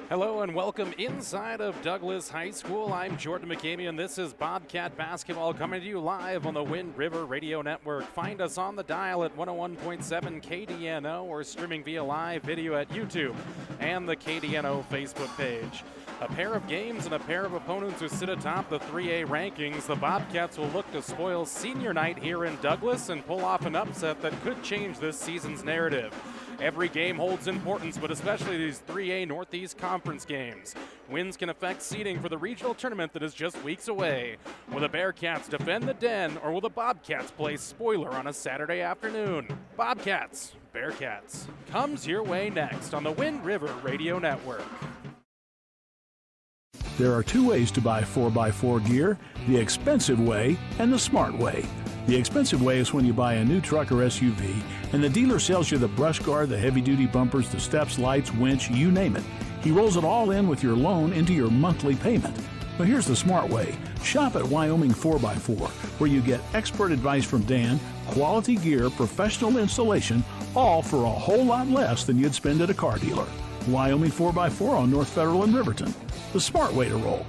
Hello and welcome inside of Douglas High School. I'm Jordan McCamey and this is Bobcat Basketball coming to you live on the Wind River Radio Network. Find us on the dial at 101.7 KDNO or streaming via live video at YouTube and the KDNO Facebook page. A pair of games and a pair of opponents who sit atop the 3A rankings. The Bobcats will look to spoil senior night here in Douglas and pull off an upset that could change this season's narrative. Every game holds importance, but especially these 3A Northeast Conference games. Wins can affect seeding for the regional tournament that is just weeks away. Will the Bearcats defend the den, or will the Bobcats play spoiler on a Saturday afternoon? Bobcats, Bearcats, comes your way next on the Wind River Radio Network. There are two ways to buy 4x4 gear, the expensive way and the smart way. The expensive way is when you buy a new truck or SUV and the dealer sells you the brush guard, the heavy-duty bumpers, the steps, lights, winch, you name it. He rolls it all in with your loan into your monthly payment. But here's the smart way. Shop at Wyoming 4x4, where you get expert advice from Dan, quality gear, professional installation, all for a whole lot less than you'd spend at a car dealer. Wyoming 4x4 on North Federal in Riverton. The smart way to roll.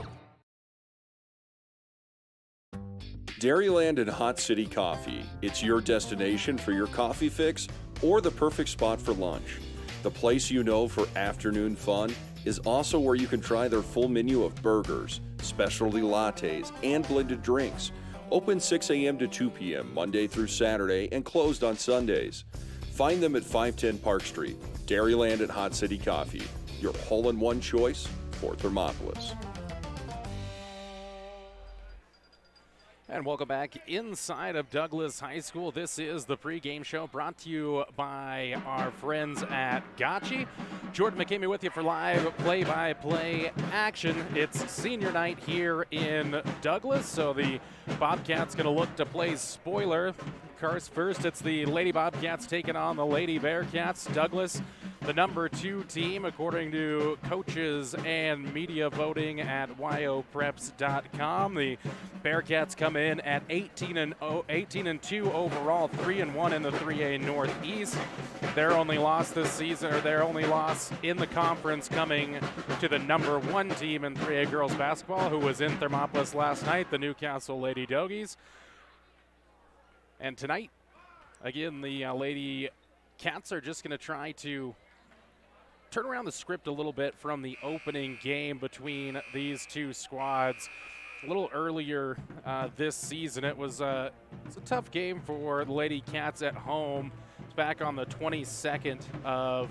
Dairyland and Hot City Coffee. It's your destination for your coffee fix or the perfect spot for lunch. The place you know for afternoon fun is also where you can try their full menu of burgers, specialty lattes, and blended drinks. Open 6 a.m. to 2 p.m. Monday through Saturday and closed on Sundays. Find them at 510 Park Street. Dairyland and Hot City Coffee. Your hole-in-one choice for Thermopolis. And welcome back inside of Douglas High School. This is the pregame show brought to you by our friends at Gotchi. Jordan McCamey with you for live play-by-play action. It's senior night here in Douglas, so the Bobcats going to look to play spoiler. First, it's the Lady Bobcats taking on the Lady Bearcats. Douglas, the number 2 team, according to coaches and media voting at yopreps.com. The Bearcats come in at 18 and 2 overall, 3-1 in the 3A Northeast. Their only loss this season, or their only loss in the conference, coming to the number 1 team in 3A girls basketball, who was in Thermopolis last night, the Newcastle Lady Dogies. And tonight, again, the Lady Cats are just going to try to turn around the script a little bit from the opening game between these two squads. A little earlier this season, it was a tough game for the Lady Cats at home. It's back on the 22nd of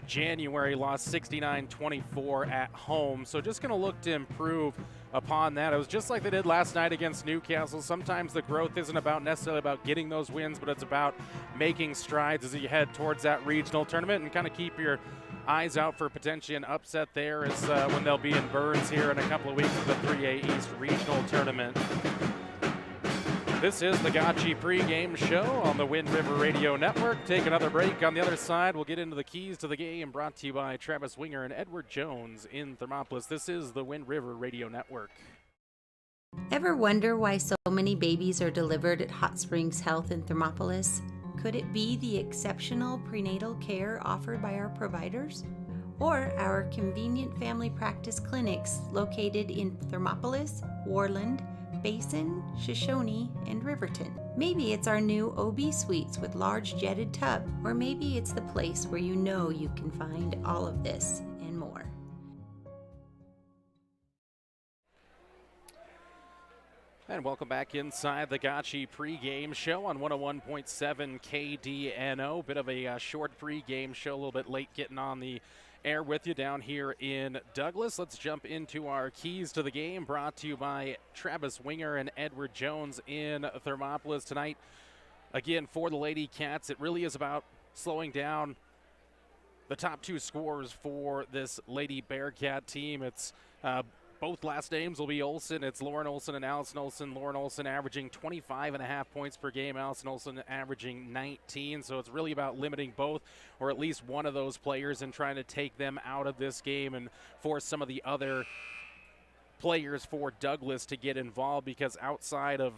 January, lost 69-24 at home. So just going to look to improve upon that. It was just like they did last night against Newcastle. Sometimes the growth isn't necessarily about getting those wins, but it's about making strides as you head towards that regional tournament, and kind of keep your eyes out for potentially an upset there is when they'll be in Burns here in a couple of weeks for the 3A East regional tournament. This is the Gotchi pregame show on the Wind River Radio Network. Take another break. On the other side, we'll get into the keys to the game, brought to you by Travis Winger and Edward Jones in Thermopolis. This is the Wind River Radio Network. Ever wonder why so many babies are delivered at Hot Springs Health in Thermopolis? Could it be the exceptional prenatal care offered by our providers? Or our convenient family practice clinics located in Thermopolis, Warland, Basin, Shoshone, and Riverton. Maybe it's our new OB suites with large jetted tub, or maybe it's the place where you know you can find all of this and more. And welcome back inside the Gotchi pregame show on 101.7 KDNO. Bit of a short pregame show, a little bit late getting on the air with you down here in Douglas. Let's jump into our keys to the game, brought to you by Travis Winger and Edward Jones in Thermopolis tonight. Again, for the Lady Cats, it really is about slowing down the top 2 scorers for this Lady Bearcat team. It's both last names will be Olsen. It's Lauren Olsen and Allison Olsen. Lauren Olsen averaging 25.5 points per game. Allison Olsen averaging 19. So it's really about limiting both, or at least one of those players, and trying to take them out of this game and force some of the other players for Douglas to get involved, because outside of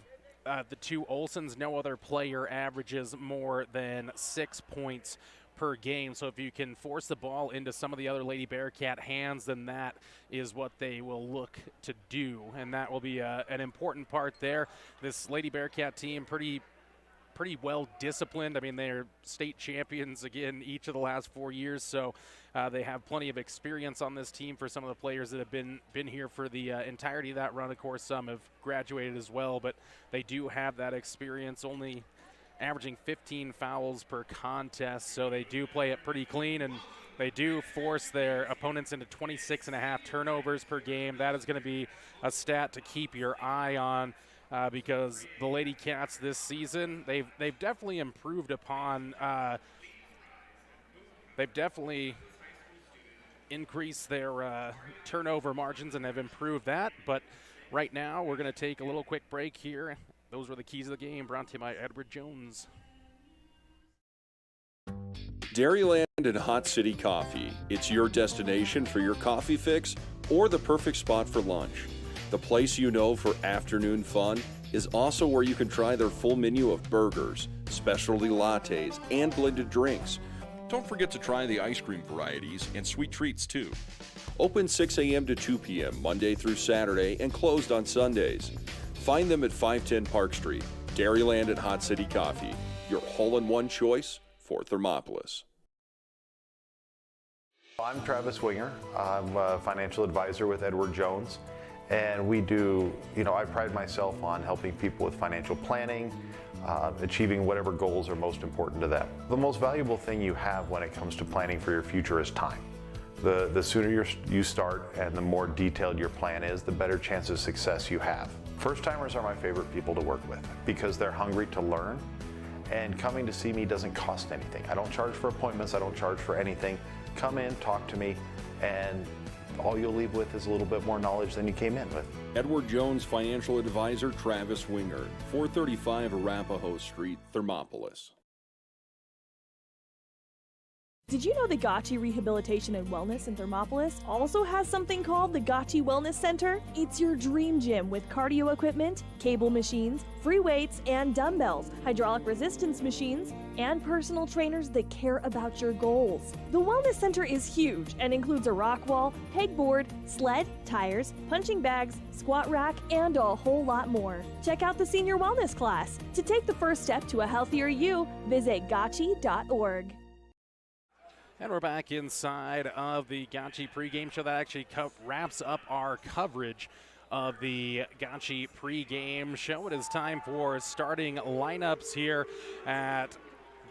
the 2 Olsens, no other player averages more than 6 points per game. So if you can force the ball into some of the other Lady Bearcat hands, then that is what they will look to do, and that will be an important part there. This Lady Bearcat team pretty well disciplined. I mean, they're state champions again each of the last 4 years, so they have plenty of experience on this team for some of the players that have been here for the entirety of that run. Of course, some have graduated as well, but they do have that experience, only averaging 15 fouls per contest, so they do play it pretty clean, and they do force their opponents into 26.5 turnovers per game. That is going to be a stat to keep your eye on. Because the Lady Cats this season, they've definitely improved upon, they've definitely increased their turnover margins and have improved that. But right now, we're going to take a little quick break here. Those were the keys of the game, brought to you by Edward Jones. Dairyland and Hot City Coffee. It's your destination for your coffee fix or the perfect spot for lunch. The place you know for afternoon fun is also where you can try their full menu of burgers, specialty lattes, and blended drinks. Don't forget to try the ice cream varieties and sweet treats too. Open 6 a.m. to 2 p.m. Monday through Saturday and closed on Sundays. Find them at 510 Park Street. Dairyland and Hot City Coffee, your hole-in-one choice for Thermopolis. I'm Travis Winger. I'm a financial advisor with Edward Jones. And we do, I pride myself on helping people with financial planning, achieving whatever goals are most important to them. The most valuable thing you have when it comes to planning for your future is time. The sooner you start and the more detailed your plan is, the better chance of success you have. First-timers are my favorite people to work with because they're hungry to learn, and coming to see me doesn't cost anything. I don't charge for appointments, I don't charge for anything. Come in, talk to me, and all you'll leave with is a little bit more knowledge than you came in with. Edward Jones financial advisor Travis Winger, 435 Arapahoe Street, Thermopolis. Did you know the Gotchi Rehabilitation and Wellness in Thermopolis also has something called the Gotchi Wellness Center? It's your dream gym with cardio equipment, cable machines, free weights and dumbbells, hydraulic resistance machines, and personal trainers that care about your goals. The Wellness Center is huge and includes a rock wall, pegboard, sled, tires, punching bags, squat rack, and a whole lot more. Check out the Senior Wellness class. To take the first step to a healthier you, visit gotchi.org. And we're back inside of the Gotchi pregame show. That actually wraps up our coverage of the Gotchi pregame show. It is time for starting lineups here at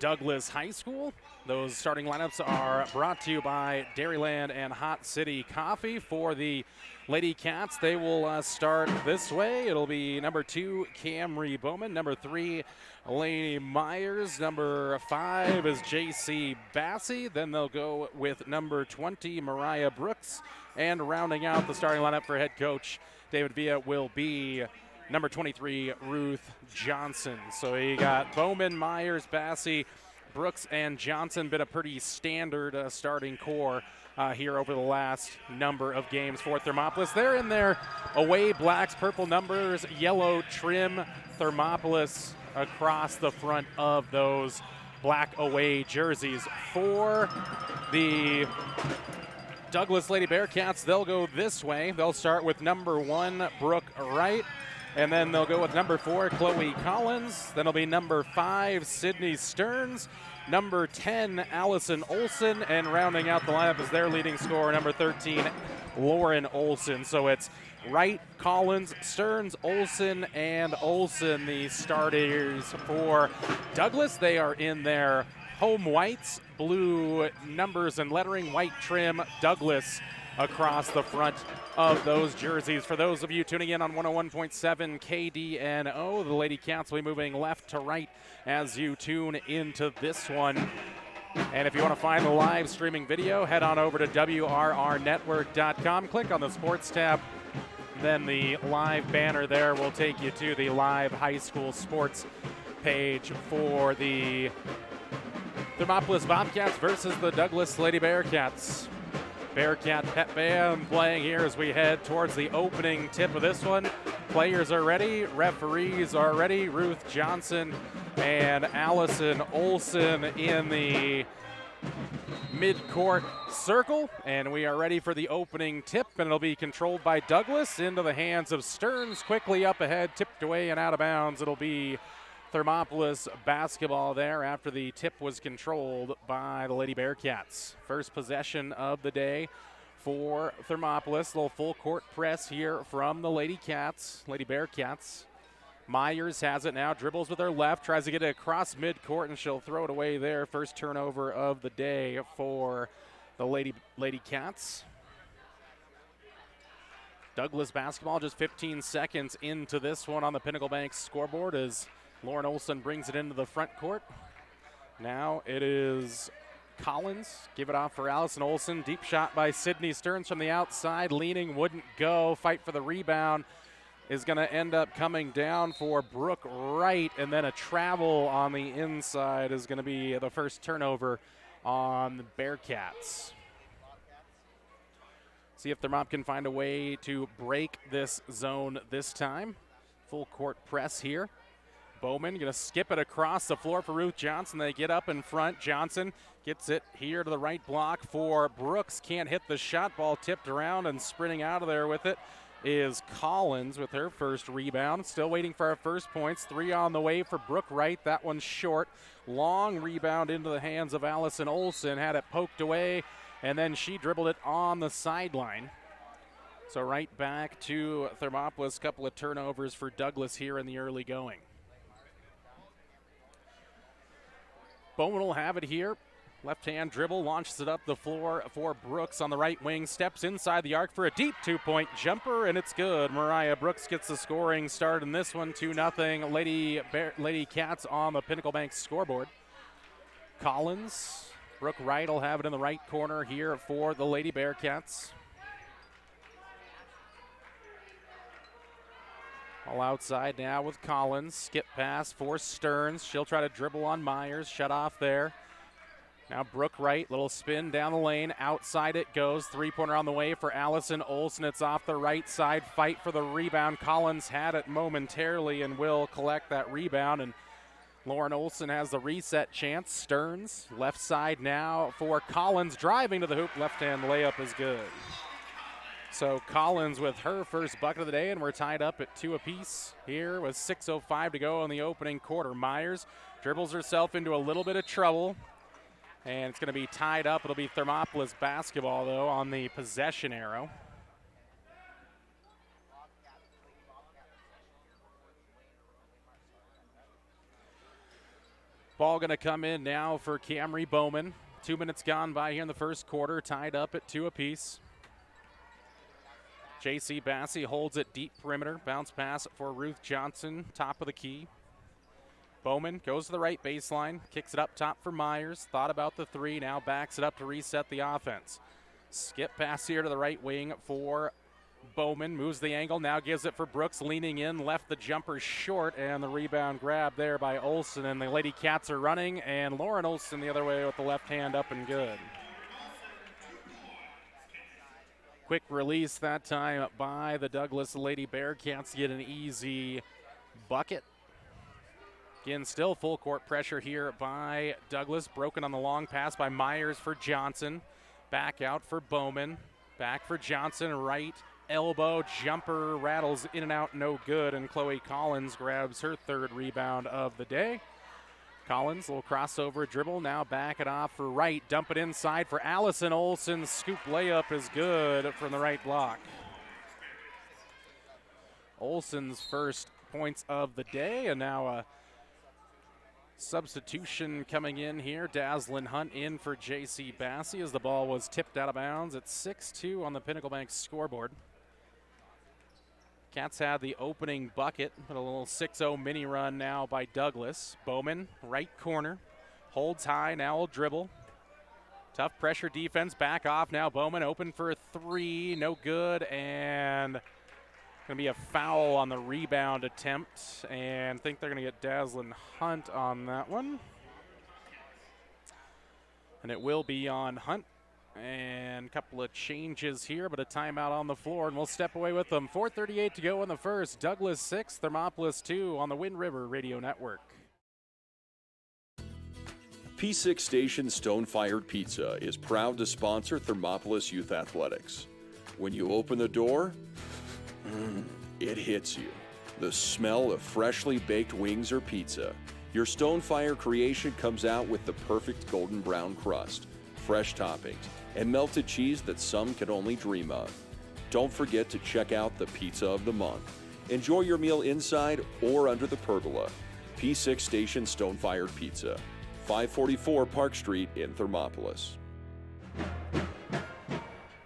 Douglas High School. Those starting lineups are brought to you by Dairyland and Hot City Coffee. For the Lady Cats, they will start this way. It'll be number 2, Camry Bowman. Number 3, Lainey Myers. Number 5 is J.C. Bassey. Then they'll go with number 20, Mariah Brooks. And rounding out the starting lineup for head coach David Villa will be number 23, Ruth Johnson. So you got Bowman, Myers, Bassey, Brooks, and Johnson. Been a pretty standard starting core here over the last number of games for Thermopolis. They're in their away blacks, purple numbers, yellow trim, Thermopolis across the front of those black away jerseys. For the Douglas Lady Bearcats, they'll go this way. They'll start with number 1, Brooke Wright. And then they'll go with number 4, Chloe Collins. Then it'll be number 5, Sydney Stearns. Number 10, Allison Olson. And rounding out the lineup is their leading scorer, number 13, Lauren Olson. So it's Wright, Collins, Stearns, Olson, and Olson, the starters for Douglas. They are in their home whites, blue numbers and lettering, white trim, Douglas across the front of those jerseys. For those of you tuning in on 101.7 KDNO, the Lady Cats will be moving left to right as you tune into this one. And if you want to find the live streaming video, head on over to WRRnetwork.com. Click on the sports tab. Then the live banner there will take you to the live high school sports page for the Thermopolis Bobcats versus the Douglas Lady Bearcats. Bearcat Pep Band playing here as we head towards the opening tip of this one. Players are ready, referees are ready. Ruth Johnson and Allison Olson in the mid-court circle, and we are ready for the opening tip, and it'll be controlled by Douglas into the hands of Stearns. Quickly up ahead, tipped away and out of bounds. It'll be Thermopolis basketball there after the tip was controlled by the Lady Bearcats. First possession of the day for Thermopolis. Little full court press here from the Lady Bearcats. Myers has it now, dribbles with her left, tries to get it across midcourt, and she'll throw it away there. First turnover of the day for the Lady Cats. Douglas basketball just 15 seconds into this one on the Pinnacle Bank scoreboard as Lauren Olson brings it into the front court. Now it is Collins. Give it off for Allison Olson. Deep shot by Sydney Stearns from the outside. Leaning, wouldn't go. Fight for the rebound is going to end up coming down for Brooke Wright, and then a travel on the inside is going to be the first turnover on the Bearcats. See if Thermop can find a way to break this zone this time. Full court press here. Bowman going to skip it across the floor for Ruth Johnson. They get up in front. Johnson gets it here to the right block for Brooks. Can't hit the shot. Ball tipped around, and sprinting out of there with it is Collins with her first rebound. Still waiting for our first points. 3 on the way for Brooke Wright. That one's short. Long rebound into the hands of Allison Olson. Had it poked away, and then she dribbled it on the sideline. So right back to Thermopolis. Couple of turnovers for Douglas here in the early going. Bowman will have it here. Left-hand dribble, launches it up the floor for Brooks on the right wing. Steps inside the arc for a deep two-point jumper, and it's good. Mariah Brooks gets the scoring start in this one, 2-0. Lady Cats on the Pinnacle Bank scoreboard. Collins, Brooke Wright will have it in the right corner here for the Lady Bearcats. All outside now with Collins. Skip pass for Stearns. She'll try to dribble on Myers. Shut off there. Now Brooke Wright, little spin down the lane. Outside it goes. Three-pointer on the way for Allison Olson. It's off the right side. Fight for the rebound. Collins had it momentarily and will collect that rebound. And Lauren Olson has the reset chance. Stearns, left side now for Collins. Driving to the hoop. Left-hand layup is good. So Collins with her first bucket of the day, and we're tied up at 2 apiece here with 6:05 to go in the opening quarter. Myers dribbles herself into a little bit of trouble, and it's going to be tied up. It'll be Thermopolis basketball, though, on the possession arrow. Ball going to come in now for Camry Bowman. 2 minutes gone by here in the first quarter, tied up at 2 apiece. J.C. Bassey holds it deep perimeter. Bounce pass for Ruth Johnson, top of the key. Bowman goes to the right baseline, kicks it up top for Myers. Thought about the 3, now backs it up to reset the offense. Skip pass here to the right wing for Bowman. Moves the angle, now gives it for Brooks, leaning in, left the jumper short, and the rebound grab there by Olson. And the Lady Cats are running, and Lauren Olson the other way with the left hand up and good. Quick release that time by the Douglas Lady Bearcats to get an easy bucket. Again, still full court pressure here by Douglas. Broken on the long pass by Myers for Johnson. Back out for Bowman. Back for Johnson. Right elbow jumper rattles in and out, no good. And Chloe Collins grabs her third rebound of the day. Collins, little crossover dribble, now back it off for Wright. Dump it inside for Allison Olson. Scoop layup is good from the right block. Olson's first points of the day, and now a substitution coming in here. Dazzlin Hunt in for J.C. Bassey as the ball was tipped out of bounds. It's 6-2 on the Pinnacle Bank scoreboard. Cats had the opening bucket, but a little 6-0 mini run now by Douglas. Bowman, right corner, holds high, now will dribble. Tough pressure defense, back off now. Bowman open for a 3, no good, and going to be a foul on the rebound attempt, and I think they're going to get Dazzlin Hunt on that one. And it will be on Hunt. And a couple of changes here, but a timeout on the floor, and we'll step away with them. 4:38 to go in the first. Douglas 6, Thermopolis 2 on the Wind River Radio Network. P6 Station Stone-Fired Pizza is proud to sponsor Thermopolis Youth Athletics. When you open the door, it hits you. The smell of freshly baked wings or pizza. Your Stone-Fire creation comes out with the perfect golden brown crust, fresh toppings, and melted cheese that some can only dream of. Don't forget to check out the Pizza of the Month. Enjoy your meal inside or under the pergola. P6 Station Stone-Fired Pizza, 544 Park Street in Thermopolis.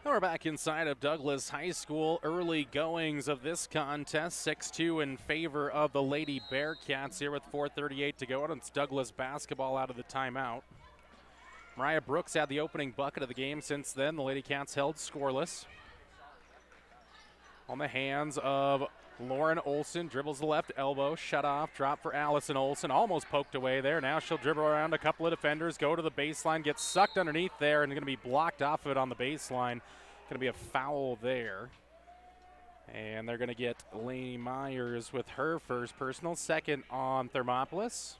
We're back inside of Douglas High School. Early goings of this contest, 6-2 in favor of the Lady Bearcats here with 4:38 to go. And it's Douglas basketball out of the timeout. Mariah Brooks had the opening bucket of the game. Since then, the Lady Cats held scoreless. On the hands of Lauren Olson, dribbles the left elbow, shut off, drop for Allison Olson, almost poked away there. Now she'll dribble around a couple of defenders, go to the baseline, get sucked underneath there, and going to be blocked off of it on the baseline. Going to be a foul there. And they're going to get Lainey Myers with her first personal, second on Thermopolis.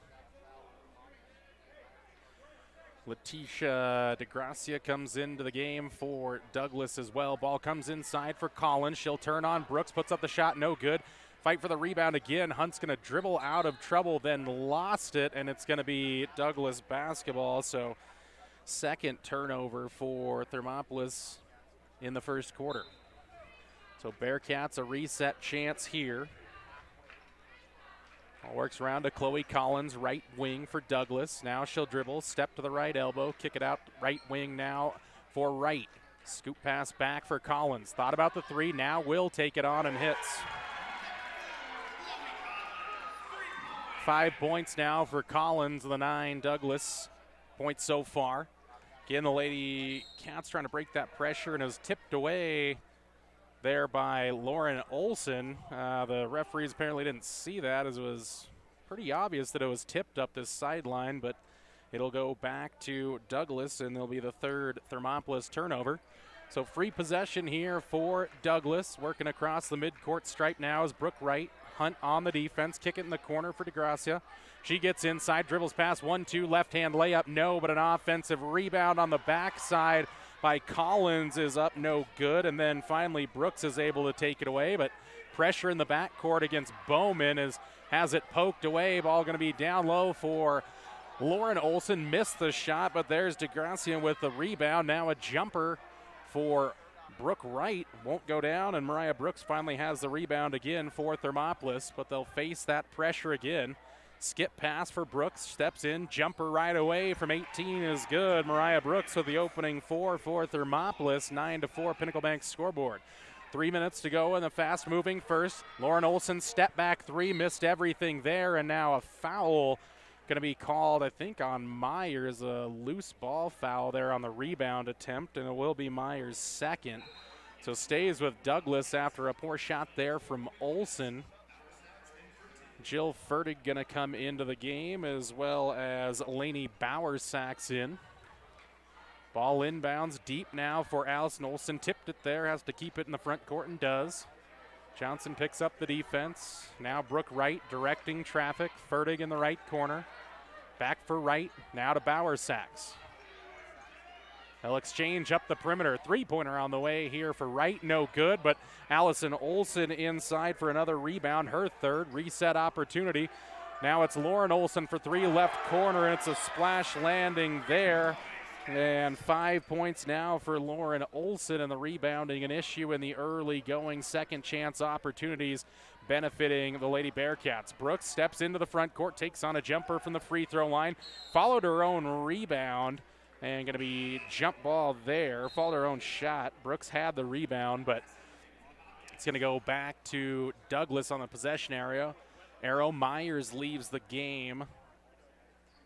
Letitia DeGracia comes into the game for Douglas as well. Ball comes inside for Collins. She'll turn on Brooks, puts up the shot, no good. Fight for the rebound again. Hunt's going to dribble out of trouble, then lost it, and it's going to be Douglas basketball. So second turnover for Thermopolis in the first quarter. So Bearcats a reset chance here. Ball works around to Chloe Collins, right wing for Douglas. Now she'll dribble, step to the right elbow, kick it out right wing now for Wright. Scoop pass back for Collins. Thought about the three, now will take it on and hits. 5 points now for Collins, the 9 Douglas points so far. Again, the Lady Cats trying to break that pressure, and it was tipped away there by Lauren Olson. The referees apparently didn't see that, as it was pretty obvious that it was tipped up this sideline, but it'll go back to Douglas, and there'll be the third Thermopolis turnover. So free possession here for Douglas. Working across the midcourt stripe now is Brooke Wright. Hunt on the defense, kick it in the corner for DeGracia. She gets inside, dribbles past 1-2, left-hand layup, no, but an offensive rebound on the backside by Collins is up, no good. And then finally Brooks is able to take it away, but pressure in the backcourt against Bowman has it poked away. Ball going to be down low for Lauren Olson. Missed the shot, but there's DeGracia with the rebound. Now a jumper for Brooke Wright, won't go down, and Mariah Brooks finally has the rebound again for Thermopolis, but they'll face that pressure again. Skip pass for Brooks, steps in, jumper right away from 18 is good. Mariah Brooks with the opening 4 for Thermopolis, 9-4 Pinnacle Bank scoreboard. 3 minutes to go in the fast-moving first. Lauren Olson, step back three, missed everything there, and now a foul going to be called, I think, on Myers, a loose ball foul there on the rebound attempt, and it will be Myers' second. So stays with Douglas after a poor shot there from Olson. Jill Fertig going to come into the game, as well as Lainey Bowersax in. Ball inbounds deep now for Allison Olson. Tipped it there, has to keep it in the front court and does. Johnson picks up the defense. Now Brooke Wright directing traffic. Fertig in the right corner. Back for Wright. Now to Bowersax. They'll exchange up the perimeter. Three-pointer on the way here for Wright. No good, but Allison Olson inside for another rebound. Her third reset opportunity. Now it's Lauren Olson for three, left corner, and it's a splash landing there. And 5 points now for Lauren Olson, and the rebounding an issue in the early going second chance opportunities benefiting the Lady Bearcats. Brooks steps into the front court, takes on a jumper from the free throw line, followed her own rebound, and going to be jump ball there, followed her own shot. Brooks had the rebound, but it's going to go back to Douglas on the possession area. Arrow Myers leaves the game.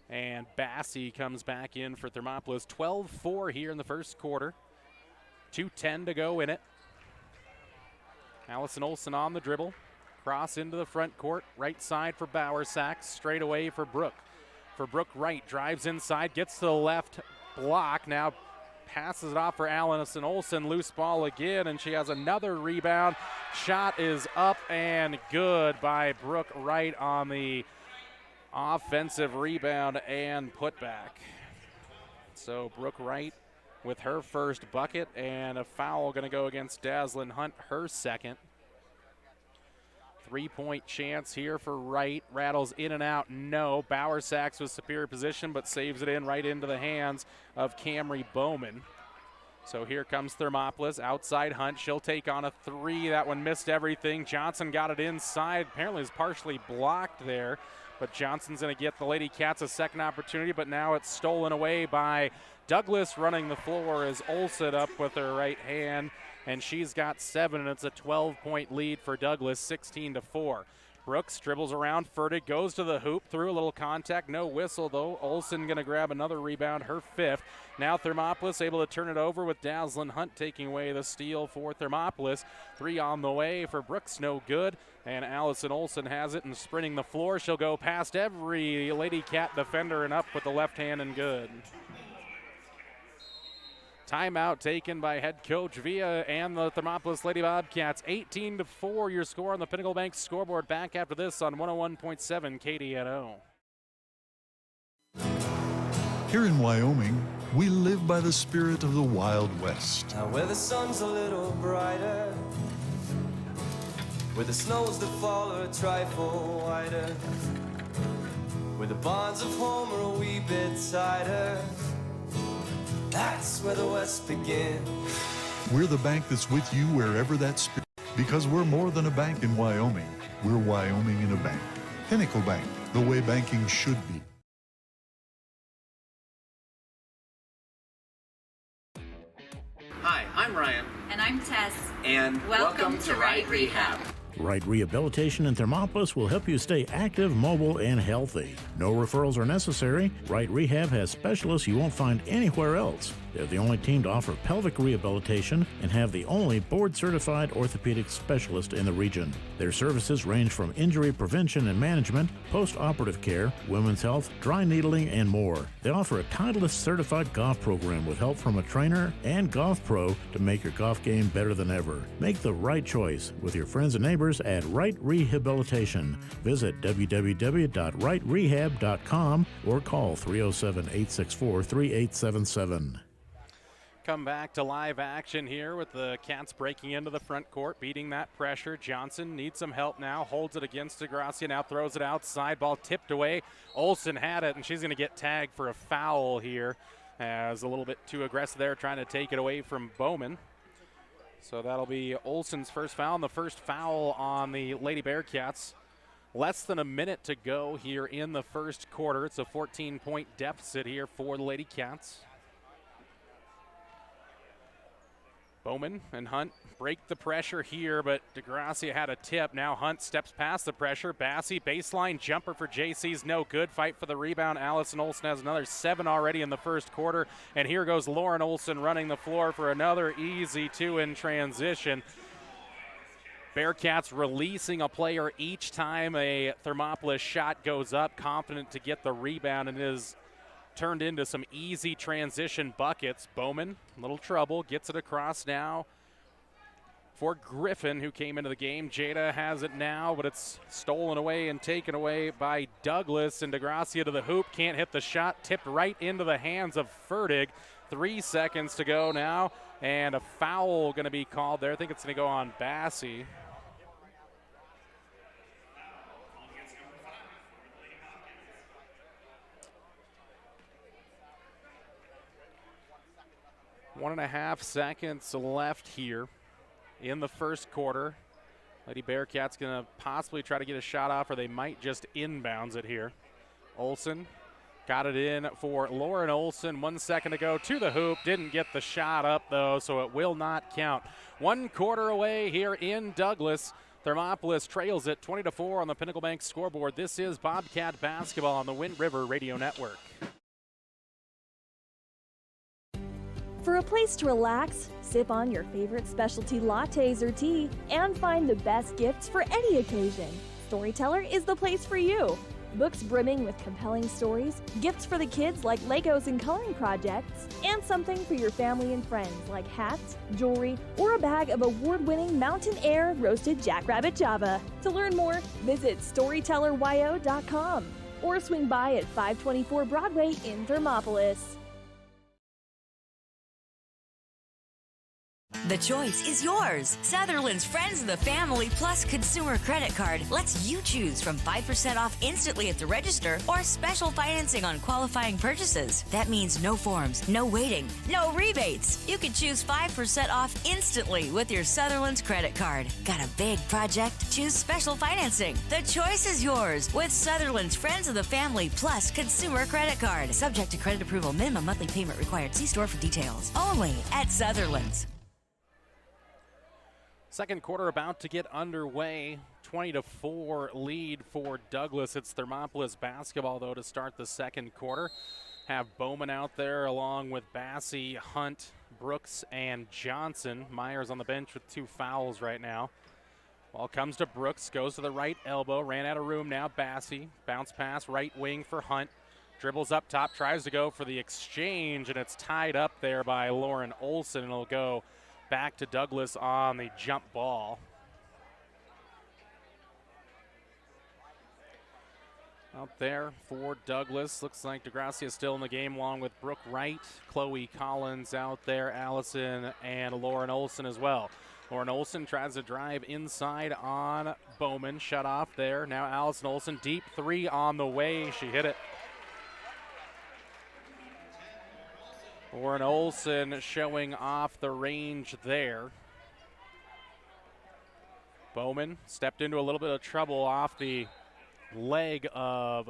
And Bassey comes back in for Thermopolis. 12-4 here in the first quarter. 2:10 to go in it. Allison Olson on the dribble. Cross into the front court. Right side for Bowersax. Straight away for Brooke. For Brooke Wright. Drives inside. Gets to the left block. Now passes it off for Allison Olson. Loose ball again. And she has another rebound. Shot is up and good by Brooke Wright on the offensive rebound and putback. So Brooke Wright with her first bucket, and a foul going to go against Dazzlin Hunt, her second. 3-point chance here for Wright. Rattles in and out, no. Bowersacks with superior position, but saves it in right into the hands of Camry Bowman. So here comes Thermopolis, outside Hunt. She'll take on a three. That one missed everything. Johnson got it inside. Apparently is partially blocked there, but Johnson's going to get the Lady Cats a second opportunity, but now it's stolen away by Douglas. Running the floor is Olsen up with her right hand, and she's got 7, and it's a 12-point lead for Douglas, 16-4. Brooks dribbles around. Fertig goes to the hoop, through a little contact. No whistle, though. Olsen going to grab another rebound, her 5th. Now Thermopolis able to turn it over with Dazzlin Hunt taking away the steal for Thermopolis. 3 on the way for Brooks, no good. And Allison Olsen has it and sprinting the floor. She'll go past every Lady Cat defender and up with the left hand and good. Timeout taken by head coach Villa and the Thermopolis Lady Bobcats. 18-4 your score on the Pinnacle Bank scoreboard. Back after this on 101.7 KDNO. Here in Wyoming, we live by the spirit of the Wild West. Now where the sun's a little brighter, where the snows that fall are a trifle wider, where the bonds of home are a wee bit tighter, that's where the West begins. We're the bank that's with you wherever that spirit, because we're more than a bank in Wyoming. We're Wyoming in a bank. Pinnacle Bank, the way banking should be. Hi, I'm Ryan. And I'm Tess. And welcome to Right Rehab. Right Rehabilitation in Thermopolis will help you stay active, mobile, and healthy. No referrals are necessary. Right Rehab has specialists you won't find anywhere else. They're the only team to offer pelvic rehabilitation and have the only board-certified orthopedic specialist in the region. Their services range from injury prevention and management, post-operative care, women's health, dry needling, and more. They offer a Titleist certified golf program with help from a trainer and golf pro to make your golf game better than ever. Make the right choice with your friends and neighbors at Right Rehabilitation. Visit www.rightrehab.com or call 307-864-3877. Come back to live action here with the Cats breaking into the front court, beating that pressure. Johnson needs some help now, holds it against DeGracia, now throws it outside, ball tipped away. Olsen had it, and she's going to get tagged for a foul here, as a little bit too aggressive there, trying to take it away from Bowman. So that'll be Olsen's first foul, and the first foul on the Lady Bearcats. Less than a minute to go here in the first quarter. It's a 14-point deficit here for the Lady Cats. Bowman and Hunt break the pressure here, but DeGracia had a tip. Now Hunt steps past the pressure. Bassey, baseline jumper for JC's no good. Fight for the rebound. Allison Olsen has another 7 already in the first quarter. And here goes Lauren Olsen running the floor for another easy 2 in transition. Bearcats releasing a player each time a Thermopolis shot goes up, confident to get the rebound, and is turned into some easy transition buckets. Bowman, a little trouble, gets it across now for Griffin, who came into the game. Jada has it now, but it's stolen away and taken away by Douglas, and DeGracia to the hoop, can't hit the shot, tipped right into the hands of Fertig. 3 seconds to go now, and a foul going to be called there. I think it's going to go on Bassey. One and a half seconds left here in the first quarter. Lady Bearcats going to possibly try to get a shot off, or they might just inbounds it here. Olsen got it in for Lauren Olsen. 1 second to go to the hoop. Didn't get the shot up, though, so it will not count. 1 quarter away here in Douglas. Thermopolis trails it 20-4 on the Pinnacle Bank scoreboard. This is Bobcat basketball on the Wind River Radio Network. For a place to relax, sip on your favorite specialty lattes or tea, and find the best gifts for any occasion, Storyteller is the place for you. Books brimming with compelling stories, gifts for the kids like Legos and coloring projects, and something for your family and friends like hats, jewelry, or a bag of award-winning Mountain Air roasted Jackrabbit Java. To learn more, visit StorytellerYO.com or swing by at 524 Broadway in Thermopolis. The choice is yours. Sutherland's Friends of the Family Plus Consumer Credit Card lets you choose from 5% off instantly at the register or special financing on qualifying purchases. That means no forms, no waiting, no rebates. You can choose 5% off instantly with your Sutherland's credit card. Got a big project? Choose special financing. The choice is yours with Sutherland's Friends of the Family Plus Consumer Credit Card. Subject to credit approval. Minimum monthly payment required. See store for details. Only at Sutherland's. Second quarter about to get underway. 20-4 lead for Douglas. It's Thermopolis basketball, though, to start the second quarter. Have Bowman out there along with Bassey, Hunt, Brooks, and Johnson. Myers on the bench with 2 fouls right now. Ball comes to Brooks, goes to the right elbow, ran out of room now. Bassey, bounce pass, right wing for Hunt. Dribbles up top, tries to go for the exchange, and it's tied up there by Lauren Olson, and it'll go back to Douglas on the jump ball. Out there for Douglas. Looks like DeGracia is still in the game along with Brooke Wright, Chloe Collins out there, Allison, and Lauren Olson as well. Lauren Olson tries to drive inside on Bowman. Shut off there. Now Allison Olson, deep 3 on the way. She hit it. Lauren Olson showing off the range there. Bowman stepped into a little bit of trouble off the leg of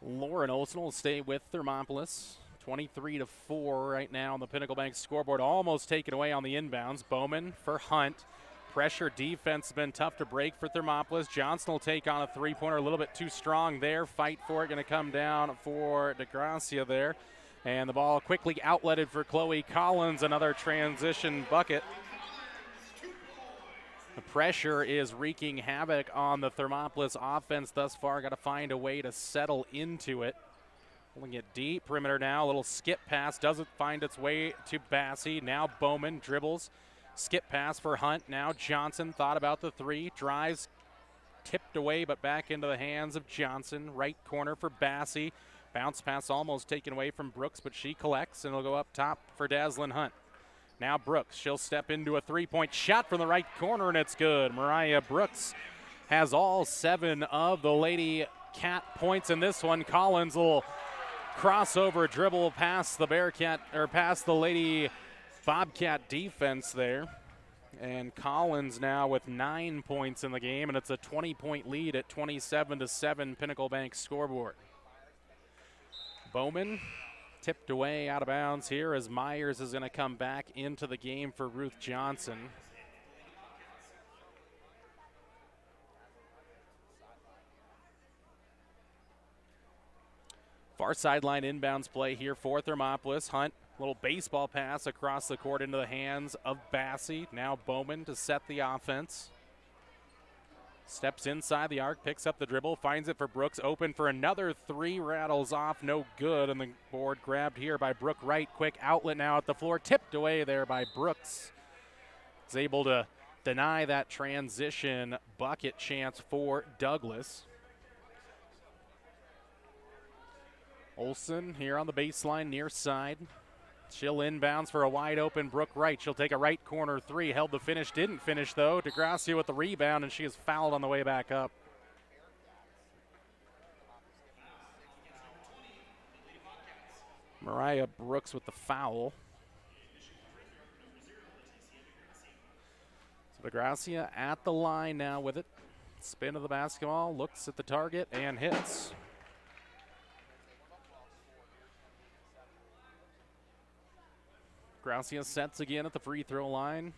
Lauren Olson. Will stay with Thermopolis. 23-4 right now on the Pinnacle Bank scoreboard. Almost taken away on the inbounds. Bowman for Hunt. Pressure defense has been tough to break for Thermopolis. Johnson will take on a 3-pointer. A little bit too strong there. Fight for it. Going to come down for DeGracia there. And the ball quickly outletted for Chloe Collins. Another transition bucket. The pressure is wreaking havoc on the Thermopolis offense thus far. Got to find a way to settle into it. Pulling it deep. Perimeter now. A little skip pass. Doesn't find its way to Bassey. Now Bowman dribbles. Skip pass for Hunt. Now Johnson thought about the 3. Drives. Tipped away but back into the hands of Johnson. Right corner for Bassey. Bounce pass almost taken away from Brooks, but she collects, and it'll go up top for Daslyn Hunt. Now Brooks, she'll step into a 3-point shot from the right corner, and it's good. Mariah Brooks has all 7 of the Lady Cat points in this one. Collins will crossover dribble past the Bearcat, or past the Lady Bobcat defense there. And Collins now with 9 points in the game, and it's a 20-point lead at 27-7 Pinnacle Bank scoreboard. Bowman tipped away out of bounds here as Myers is going to come back into the game for Ruth Johnson. Far sideline inbounds play here for Thermopolis. Hunt, little baseball pass across the court into the hands of Bassey. Now Bowman to set the offense. Steps inside the arc, picks up the dribble, finds it for Brooks, open for another 3, rattles off, no good, and the board grabbed here by Brooke Wright. Quick outlet now at the floor, tipped away there by Brooks. Is able to deny that transition bucket chance for Douglas. Olson here on the baseline, near side. She'll inbounds for a wide open Brooke Wright. She'll take a right corner 3. Held the finish, didn't finish though. DeGracia with the rebound, and she is fouled on the way back up. Mariah Brooks with the foul. So DeGracia at the line now with it. Spin of the basketball, looks at the target and hits. Gracia sets again at the free throw line.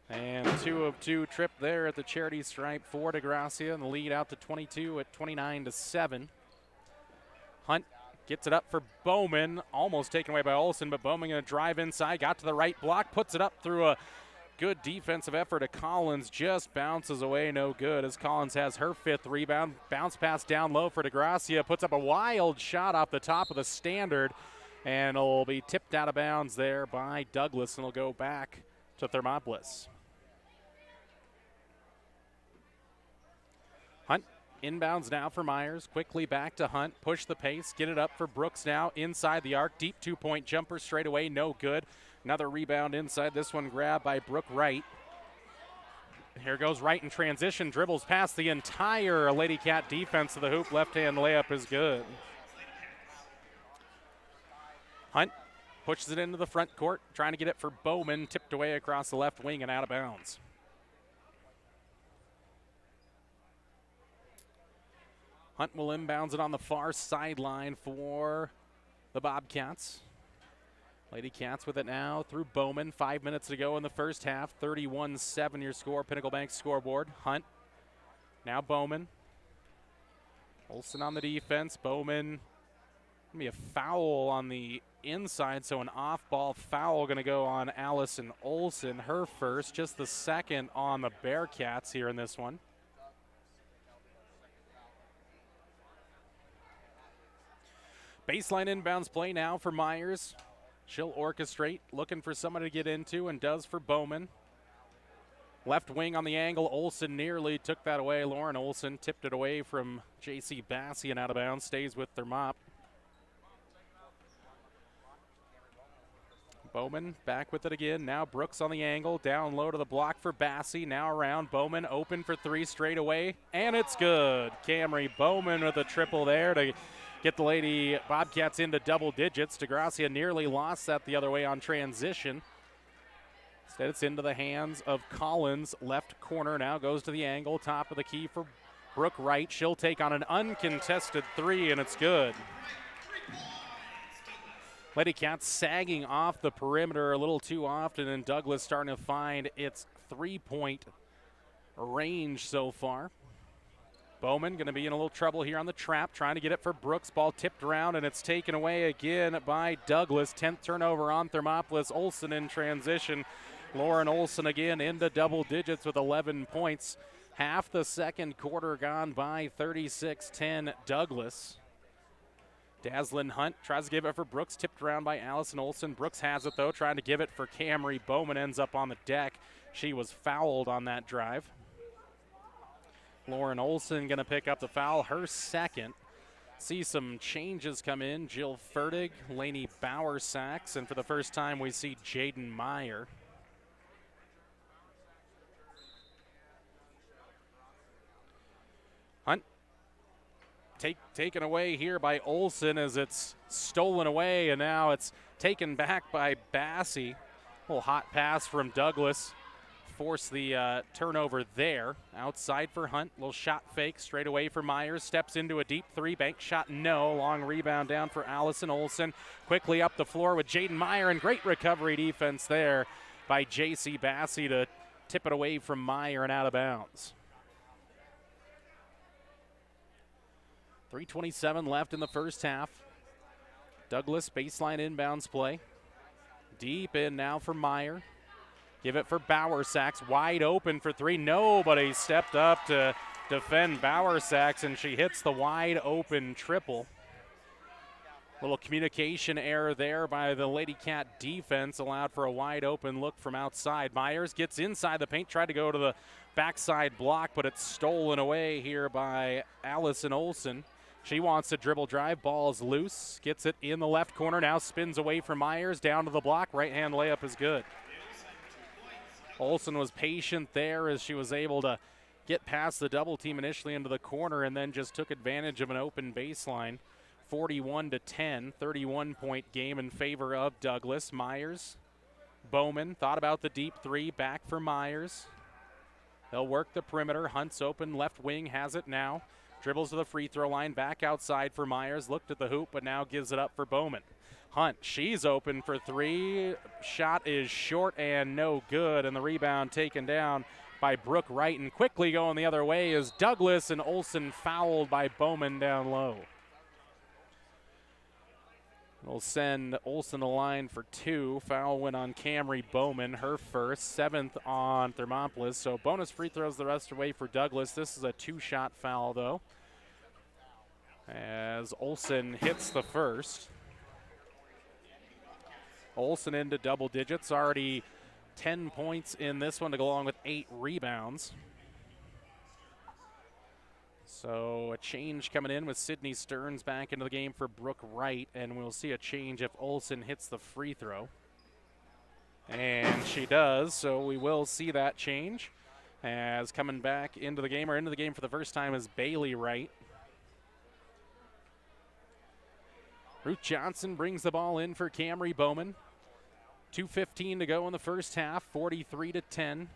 And 2 of 2 trip there at the charity stripe for DeGracia, and the lead out to 22 at 29-7. Hunt gets it up for Bowman, almost taken away by Olson, but Bowman going to drive inside, got to the right block, puts it up through a good defensive effort of Collins, just bounces away, no good, as Collins has her 5th rebound. Bounce pass down low for DeGracia, puts up a wild shot off the top of the standard, and it'll be tipped out of bounds there by Douglas, and it'll go back to Thermopolis. Hunt inbounds now for Myers. Quickly back to Hunt. Push the pace. Get it up for Brooks now inside the arc. Deep 2-point jumper straight away. No good. Another rebound inside. This one grabbed by Brooke Wright. Here goes Wright in transition, dribbles past the entire Lady Cat defense to the hoop. Left-hand layup is good. Hunt pushes it into the front court, trying to get it for Bowman, tipped away across the left wing and out of bounds. Hunt will inbounds it on the far sideline for the Bobcats. Lady Cats with it now through Bowman. 5 minutes to go in the first half. 31-7 your score, Pinnacle Bank scoreboard. Hunt, now Bowman. Olsen on the defense. Bowman, gonna be a foul on the inside, so an off-ball foul gonna go on Allison Olsen. Her first, just the second on the Bearcats here in this one. Baseline inbounds play now for Myers. She'll orchestrate, looking for someone to get into, and does for Bowman. Left wing on the angle. Olsen nearly took that away. Lauren Olsen tipped it away from J.C. Bassie and out of bounds. Stays with Thermop. Bowman back with it again. Now Brooks on the angle. Down low to the block for Bassie. Now around. Bowman open for three straight away. And it's good. Camry Bowman with a triple there to get the Lady Bobcats into double digits. DeGracia nearly lost that the other way on transition. Instead, it's into the hands of Collins. Left corner now goes to the angle. Top of the key for Brooke Wright. She'll take on an uncontested three, and it's good. Lady Cats sagging off the perimeter a little too often, and Douglas starting to find its three-point range so far. Bowman going to be in a little trouble here on the trap, trying to get it for Brooks. Ball tipped around, and it's taken away again by Douglas. 10th turnover on Thermopolis. Olsen in transition. Lauren Olsen again into double digits with 11 points. Half the second quarter gone by, 36-10 Douglas. Dazzlin Hunt tries to give it for Brooks, tipped around by Allison Olsen. Brooks has it, though, trying to give it for Camry. Bowman ends up on the deck. She was fouled on that drive. Lauren Olsen going to pick up the foul, her second. See some changes come in. Jill Fertig, Lainey Bower-Sachs, and for the first time we see Jaden Meyer. Hunt taken away here by Olsen as it's stolen away, and now it's taken back by Bassie. A little hot pass from Douglas. Force the turnover there. Outside for Hunt. Little shot fake straight away for Myers. Steps into a deep three. Bank shot, no. Long rebound down for Allison Olsen. Quickly up the floor with Jaden Meyer, and great recovery defense there by J.C. Bassie to tip it away from Meyer and out of bounds. 3:27 left in the first half. Douglas baseline inbounds play. Deep in now for Meyer. Give it for Bower-Sachs, wide open for three. Nobody stepped up to defend Bower-Sachs, and she hits the wide open triple. Little communication error there by the Lady Cat defense, allowed for a wide open look from outside. Myers gets inside the paint, tried to go to the backside block, but it's stolen away here by Allison Olsen. She wants to dribble drive, ball's loose, gets it in the left corner, now spins away from Myers, down to the block, right hand layup is good. Olsen was patient there as she was able to get past the double team initially into the corner and then just took advantage of an open baseline. 41-10, 31-point game in favor of Douglas. Myers, Bowman thought about the deep three, back for Myers. They'll work the perimeter. Hunt's open, left wing has it now. Dribbles to the free throw line, back outside for Myers. Looked at the hoop, but now gives it up for Bowman. Hunt, she's open for three. Shot is short and no good, and the rebound taken down by Brooke Wright. And quickly going the other way is Douglas, and Olsen fouled by Bowman down low. We'll send Olsen the line for two. Foul went on Camry Bowman, her first, 7th on Thermopolis. So bonus free throws the rest away for Douglas. This is a two-shot foul, though, as Olsen hits the first. Olsen into double digits, already 10 points in this one to go along with 8 rebounds. So a change coming in with Sydney Stearns back into the game for Brooke Wright, and we'll see a change if Olsen hits the free throw. And she does, so we will see that change. As coming back into the game for the first time is Bailey Wright. Ruth Johnson brings the ball in for Camry Bowman. 2:15 to go in the first half, 43-10.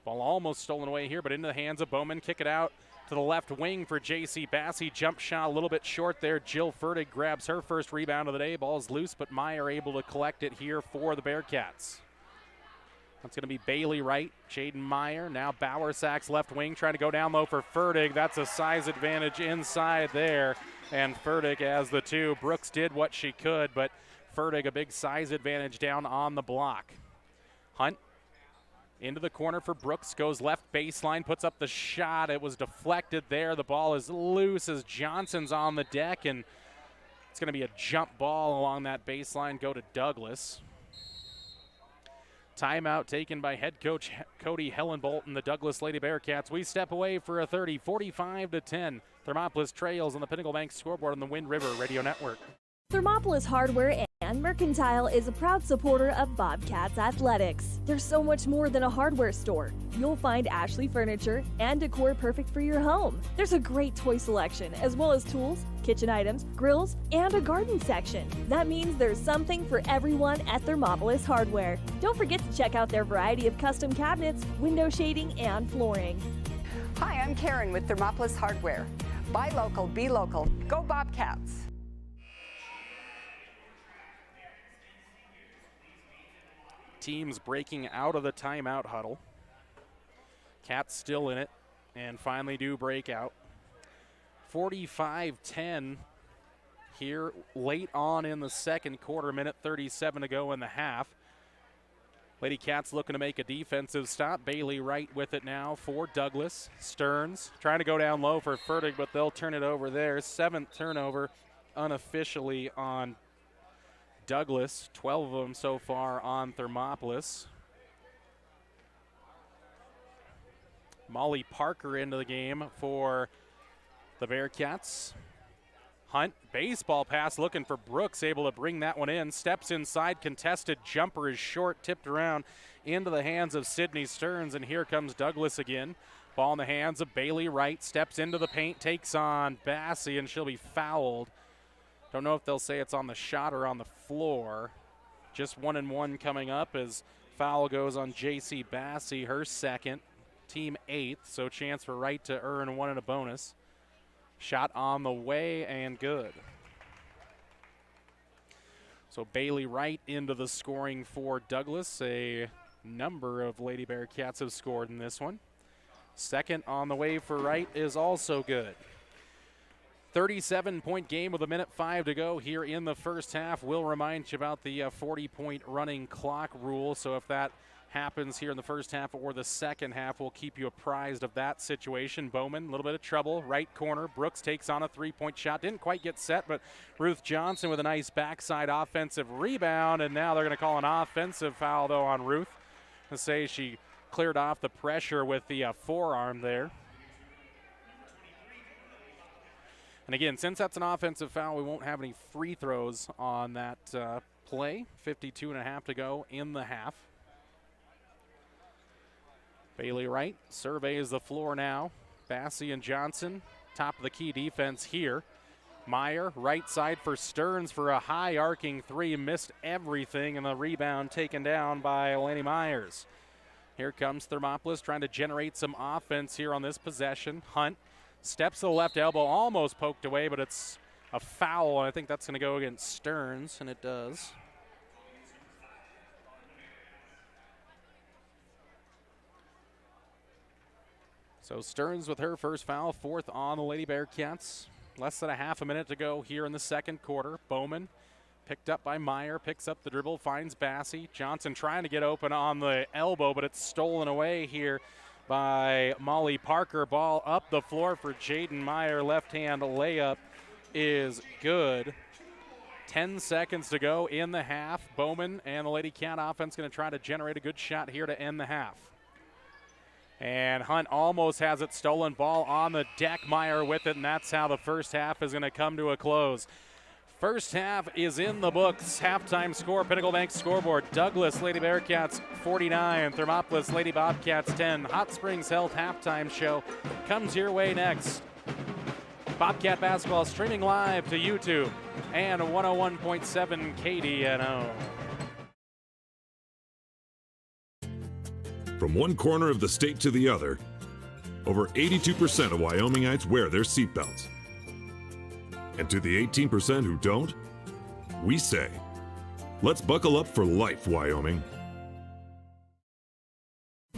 Ball almost stolen away here, but into the hands of Bowman. Kick it out to the left wing for J.C. Bassey. Jump shot a little bit short there. Jill Fertig grabs her first rebound of the day. Ball's loose, but Meyer able to collect it here for the Bearcats. That's going to be Bailey Wright, Jaden Meyer. Now Bowersack's left wing trying to go down low for Fertig. That's a size advantage inside there. And Fertig has the two. Brooks did what she could, but Fertig a big size advantage down on the block. Hunt into the corner for Brooks, goes left baseline, puts up the shot. It was deflected there. The ball is loose as Johnson's on the deck, and it's going to be a jump ball along that baseline, go to Douglas. Timeout taken by head coach Cody Hellenbolt and the Douglas Lady Bearcats. We step away for a 30, 45-10. Thermopolis trails on the Pinnacle Bank scoreboard on the Wind River Radio Network. Thermopolis Hardware and Mercantile is a proud supporter of Bobcats Athletics. There's so much more than a hardware store. You'll find Ashley furniture and decor perfect for your home. There's a great toy selection, as well as tools, kitchen items, grills, and a garden section. That means there's something for everyone at Thermopolis Hardware. Don't forget to check out their variety of custom cabinets, window shading, and flooring. Hi, I'm Karen with Thermopolis Hardware. Buy local, be local. Go Bobcats! Teams breaking out of the timeout huddle. Cats still in it and finally do break out. 45-10 here late on in the second quarter, minute 37 to go in the half. Lady Cats looking to make a defensive stop. Bailey Wright with it now for Douglas. Stearns trying to go down low for Fertig, but they'll turn it over there. 7th turnover unofficially on Douglas, 12 of them so far on Thermopolis. Molly Parker into the game for the Bearcats. Hunt, baseball pass looking for Brooks, able to bring that one in. Steps inside, contested jumper is short, tipped around into the hands of Sydney Stearns, and here comes Douglas again. Ball in the hands of Bailey Wright, steps into the paint, takes on Bassey, and she'll be fouled. Don't know if they'll say it's on the shot or on the floor. Just 1-and-1 coming up as foul goes on J.C. Bassey, her second, team 8th, so chance for Wright to earn 1 and a bonus. Shot on the way and good. So Bailey Wright into the scoring for Douglas. A number of Lady Bearcats have scored in this one. Second on the way for Wright is also good. 37-point game with 1:05 to go here in the first half. We'll remind you about the 40-point running clock rule. So if that happens here in the first half or the second half, we'll keep you apprised of that situation. Bowman, a little bit of trouble. Right corner. Brooks takes on a 3-point shot. Didn't quite get set, but Ruth Johnson with a nice backside offensive rebound. And now they're going to call an offensive foul, though, on Ruth. To say she cleared off the pressure with the forearm there. And again, since that's an offensive foul, we won't have any free throws on that play. 52.5 to go in the half. Bailey Wright surveys the floor now. Bassey and Johnson, top of the key defense here. Meyer, right side for Stearns for a high arcing three. Missed everything, and the rebound taken down by Eleni Myers. Here comes Thermopolis trying to generate some offense here on this possession. Hunt steps to the left elbow, almost poked away, but it's a foul. I think that's going to go against Stearns, and it does. So Stearns with her first foul, 4th on the Lady Bearcats. Less than a half a minute to go here in the second quarter. Bowman picked up by Meyer, picks up the dribble, finds Bassey. Johnson trying to get open on the elbow, but it's stolen away here by Molly Parker. Ball up the floor for Jaden Meyer. Left-hand layup is good. 10 seconds to go in the half. Bowman and the Lady Cat offense going to try to generate a good shot here to end the half. And Hunt almost has it stolen. Ball on the deck. Meyer with it, and that's how the first half is going to come to a close. First half is in the books. Halftime score, Pinnacle Bank scoreboard. Douglas Lady Bearcats 49, Thermopolis Lady Bobcats 10. Hot Springs Health halftime show comes your way next. Bobcat basketball streaming live to YouTube and 101.7 KDNO. From one corner of the state to the other, over 82% of Wyomingites wear their seatbelts. And to the 18% who don't, we say, let's buckle up for life, Wyoming.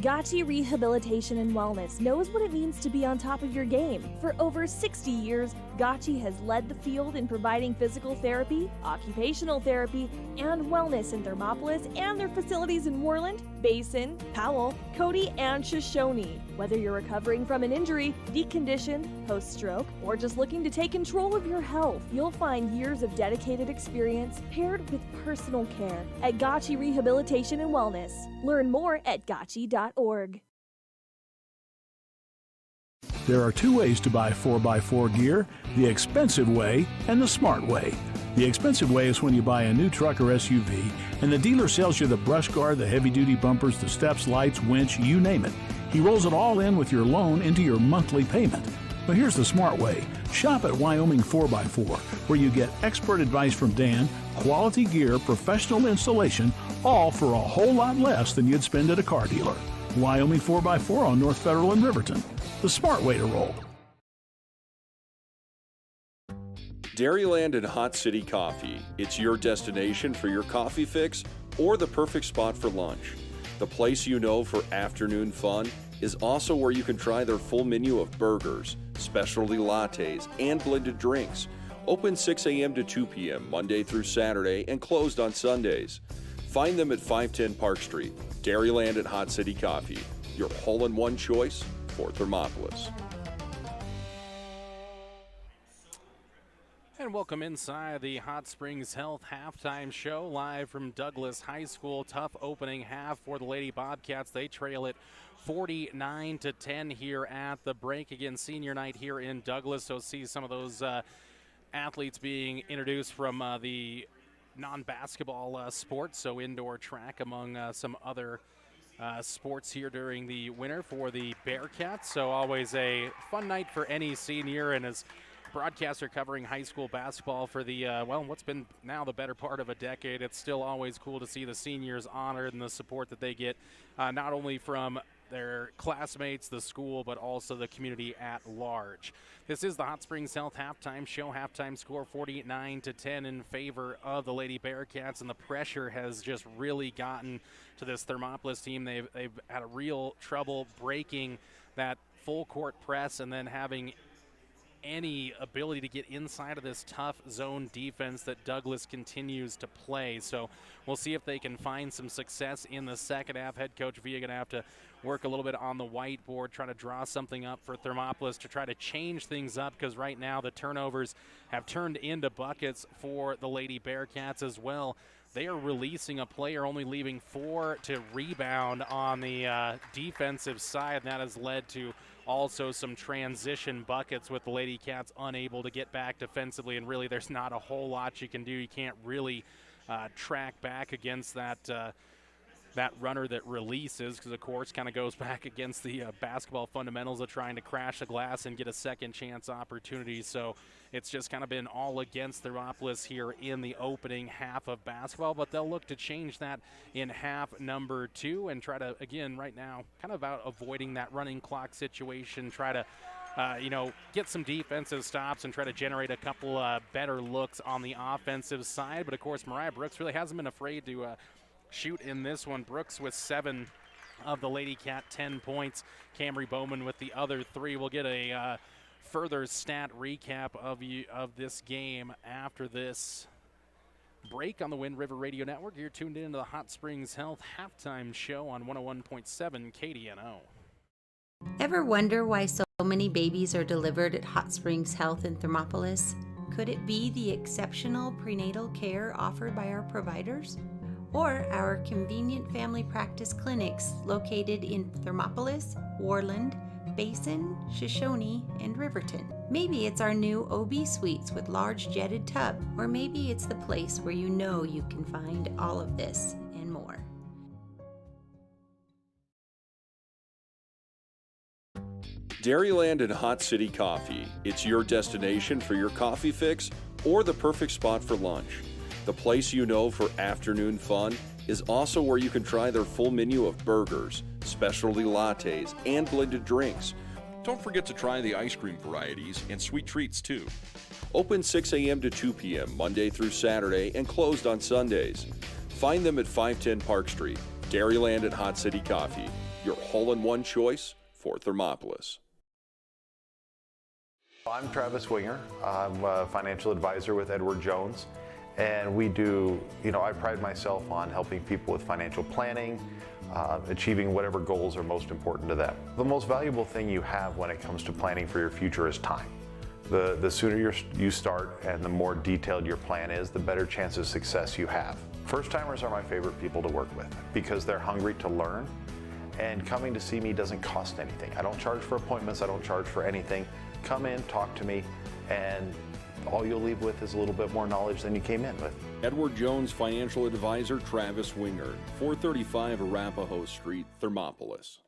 Gotchi Rehabilitation and Wellness knows what it means to be on top of your game. For over 60 years, Gotchi has led the field in providing physical therapy, occupational therapy, and wellness in Thermopolis and their facilities in Worland, Basin, Powell, Cody, and Shoshone. Whether you're recovering from an injury, deconditioned, post-stroke, or just looking to take control of your health, you'll find years of dedicated experience paired with personal care at Gotchi Rehabilitation and Wellness. Learn more at gotchi.org. There are two ways to buy 4x4 gear, the expensive way and the smart way. The expensive way is when you buy a new truck or SUV and the dealer sells you the brush guard, the heavy-duty bumpers, the steps, lights, winch, you name it. He rolls it all in with your loan into your monthly payment. But here's the smart way. Shop at Wyoming 4x4, where you get expert advice from Dan, quality gear, professional installation, all for a whole lot less than you'd spend at a car dealer. Wyoming 4x4 on North Federal in Riverton. The smart way to roll. Dairyland and Hot City Coffee. It's your destination for your coffee fix or the perfect spot for lunch. The place you know for afternoon fun is also where you can try their full menu of burgers, specialty lattes, and blended drinks. Open 6 a.m. to 2 p.m. Monday through Saturday and closed on Sundays. Find them at 510 Park Street. Dairyland and Hot City Coffee, your hole-in-one choice for Thermopolis. And welcome inside the Hot Springs Health halftime show live from Douglas High School. Tough opening half for the Lady Bobcats. They trail it 49-10 here at the break. Again, senior night here in Douglas, so see some of those athletes being introduced from the non-basketball sports, so indoor track among some other sports here during the winter for the Bearcats. So always a fun night for any senior, and as broadcaster covering high school basketball for the, what's been now the better part of a decade, it's still always cool to see the seniors honored and the support that they get, not only from their classmates, the school, but also the community at large. This is the Hot Springs Health halftime show. Halftime score 49-10 in favor of the Lady Bearcats, and the pressure has just really gotten to this Thermopolis team. They've had a real trouble breaking that full court press and then having any ability to get inside of this tough zone defense that Douglas continues to play. So we'll see if they can find some success in the second half. Head coach Villa going to have to work a little bit on the whiteboard, try to draw something up for Thermopolis to try to change things up, because right now the turnovers have turned into buckets for the Lady Bearcats as well. They are releasing a player, only leaving 4 to rebound on the defensive side, and that has led to also some transition buckets with the Lady Cats unable to get back defensively, and really there's not a whole lot you can do. You can't really track back against that that runner that releases, because of course kind of goes back against the basketball fundamentals of trying to crash the glass and get a second chance opportunity. So it's just kind of been all against Thermopolis here in the opening half of basketball, but they'll look to change that in half number 2 and try to, again, right now, kind of about avoiding that running clock situation, try to get some defensive stops and try to generate a couple better looks on the offensive side. But of course, Mariah Brooks really hasn't been afraid to shoot in this one. Brooks with 7 of the Lady Cat 10 points. Camry Bowman with the other 3. We'll get a further stat recap of this game after this break on the Wind River Radio Network. You're tuned in to the Hot Springs Health halftime show on 101.7 KDNO. Ever wonder why so many babies are delivered at Hot Springs Health in Thermopolis? Could it be the exceptional prenatal care offered by our providers? Or our convenient family practice clinics located in Thermopolis, Worland, Basin, Shoshone, and Riverton. Maybe it's our new OB suites with large jetted tub, or maybe it's the place where you know you can find all of this and more. Dairyland and Hot City Coffee. It's your destination for your coffee fix or the perfect spot for lunch. The place you know for afternoon fun is also where you can try their full menu of burgers, specialty lattes, and blended drinks. Don't forget to try the ice cream varieties and sweet treats too. Open 6 a.m. to 2 p.m. Monday through Saturday and closed on Sundays. Find them at 510 Park Street. Dairyland and Hot City Coffee, your hole-in-one choice for Thermopolis. I'm Travis Winger. I'm a financial advisor with Edward Jones. And we do, I pride myself on helping people with financial planning, achieving whatever goals are most important to them. The most valuable thing you have when it comes to planning for your future is time. The sooner you start and the more detailed your plan is, the better chance of success you have. First-timers are my favorite people to work with because they're hungry to learn, and coming to see me doesn't cost anything. I don't charge for appointments, I don't charge for anything. Come in, talk to me, and all you'll leave with is a little bit more knowledge than you came in with. Edward Jones Financial Advisor Travis Winger, 435 Arapahoe Street, Thermopolis.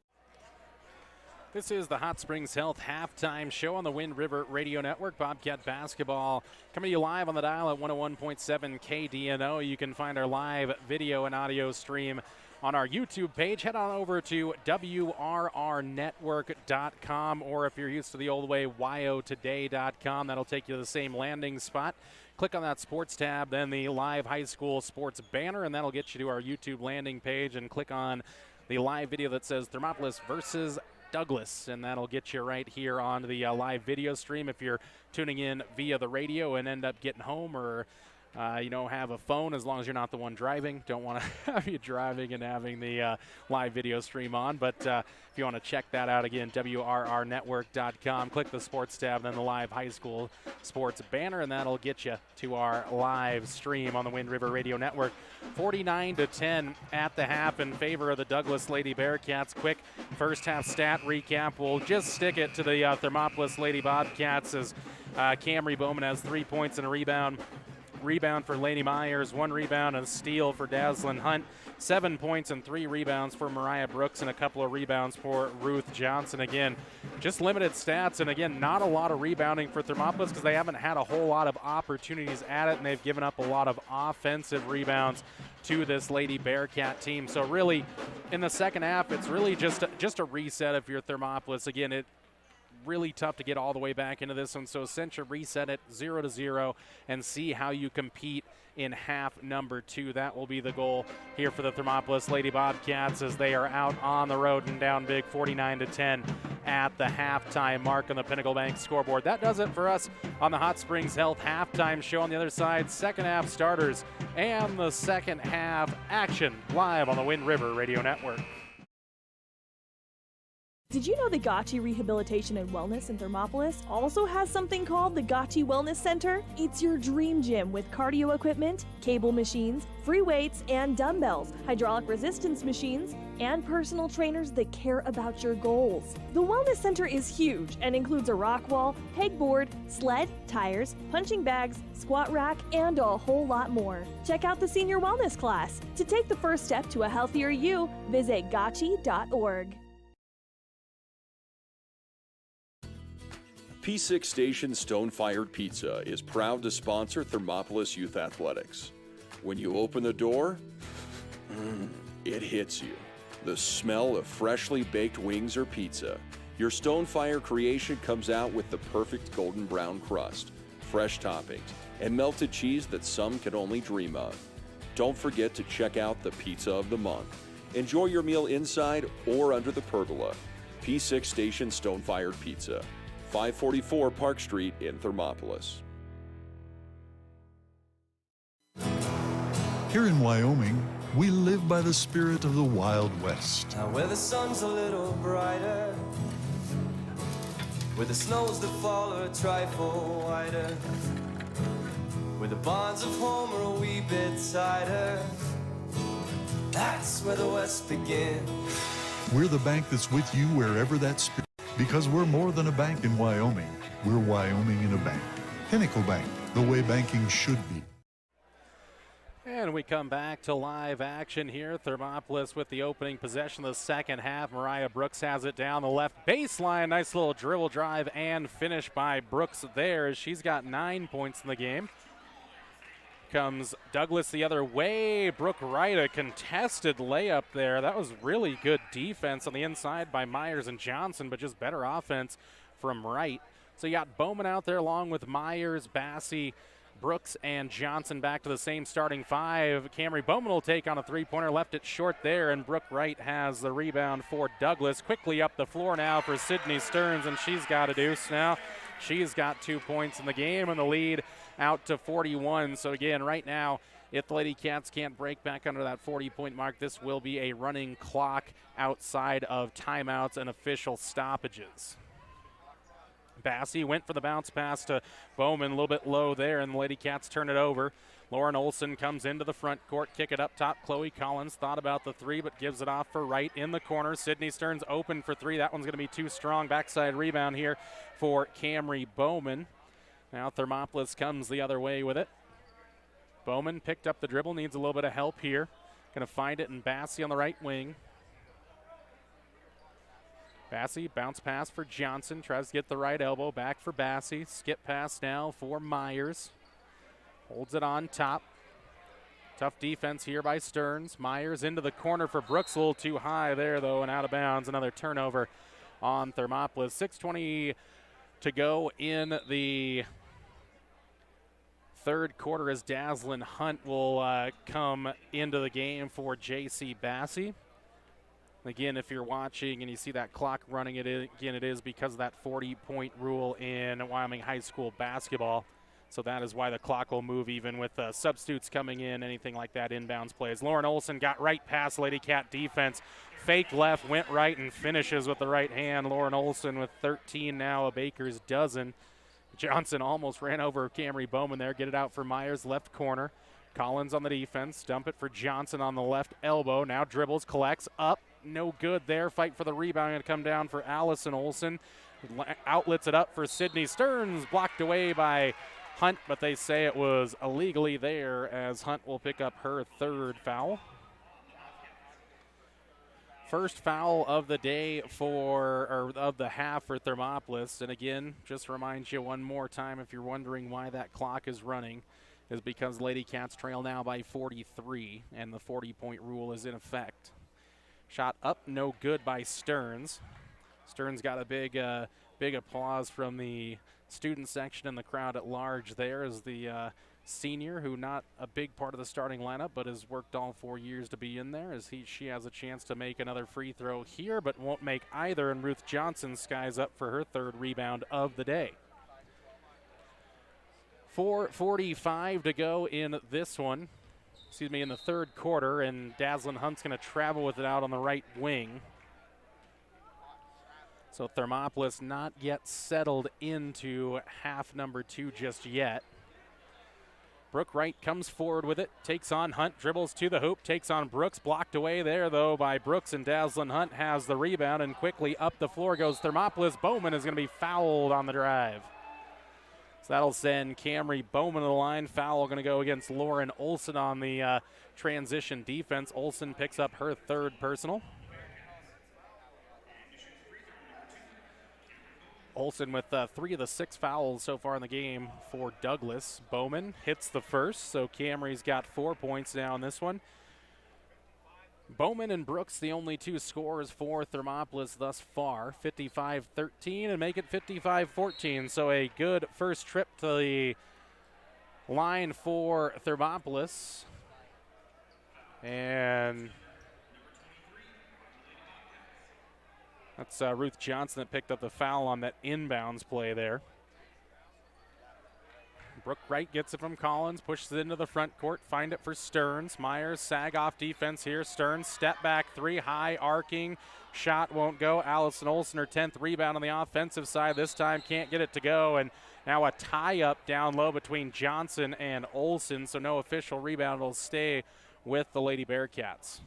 This is the Hot Springs Health halftime show on the Wind River Radio Network. Bobcat basketball coming to you live on the dial at 101.7 KDNO. You can find our live video and audio stream on our YouTube page. Head on over to WRRnetwork.com, or if you're used to the old way, YOtoday.com. That'll take you to the same landing spot. Click on that sports tab, then the live high school sports banner, and that'll get you to our YouTube landing page, and click on the live video that says Thermopolis versus Douglas, and that'll get you right here on the live video stream. If you're tuning in via the radio and end up getting home, or have a phone, as long as you're not the one driving. Don't want to have you driving and having the live video stream on. But if you want to check that out again, WRRnetwork.com. Click the sports tab, then the live high school sports banner, and that'll get you to our live stream on the Wind River Radio Network. 49-10 at the half in favor of the Douglas Lady Bearcats. Quick first half stat recap. We'll just stick it to the Thermopolis Lady Bobcats as Camry Bowman has 3 points and a rebound. Rebound for Lady Myers, 1 rebound and a steal for Daslyn Hunt, 7 points and 3 rebounds for Mariah Brooks, and a couple of rebounds for Ruth Johnson. Again, just limited stats, and again, not a lot of rebounding for Thermopolis because they haven't had a whole lot of opportunities at it, and they've given up a lot of offensive rebounds to this Lady Bearcat team. So really, in the second half, it's really just a reset if you're Thermopolis. Again, it really tough to get all the way back into this one, so essentially reset it 0-0 and see how you compete in half number 2. That will be the goal here for the Thermopolis Lady Bobcats as they are out on the road and down big 49-10 at the halftime mark on the Pinnacle Bank scoreboard. That does it for us on the Hot Springs Health halftime show. On the other side, second half starters and the second half action live on the Wind River Radio Network. Did you know the Gotchi Rehabilitation and Wellness in Thermopolis also has something called the Gotchi Wellness Center? It's your dream gym with cardio equipment, cable machines, free weights and dumbbells, hydraulic resistance machines, and personal trainers that care about your goals. The Wellness Center is huge and includes a rock wall, pegboard, sled, tires, punching bags, squat rack, and a whole lot more. Check out the Senior Wellness class. To take the first step to a healthier you, visit gotchi.org. P6 Station Stone-Fired Pizza is proud to sponsor Thermopolis Youth Athletics. When you open the door, it hits you. The smell of freshly baked wings or pizza. Your Stone-Fire creation comes out with the perfect golden brown crust, fresh toppings, and melted cheese that some can only dream of. Don't forget to check out the Pizza of the Month. Enjoy your meal inside or under the pergola. P6 Station Stone-Fired Pizza. 544 Park Street in Thermopolis. Here in Wyoming, we live by the spirit of the Wild West. Now where the sun's a little brighter, where the snows that fall are a trifle wider, where the bonds of home are a wee bit tighter, that's where the West begins. We're the bank that's with you wherever that spirit. Because we're more than a bank in Wyoming. We're Wyoming in a bank. Pinnacle Bank, the way banking should be. And we come back to live action here. Thermopolis with the opening possession of the second half. Mariah Brooks has it down the left baseline. Nice little dribble drive and finish by Brooks there. She's got 9 points in the game. Comes Douglas the other way. Brooke Wright, a contested layup there. That was really good defense on the inside by Myers and Johnson, but just better offense from Wright. So you got Bowman out there along with Myers, Bassey, Brooks, and Johnson back to the same starting five. Camry Bowman will take on a three-pointer, left it short there, and Brooke Wright has the rebound for Douglas. Quickly up the floor now for Sydney Stearns, and she's got a deuce now. She's got 2 points in the game, and the lead out to 41. So again, right now, if the Lady Cats can't break back under that 40-point mark, this will be a running clock outside of timeouts and official stoppages. Bassey went for the bounce pass to Bowman, a little bit low there, and the Lady Cats turn it over. Lauren Olson comes into the front court, kick it up top. Chloe Collins thought about the three, but gives it off for Wright in the corner. Sydney Stearns open for three. That one's going to be too strong. Backside rebound here for Camry Bowman. Now Thermopolis comes the other way with it. Bowman picked up the dribble, needs a little bit of help here. Going to find it in Bassey on the right wing. Bassey, bounce pass for Johnson, tries to get the right elbow, back for Bassey. Skip pass now for Myers. Holds it on top. Tough defense here by Stearns. Myers into the corner for Brooks, a little too high there though, and out of bounds. Another turnover on Thermopolis. 6:20 to go in the third quarter as Dazzlin Hunt will come into the game for J.C. Bassey. Again, if you're watching and you see that clock running, it is because of that 40-point rule in Wyoming high school basketball. So that is why the clock will move even with substitutes coming in, anything like that, inbounds plays. Lauren Olson got right past Lady Cat defense. Fake left, went right, and finishes with the right hand. Lauren Olson with 13 now, a baker's dozen. Johnson almost ran over Camry Bowman there. Get it out for Myers, left corner. Collins on the defense. Dump it for Johnson on the left elbow. Now dribbles, collects, up. No good there. Fight for the rebound. Going to come down for Allison Olson. Outlets it up for Sydney Stearns. Blocked away by Hunt, but they say it was illegally there as Hunt will pick up her third foul. First foul of the day of the half for Thermopolis. And again, just remind you one more time, if you're wondering why that clock is running, is because Lady Cats trail now by 43, and the 40-point rule is in effect. Shot up, no good by Stearns. Stearns got a big applause from the student section and the crowd at large there as the senior, who not a big part of the starting lineup, but has worked all 4 years to be in there, as she has a chance to make another free throw here, but won't make either, and Ruth Johnson skies up for her third rebound of the day. 4:45 to go in this one. In the third quarter, and Dazzlin Hunt's going to travel with it out on the right wing. So Thermopolis not yet settled into half number two just yet. Brooke Wright comes forward with it, takes on Hunt, dribbles to the hoop, takes on Brooks, blocked away there though by Brooks, and Dazzlin Hunt has the rebound, and quickly up the floor goes Thermopolis. Bowman is going to be fouled on the drive. So that'll send Camry Bowman to the line. Foul going to go against Lauren Olson on the transition defense. Olson picks up her third personal. Olson with 3 of the 6 fouls so far in the game for Douglas. Bowman hits the first, so Camry's got 4 points now in this one. Bowman and Brooks, the only two scorers for Thermopolis thus far. 55-13 and make it 55-14. So a good first trip to the line for Thermopolis. And that's Ruth Johnson that picked up the foul on that inbounds play there. Brooke Wright gets it from Collins, pushes it into the front court, find it for Stearns. Myers, sag off defense here. Stearns, step back three, high arcing. Shot won't go. Allison Olson, her 10th rebound on the offensive side. This time can't get it to go. And now a tie-up down low between Johnson and Olson, so no official rebound. Will stay with the Lady Bearcats.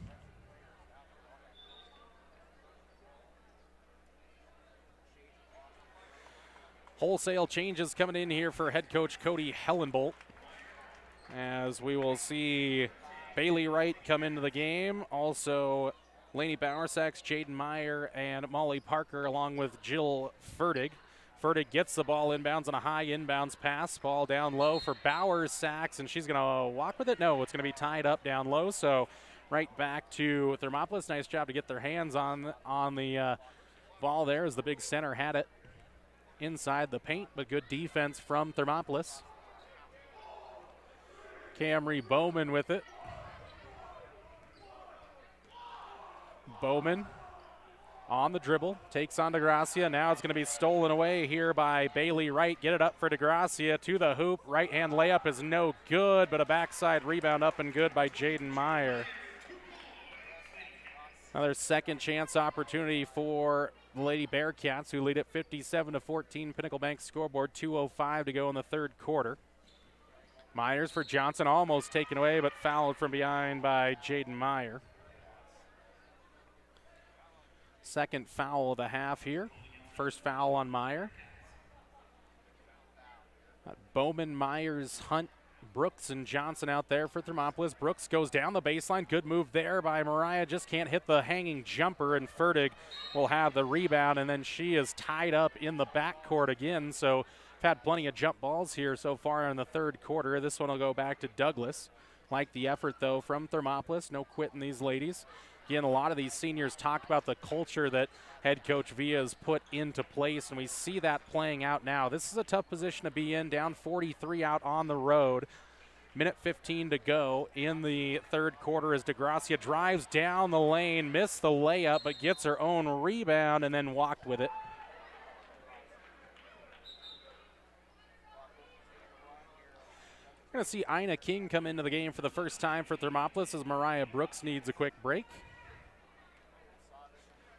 Wholesale changes coming in here for head coach Cody Hellenbolt, as we will see Bailey Wright come into the game. Also, Lainey Bowersax, Jaden Meyer, and Molly Parker, along with Jill Ferdig. Ferdig gets the ball inbounds on a high inbounds pass. Ball down low for Bowersax, and she's going to walk with it. No, it's going to be tied up down low. So right back to Thermopolis. Nice job to get their hands on the ball there, as the big center had it inside the paint, but good defense from Thermopolis. Camry Bowman with it. Bowman on the dribble, takes on DeGracia. Now it's going to be stolen away here by Bailey Wright. Get it up for DeGracia to the hoop. Right-hand layup is no good, but a backside rebound up and good by Jaden Meyer. Another second chance opportunity for the Lady Bearcats, who lead at 57-14. Pinnacle Bank scoreboard, 2:05 to go in the third quarter. Myers for Johnson, almost taken away, but fouled from behind by Jaden Meyer. Second foul of the half here. First foul on Meyer. Bowman, Myers, Hunt, Brooks, and Johnson out there for Thermopolis. Brooks goes down the baseline. Good move there by Mariah. Just can't hit the hanging jumper, and Fertig will have the rebound, and then she is tied up in the backcourt again. So we've had plenty of jump balls here so far in the third quarter. This one will go back to Douglas. Like the effort, though, from Thermopolis. No quitting these ladies. Again, a lot of these seniors talked about the culture that head coach Villa has put into place, and we see that playing out now. This is a tough position to be in, down 43 out on the road. Minute 15 to go in the third quarter as DeGracia drives down the lane, missed the layup, but gets her own rebound and then walked with it. We're going to see Ina King come into the game for the first time for Thermopolis, as Mariah Brooks needs a quick break.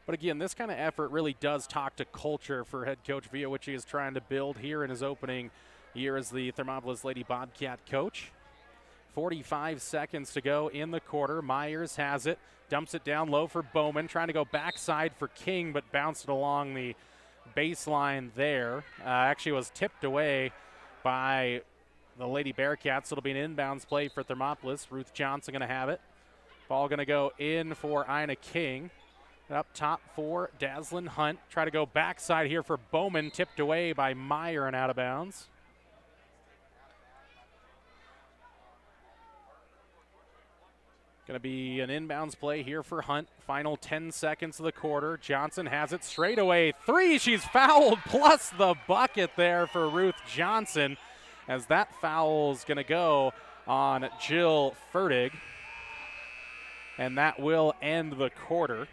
But again, this kind of effort really does talk to culture for head coach Villa, which he is trying to build here in his opening year as the Thermopolis Lady Bobcat coach. 45 seconds to go in the quarter. Myers has it, dumps it down low for Bowman, trying to go backside for King, but bounced it along the baseline there. Actually was tipped away by the Lady Bearcats. It'll be an inbounds play for Thermopolis. Ruth Johnson going to have it. Ball going to go in for Ina King. Up top for Daslin Hunt. Try to go backside here for Bowman. Tipped away by Meyer and out of bounds. Going to be an inbounds play here for Hunt. Final 10 seconds of the quarter. Johnson has it straight away. Three, she's fouled, plus the bucket there for Ruth Johnson, as that foul is going to go on Jill Fertig. And that will end the quarter.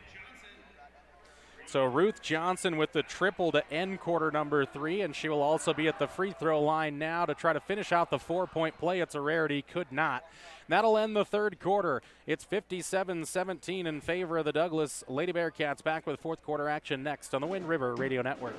So Ruth Johnson with the triple to end quarter number 3, and she will also be at the free throw line now to try to finish out the 4-point play. It's a rarity, could not. That'll end the third quarter. It's 57-17 in favor of the Douglas Lady Bearcats. Back with fourth quarter action next on the Wind River Radio Network.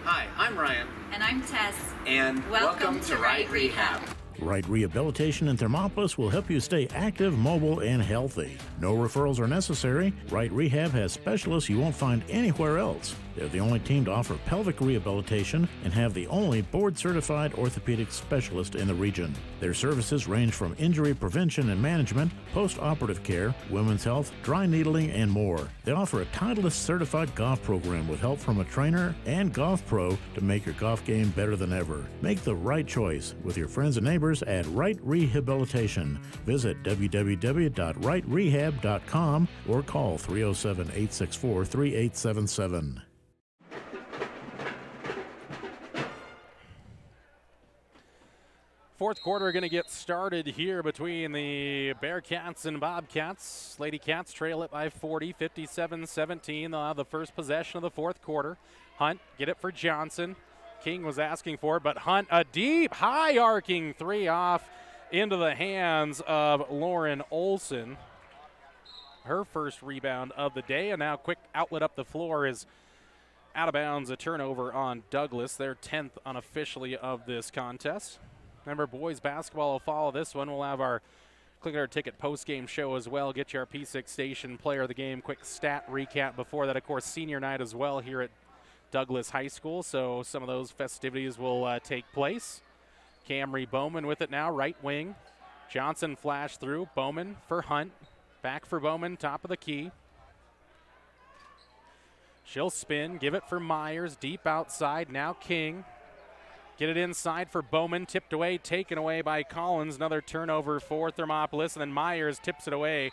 Hi, I'm Ryan. And I'm Tess. And welcome to Right Rehab. Right Rehabilitation in Thermopolis will help you stay active, mobile, and healthy. No referrals are necessary. Right Rehab has specialists you won't find anywhere else. They're the only team to offer pelvic rehabilitation and have the only board-certified orthopedic specialist in the region. Their services range from injury prevention and management, post-operative care, women's health, dry needling, and more. They offer a Titleist-certified golf program with help from a trainer and golf pro to make your golf game better than ever. Make the right choice with your friends and neighbors at Right Rehabilitation. Visit www.rightrehab.com or call 307-864-3877. Fourth quarter going to get started here between the Bearcats and Bobcats. Lady Cats trail it by 40, 57-17. They'll have the first possession of the fourth quarter. Hunt, get it for Johnson. King was asking for it, but Hunt, a deep, high-arcing three off into the hands of Lauren Olson. Her first rebound of the day, and now quick outlet up the floor is out of bounds, a turnover on Douglas, their 10th unofficially of this contest. Remember, boys basketball will follow this one. We'll have our Click our ticket post-game show as well. Get your P6 Station Player of the Game quick stat recap before that. Of course, senior night as well here at Douglas High School, so some of those festivities will take place. Camry Bowman with it now, right wing. Johnson flash through. Bowman for Hunt. Back for Bowman, top of the key. She'll spin, give it for Myers, deep outside. Now King. Get it inside for Bowman, tipped away, taken away by Collins. Another turnover for Thermopolis, and then Myers tips it away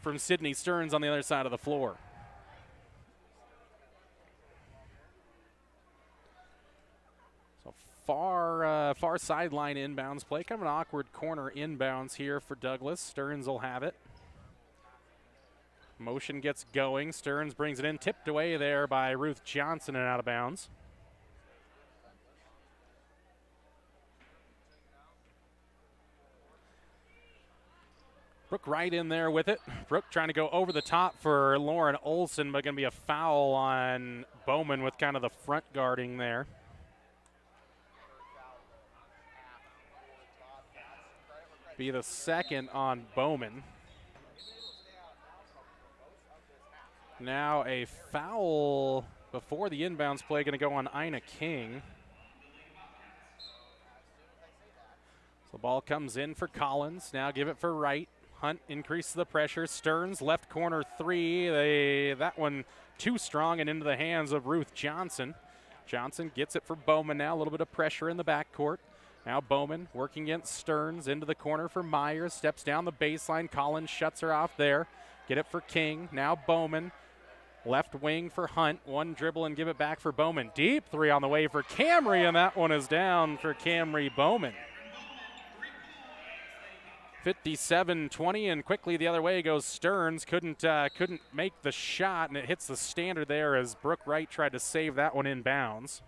from Sydney Stearns on the other side of the floor. So far sideline inbounds play. Kind of an awkward corner inbounds here for Douglas. Stearns will have it. Motion gets going. Stearns brings it in, tipped away there by Ruth Johnson and out of bounds. Brooke right in there with it. Brooke trying to go over the top for Lauren Olson, but going to be a foul on Bowman with kind of the front guarding there. Be the second on Bowman. Now a foul before the inbounds play going to go on Ina King. So the ball comes in for Collins. Now give it for Wright. Hunt increases the pressure. Stearns left corner three. That one too strong and into the hands of Ruth Johnson. Johnson gets it for Bowman now. A little bit of pressure in the backcourt. Now Bowman working against Stearns into the corner for Myers. Steps down the baseline. Collins shuts her off there. Get it for King. Now Bowman. Left wing for Hunt. One dribble and give it back for Bowman. Deep three on the way for Camry, and that one is down for Camry Bowman. 57-20, and quickly the other way goes Stearns. Couldn't make the shot, and it hits the standard there as Brooke Wright tried to save that one in bounds.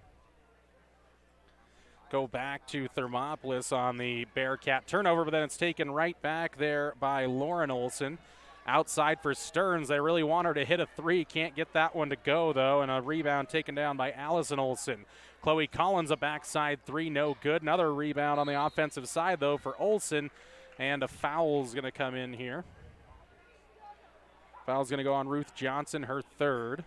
Go back to Thermopolis on the Bearcat turnover, but then it's taken right back there by Lauren Olson. Outside for Stearns. They really want her to hit a three. Can't get that one to go, though, and a rebound taken down by Allison Olson. Chloe Collins, a backside three, no good. Another rebound on the offensive side, though, for Olson, and a foul's going to come in here. Foul's going to go on Ruth Johnson, her third.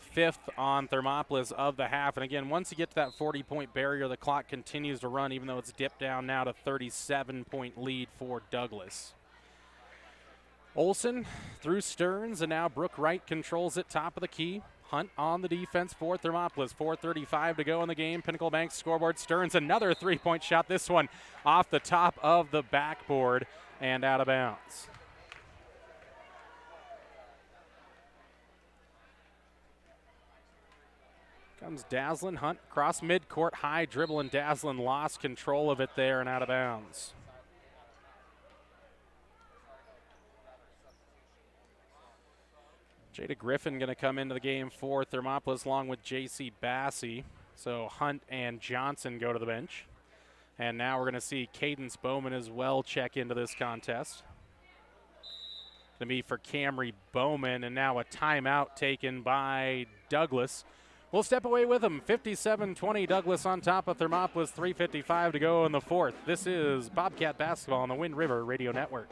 Fifth on Thermopolis of the half. And again, once you get to that 40-point barrier, the clock continues to run, even though it's dipped down now to 37-point lead for Douglas. Olson through Stearns, and now Brooke Wright controls it, top of the key. Hunt on the defense for Thermopolis. 4:35 to go in the game. Pinnacle Bank scoreboard. Stearns, another three-point shot. This one off the top of the backboard and out of bounds. Comes Daslin. Hunt cross midcourt, high dribble, and Daslin lost control of it there and out of bounds. Jada Griffin going to come into the game for Thermopolis along with J.C. Bassey. So Hunt and Johnson go to the bench. And now we're going to see Cadence Bowman as well check into this contest. Going to be for Camry Bowman, and now a timeout taken by Douglas. We'll step away with them. 57-20, Douglas on top of Thermopolis. 3:55 to go in the fourth. This is Bobcat basketball on the Wind River Radio Network.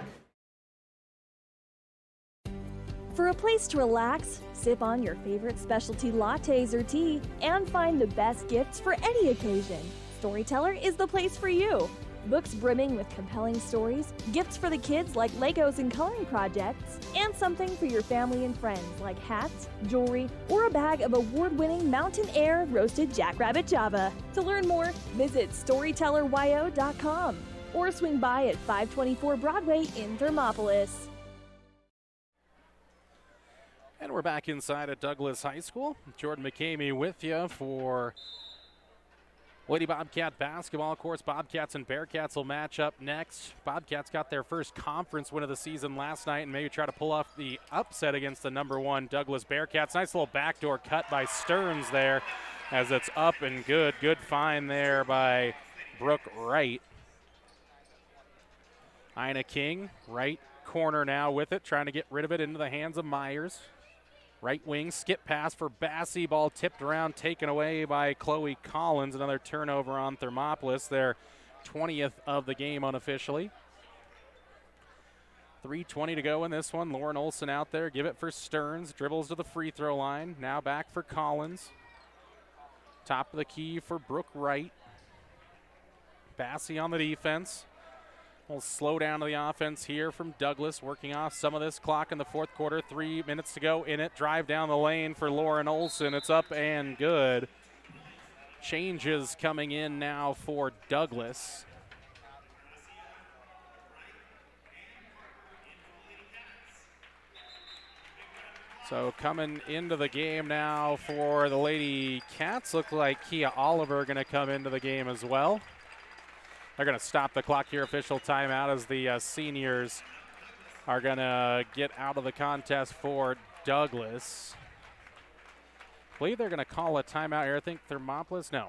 For a place to relax, sip on your favorite specialty lattes or tea, and find the best gifts for any occasion, Storyteller is the place for you. Books brimming with compelling stories, gifts for the kids like Legos and coloring projects, and something for your family and friends like hats, jewelry, or a bag of award-winning Mountain Air roasted jackrabbit java. To learn more, visit StorytellerYO.com or swing by at 524 Broadway in Thermopolis. And we're back inside at Douglas High School. Jordan McCamey with you for Lady Bobcat basketball. Of course, Bobcats and Bearcats will match up next. Bobcats got their first conference win of the season last night and maybe try to pull off the upset against the number one Douglas Bearcats. Nice little backdoor cut by Stearns there as it's up and good. Good find there by Brooke Wright. Ina King, right corner now with it, trying to get rid of it into the hands of Myers. Right wing, skip pass for Bassey. Ball tipped around, taken away by Chloe Collins. Another turnover on Thermopolis. Their 20th of the game unofficially. 3:20 to go in this one. Lauren Olson out there. Give it for Stearns. Dribbles to the free throw line. Now back for Collins. Top of the key for Brooke Wright. Bassey on the defense. We'll slow down to the offense here from Douglas, working off some of this clock in the fourth quarter. 3 minutes to go in it. Drive down the lane for Lauren Olson. It's up and good. Changes coming in now for Douglas. So coming into the game now for the Lady Cats, look like Kia Oliver going to come into the game as well. They're going to stop the clock here, official timeout, as the seniors are going to get out of the contest for Douglas. I believe they're going to call a timeout here. I think Thermopolis, no.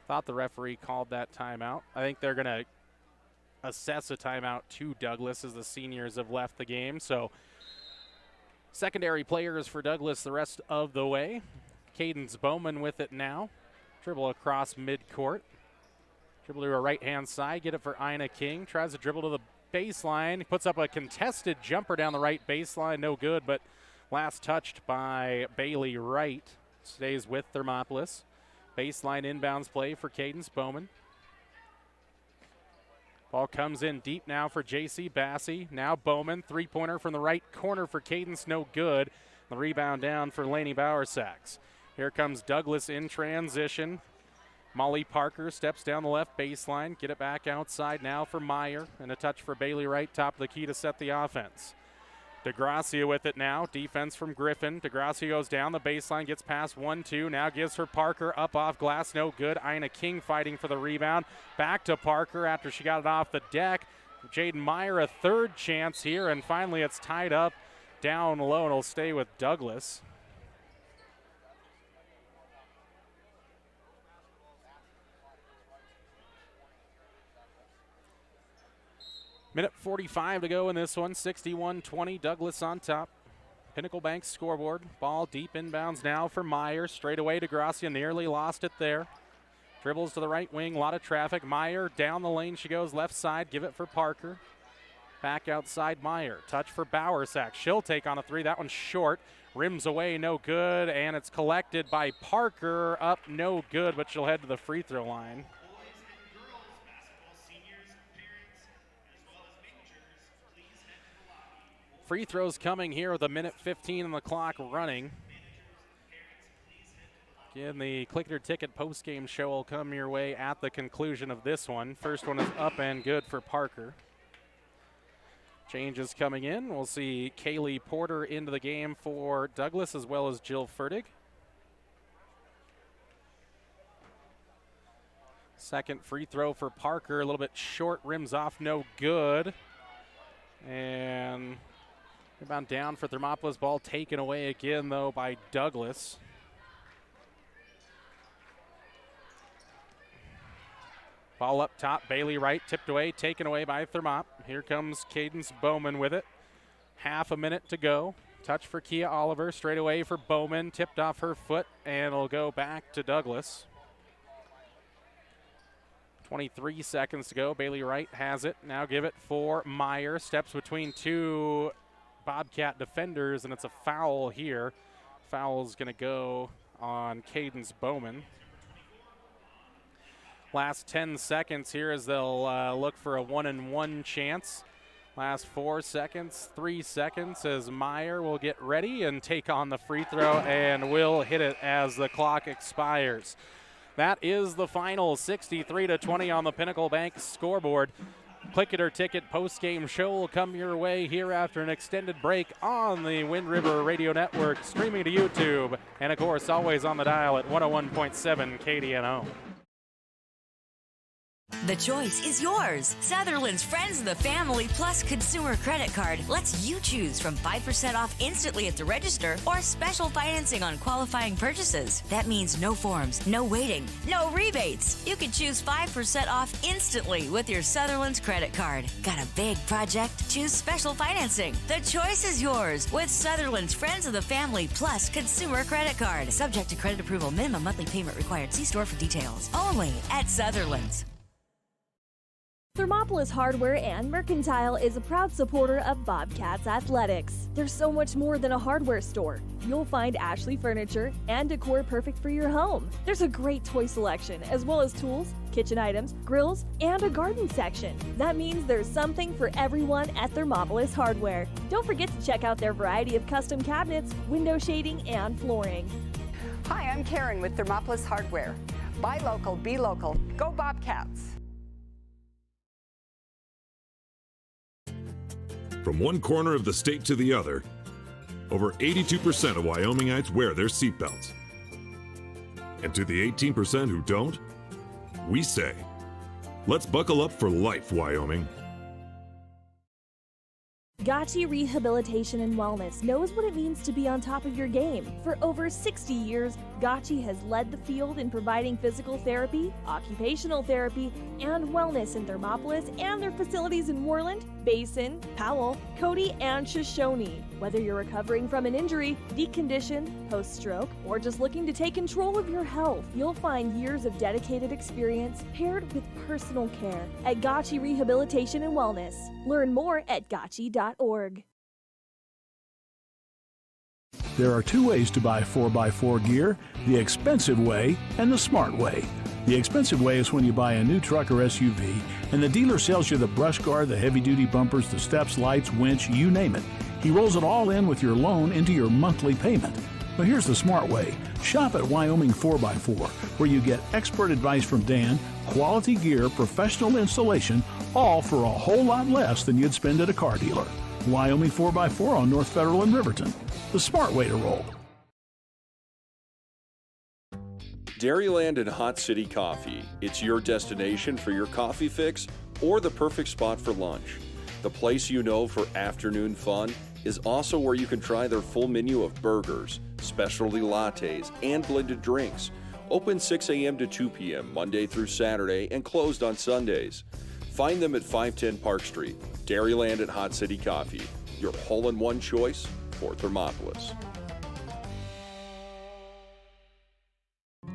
Thought the referee called that timeout. I think they're going to assess a timeout to Douglas as the seniors have left the game. So secondary players for Douglas the rest of the way. Cadence Bowman with it now. Dribble across midcourt. Dribble to her right-hand side. Get it for Ina King. Tries to dribble to the baseline. Puts up a contested jumper down the right baseline. No good, but last touched by Bailey Wright. Stays with Thermopolis. Baseline inbounds play for Cadence Bowman. Ball comes in deep now for J.C. Bassey. Now Bowman, three-pointer from the right corner for Cadence, no good. The rebound down for Lainey Bowersax. Here comes Douglas in transition. Molly Parker steps down the left baseline. Get it back outside now for Meyer. And a touch for Bailey Wright, top of the key to set the offense. DeGracia with it now. Defense from Griffin. DeGracia goes down the baseline, gets past 1-2. Now gives for Parker up off glass. No good. Ina King fighting for the rebound. Back to Parker after she got it off the deck. Jaden Meyer a third chance here. And finally it's tied up down low and it'll stay with Douglas. Minute 45 to go in this one. 61-20, Douglas on top. Pinnacle Bank scoreboard. Ball deep inbounds now for Meyer. Straight away to Gracia, nearly lost it there. Dribbles to the right wing, a lot of traffic. Meyer down the lane, she goes left side. Give it for Parker. Back outside Meyer. Touch for Bowersack. She'll take on a three. That one's short. Rims away, no good. And it's collected by Parker. Up, no good, but she'll head to the free throw line. Free throws coming here with a minute 15 on the clock running. Again, the Click Your Ticket post-game show will come your way at the conclusion of this one. First one is up and good for Parker. Changes coming in. We'll see Kaylee Porter into the game for Douglas as well as Jill Fertig. Second free throw for Parker, a little bit short, rims off, no good. And rebound down for Thermopolis. Ball taken away again, though, by Douglas. Ball up top, Bailey Wright tipped away, taken away by Thermop. Here comes Cadence Bowman with it. Half a minute to go. Touch for Kia Oliver, straight away for Bowman. Tipped off her foot, and it'll go back to Douglas. 23 seconds to go. Bailey Wright has it. Now give it for Meyer. Steps between two Bobcat defenders, and it's a foul here. Foul's going to go on Cadence Bowman. Last 10 seconds here as they'll look for a 1-and-1 chance. Last 4 seconds, 3 seconds as Meyer will get ready and take on the free throw and will hit it as the clock expires. That is the final, 63-20 on the Pinnacle Bank scoreboard. Click It or Ticket post-game show will come your way here after an extended break on the Wind River Radio Network, streaming to YouTube, and of course always on the dial at 101.7 KDNO. The choice is yours. Sutherland's Friends of the Family Plus Consumer Credit Card lets you choose from 5% off instantly at the register or special financing on qualifying purchases. That means no forms, no waiting, no rebates. You can choose 5% off instantly with your Sutherland's credit card. Got a big project? Choose special financing. The choice is yours with Sutherland's Friends of the Family Plus Consumer Credit Card. Subject to credit approval. Minimum monthly payment required. See store for details. Only at Sutherland's. Thermopolis Hardware and Mercantile is a proud supporter of Bobcats Athletics. There's so much more than a hardware store. You'll find Ashley furniture and decor perfect for your home. There's a great toy selection, as well as tools, kitchen items, grills, and a garden section. That means there's something for everyone at Thermopolis Hardware. Don't forget to check out their variety of custom cabinets, window shading, and flooring. Hi, I'm Karen with Thermopolis Hardware. Buy local, be local. Go Bobcats! From one corner of the state to the other, over 82% of Wyomingites wear their seatbelts. And to the 18% who don't, we say, let's buckle up for life, Wyoming. Gotchi Rehabilitation and Wellness knows what it means to be on top of your game. For over 60 years, Gotchi has led the field in providing physical therapy, occupational therapy, and wellness in Thermopolis and their facilities in Worland, Basin, Powell, Cody, and Shoshone. Whether you're recovering from an injury, decondition, post-stroke, or just looking to take control of your health, you'll find years of dedicated experience paired with personal care at Gotchi Rehabilitation and Wellness. Learn more at gotchi.org. There are two ways to buy 4x4 gear, the expensive way and the smart way. The expensive way is when you buy a new truck or SUV and the dealer sells you the brush guard, the heavy-duty bumpers, the steps, lights, winch, you name it. He rolls it all in with your loan into your monthly payment. But here's the smart way. Shop at Wyoming 4x4, where you get expert advice from Dan, quality gear, professional installation, all for a whole lot less than you'd spend at a car dealer. Wyoming 4x4 on North Federal in Riverton. The smart way to roll. Dairyland and Hot City Coffee. It's your destination for your coffee fix or the perfect spot for lunch. The place you know for afternoon fun is also where you can try their full menu of burgers, specialty lattes, and blended drinks. Open 6 a.m. to 2 p.m. Monday through Saturday and closed on Sundays. Find them at 510 Park Street. Dairyland and Hot City Coffee. Your hole-in-one choice for Thermopolis.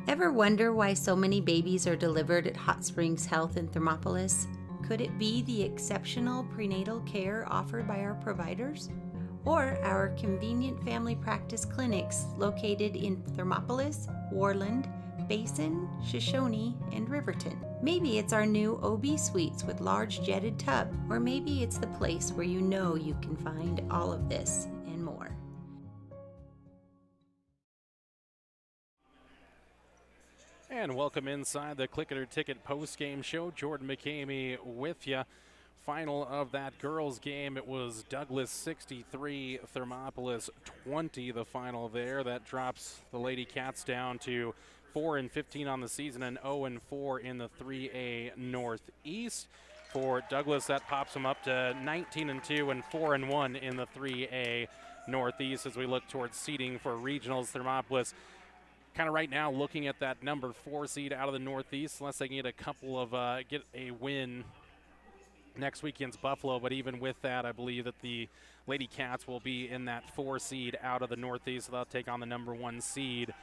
Ever wonder why so many babies are delivered at Hot Springs Health in Thermopolis? Could it be the exceptional prenatal care offered by our providers? Or our convenient family practice clinics located in Thermopolis, Worland, Basin, Shoshone, and Riverton? Maybe it's our new OB suites with large jetted tub, or maybe it's the place where you know you can find all of this and more. And welcome inside the Click It or Ticket post-game show. Jordan McCamey with you. Final of that girls' game, it was Douglas 63, Thermopolis 20, the final there. That drops the Lady Cats down to 4-15 on the season and 0-4 in the 3A Northeast. For Douglas, that pops them up to 19-2 and 4-1 in the 3A Northeast as we look towards seeding for regionals. Thermopolis kind of right now looking at that number 4 seed out of the Northeast, unless they can get a couple of get a win next week against Buffalo. But even with that, I believe that the Lady Cats will be in that 4 seed out of the Northeast. So they'll take on the number 1 seed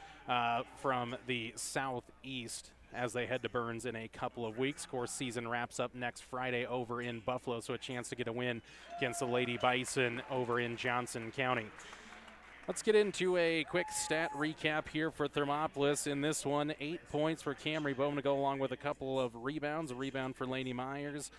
from the Southeast as they head to Burns in a couple of weeks. Of course, season wraps up next Friday over in Buffalo, so a chance to get a win against the Lady Bison over in Johnson County. Let's get into a quick stat recap here for Thermopolis. In this one, 8 points for Camry Bowman to go along with a couple of rebounds. A rebound for Laney Myers.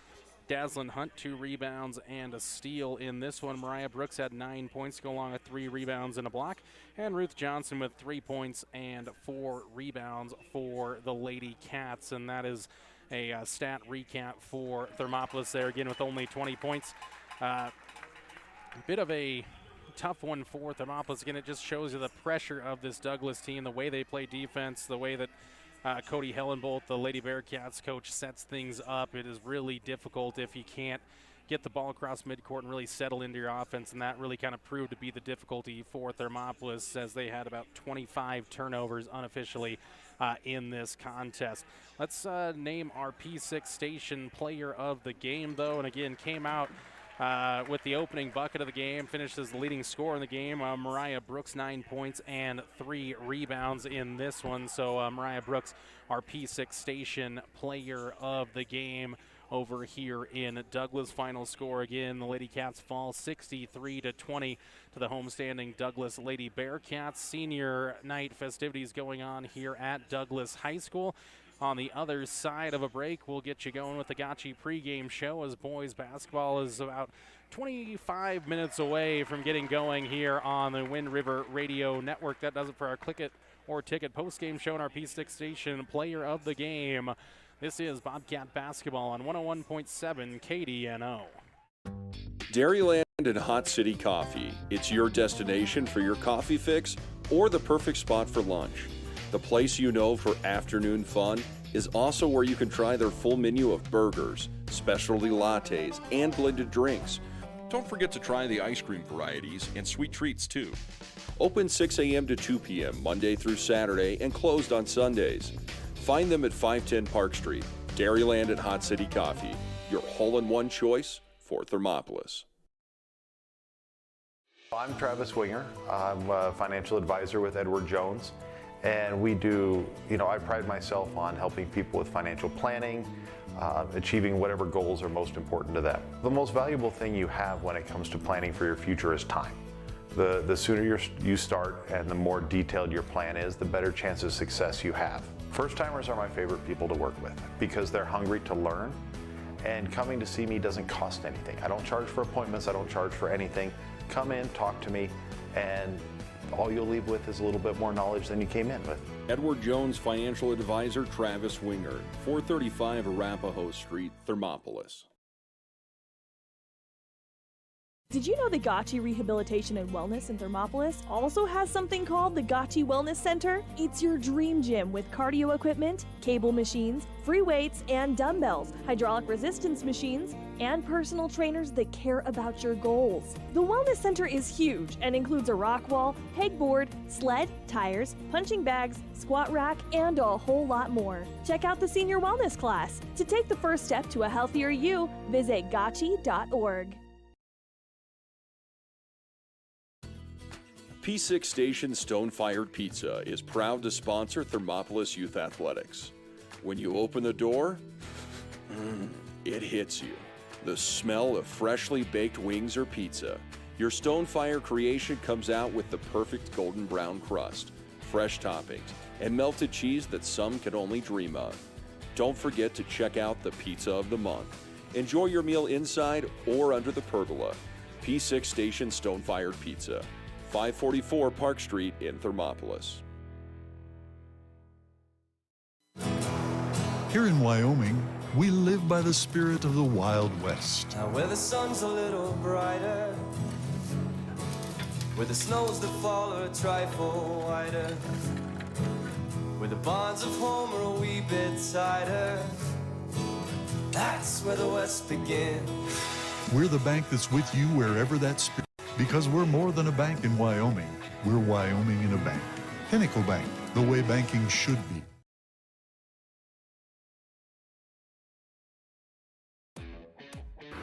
Daslin Hunt, 2 rebounds and a steal in this one. Mariah Brooks had 9 points to go along with 3 rebounds and a block. And Ruth Johnson with 3 points and 4 rebounds for the Lady Cats. And that is a stat recap for Thermopolis there, again with only 20 points. Bit of a tough one for Thermopolis. Again, it just shows you the pressure of this Douglas team, the way they play defense, the way that Cody Hellenbolt, the Lady Bearcats coach, sets things up. It is really difficult if you can't get the ball across midcourt and really settle into your offense, and that really kind of proved to be the difficulty for Thermopolis as they had about 25 turnovers unofficially in this contest. Let's name our P6 station player of the game, though, and again came out with the opening bucket of the game, finished as the leading scorer in the game. Mariah Brooks, 9 points and 3 rebounds in this one. So Mariah Brooks, our P6 station player of the game over here in Douglas. Final score again, the Lady Cats fall 63-20 to the homestanding Douglas Lady Bearcats. Senior night festivities going on here at Douglas High School. On the other side of a break, we'll get you going with the Gotchi pregame show as boys basketball is about 25 minutes away from getting going here on the Wind River Radio Network. That does it for our Click It or Ticket postgame show and our P6 station player of the game. This is Bobcat basketball on 101.7 KDNO. Dairyland and Hot City Coffee. It's your destination for your coffee fix or the perfect spot for lunch. The place you know for afternoon fun is also where you can try their full menu of burgers, specialty lattes, and blended drinks. Don't forget to try the ice cream varieties and sweet treats too. Open 6 a.m. to 2 p.m. Monday through Saturday and closed on Sundays. Find them at 510 Park Street, Dairyland and Hot City Coffee, your hole-in-one choice for Thermopolis. I'm Travis Winger. I'm a financial advisor with Edward Jones. And we do, I pride myself on helping people with financial planning, achieving whatever goals are most important to them. The most valuable thing you have when it comes to planning for your future is time. The sooner you start and the more detailed your plan is, the better chance of success you have. First-timers are my favorite people to work with because they're hungry to learn, and coming to see me doesn't cost anything. I don't charge for appointments, I don't charge for anything. Come in, talk to me, and all you'll leave with is a little bit more knowledge than you came in with. Edward Jones financial advisor Travis Winger, 435 Arapahoe Street, Thermopolis. Did you know the Gotchi Rehabilitation and Wellness in Thermopolis also has something called the Gotchi Wellness Center? It's your dream gym with cardio equipment, cable machines, free weights and dumbbells, hydraulic resistance machines, and personal trainers that care about your goals. The Wellness Center is huge and includes a rock wall, pegboard, sled, tires, punching bags, squat rack, and a whole lot more. Check out the Senior Wellness class. To take the first step to a healthier you, visit gotchi.org. P6 Station Stone-Fired Pizza is proud to sponsor Thermopolis Youth Athletics. When you open the door, it hits you. The smell of freshly baked wings or pizza. Your Stone-Fire creation comes out with the perfect golden brown crust, fresh toppings, and melted cheese that some can only dream of. Don't forget to check out the Pizza of the Month. Enjoy your meal inside or under the pergola. P6 Station Stone-Fired Pizza. 544 Park Street in Thermopolis. Here in Wyoming, we live by the spirit of the Wild West. Now where the sun's a little brighter, where the snows that fall are a trifle whiter, where the bonds of home are a wee bit tighter, that's where the West begins. We're the bank that's with you wherever that spirit. Because we're more than a bank in Wyoming. We're Wyoming in a bank. Pinnacle Bank, the way banking should be.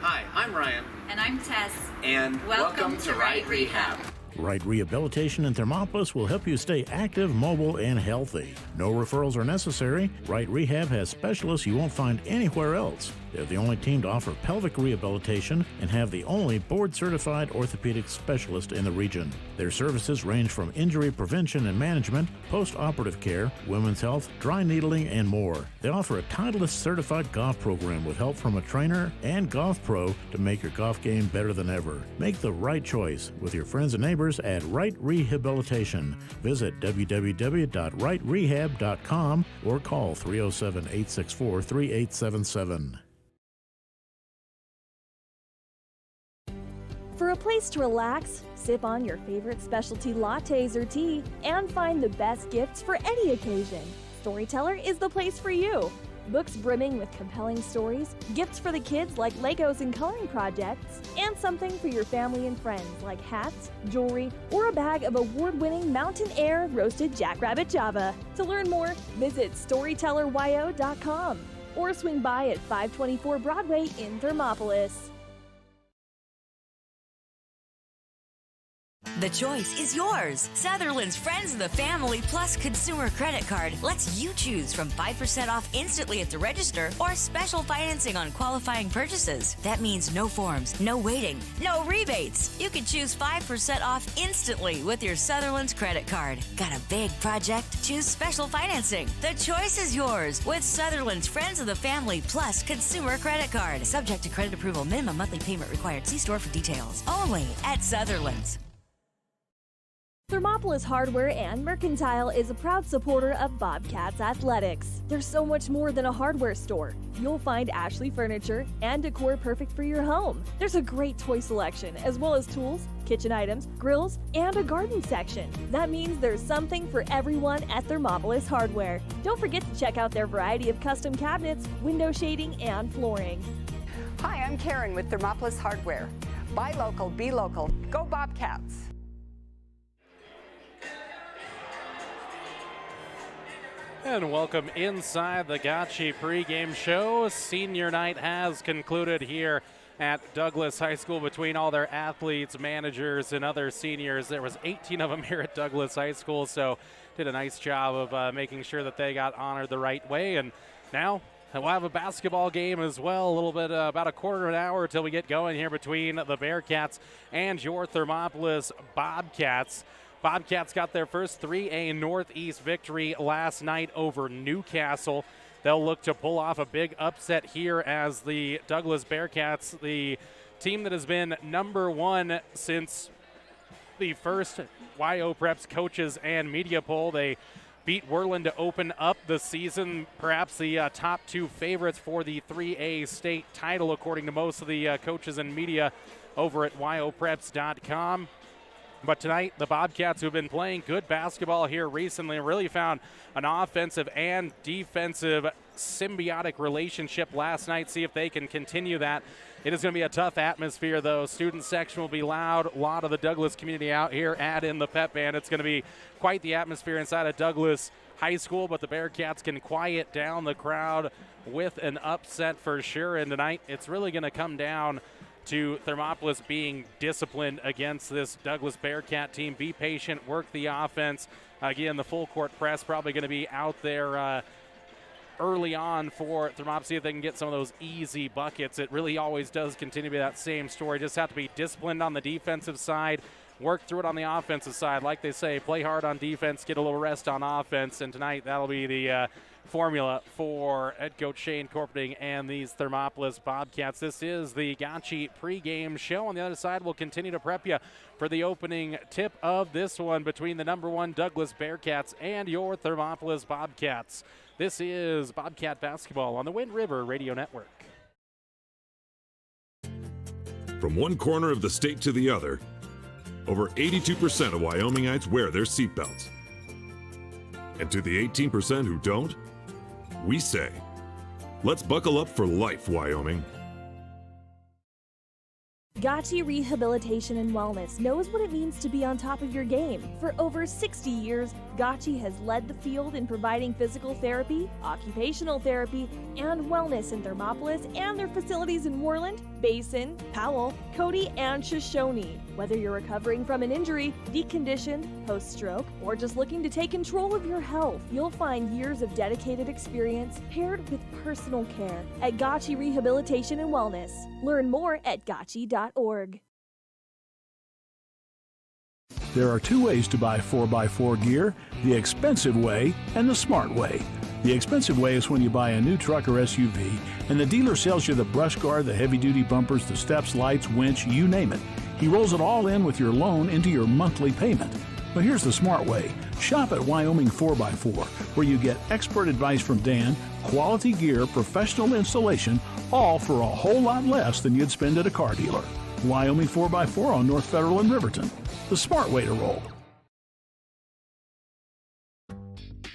Hi, I'm Ryan. And I'm Tess. And welcome to Right Rehab. Right Rehabilitation in Thermopolis will help you stay active, mobile, and healthy. No referrals are necessary. Right Rehab has specialists you won't find anywhere else. They're the only team to offer pelvic rehabilitation and have the only board-certified orthopedic specialist in the region. Their services range from injury prevention and management, post-operative care, women's health, dry needling, and more. They offer a Titleist-certified golf program with help from a trainer and golf pro to make your golf game better than ever. Make the right choice with your friends and neighbors at Right Rehabilitation. Visit www.rightrehab.com or call 307-864-3877. For a place to relax, sip on your favorite specialty lattes or tea, and find the best gifts for any occasion, Storyteller is the place for you. Books brimming with compelling stories, gifts for the kids like Legos and coloring projects, and something for your family and friends like hats, jewelry, or a bag of award-winning Mountain Air roasted Jackrabbit Java. To learn more, visit StorytellerYO.com or swing by at 524 Broadway in Thermopolis. The choice is yours. Sutherland's Friends of the Family Plus Consumer Credit Card lets you choose from 5% off instantly at the register or special financing on qualifying purchases. That means no forms, no waiting, no rebates. You can choose 5% off instantly with your Sutherland's credit card. Got a big project? Choose special financing. The choice is yours with Sutherland's Friends of the Family Plus Consumer Credit Card. Subject to credit approval. Minimum monthly payment required. See store for details. Only at Sutherland's. Thermopolis Hardware and Mercantile is a proud supporter of Bobcats Athletics. There's so much more than a hardware store. You'll find Ashley furniture and decor perfect for your home. There's a great toy selection, as well as tools, kitchen items, grills, and a garden section. That means there's something for everyone at Thermopolis Hardware. Don't forget to check out their variety of custom cabinets, window shading, and flooring. Hi, I'm Karen with Thermopolis Hardware. Buy local, be local. Go Bobcats! And welcome inside the Gotchi pregame show. Senior night has concluded here at Douglas High School between all their athletes, managers, and other seniors. There was 18 of them here at Douglas High School, so did a nice job of making sure that they got honored the right way. And now we'll have a basketball game as well, a little bit, about a quarter of an hour until we get going here between the Bearcats and your Thermopolis Bobcats. Bobcats got their first 3A Northeast victory last night over Newcastle. They'll look to pull off a big upset here as the Douglas Bearcats, the team that has been number one since the first YO Preps coaches and media poll. They beat Worland to open up the season, perhaps the top two favorites for the 3A state title, according to most of the coaches and media over at yopreps.com. But tonight, the Bobcats, who have been playing good basketball here recently, really found an offensive and defensive symbiotic relationship last night. See if they can continue that. It is going to be a tough atmosphere, though. Student section will be loud. A lot of the Douglas community out here. Add in the pep band. It's going to be quite the atmosphere inside of Douglas High School, but the Bearcats can quiet down the crowd with an upset for sure. And tonight, it's really going to come down to Thermopolis being disciplined against this Douglas Bearcat team. Be patient, work the offense. Again, the full court press probably going to be out there early on for Thermopolis, see if they can get some of those easy buckets. It really always does continue to be that same story. Just have to be disciplined on the defensive side, work through it on the offensive side. Like they say, play hard on defense, get a little rest on offense, and tonight that'll be the formula for head coach Shane Corpeting and these Thermopolis Bobcats. This is the Gotchi pregame show. On the other side, we'll continue to prep you for the opening tip of this one between the number one Douglas Bearcats and your Thermopolis Bobcats. This is Bobcat basketball on the Wind River Radio Network. From one corner of the state to the other, over 82% of Wyomingites wear their seatbelts. And to the 18% who don't, we say, let's buckle up for life, Wyoming. Gotchi Rehabilitation and Wellness knows what it means to be on top of your game. For over 60 years, Gotchi has led the field in providing physical therapy, occupational therapy, and wellness in Thermopolis and their facilities in Worland, Basin, Powell, Cody, and Shoshone. Whether you're recovering from an injury, deconditioned, post-stroke, or just looking to take control of your health, you'll find years of dedicated experience paired with personal care at Gotchi Rehabilitation and Wellness. Learn more at gotchi.org. There are two ways to buy 4x4 gear, the expensive way and the smart way. The expensive way is when you buy a new truck or SUV and the dealer sells you the brush guard, the heavy-duty bumpers, the steps, lights, winch, you name it. He rolls it all in with your loan into your monthly payment. But here's the smart way. Shop at Wyoming 4x4, where you get expert advice from Dan, quality gear, professional installation, all for a whole lot less than you'd spend at a car dealer. Wyoming 4x4 on North Federal in Riverton. The smart way to roll.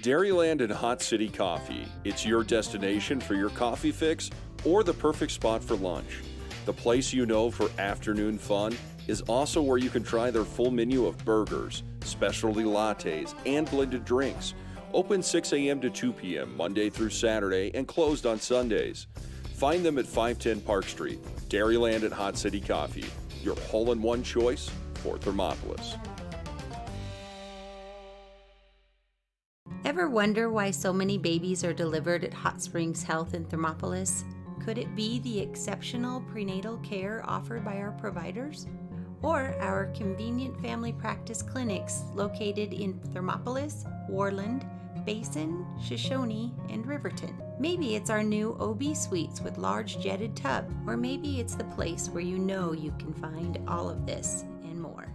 Dairyland and Hot City Coffee. It's your destination for your coffee fix or the perfect spot for lunch. The place you know for afternoon fun is also where you can try their full menu of burgers, specialty lattes, and blended drinks. Open 6 a.m. to 2 p.m. Monday through Saturday and closed on Sundays. Find them at 510 Park Street. Dairyland and Hot City Coffee, your hole-in-one choice for Thermopolis. Ever wonder why so many babies are delivered at Hot Springs Health in Thermopolis? Could it be the exceptional prenatal care offered by our providers? Or our convenient family practice clinics located in Thermopolis, Warland, Basin, Shoshone, and Riverton? Maybe it's our new OB suites with large jetted tub, or maybe it's the place where you know you can find all of this and more.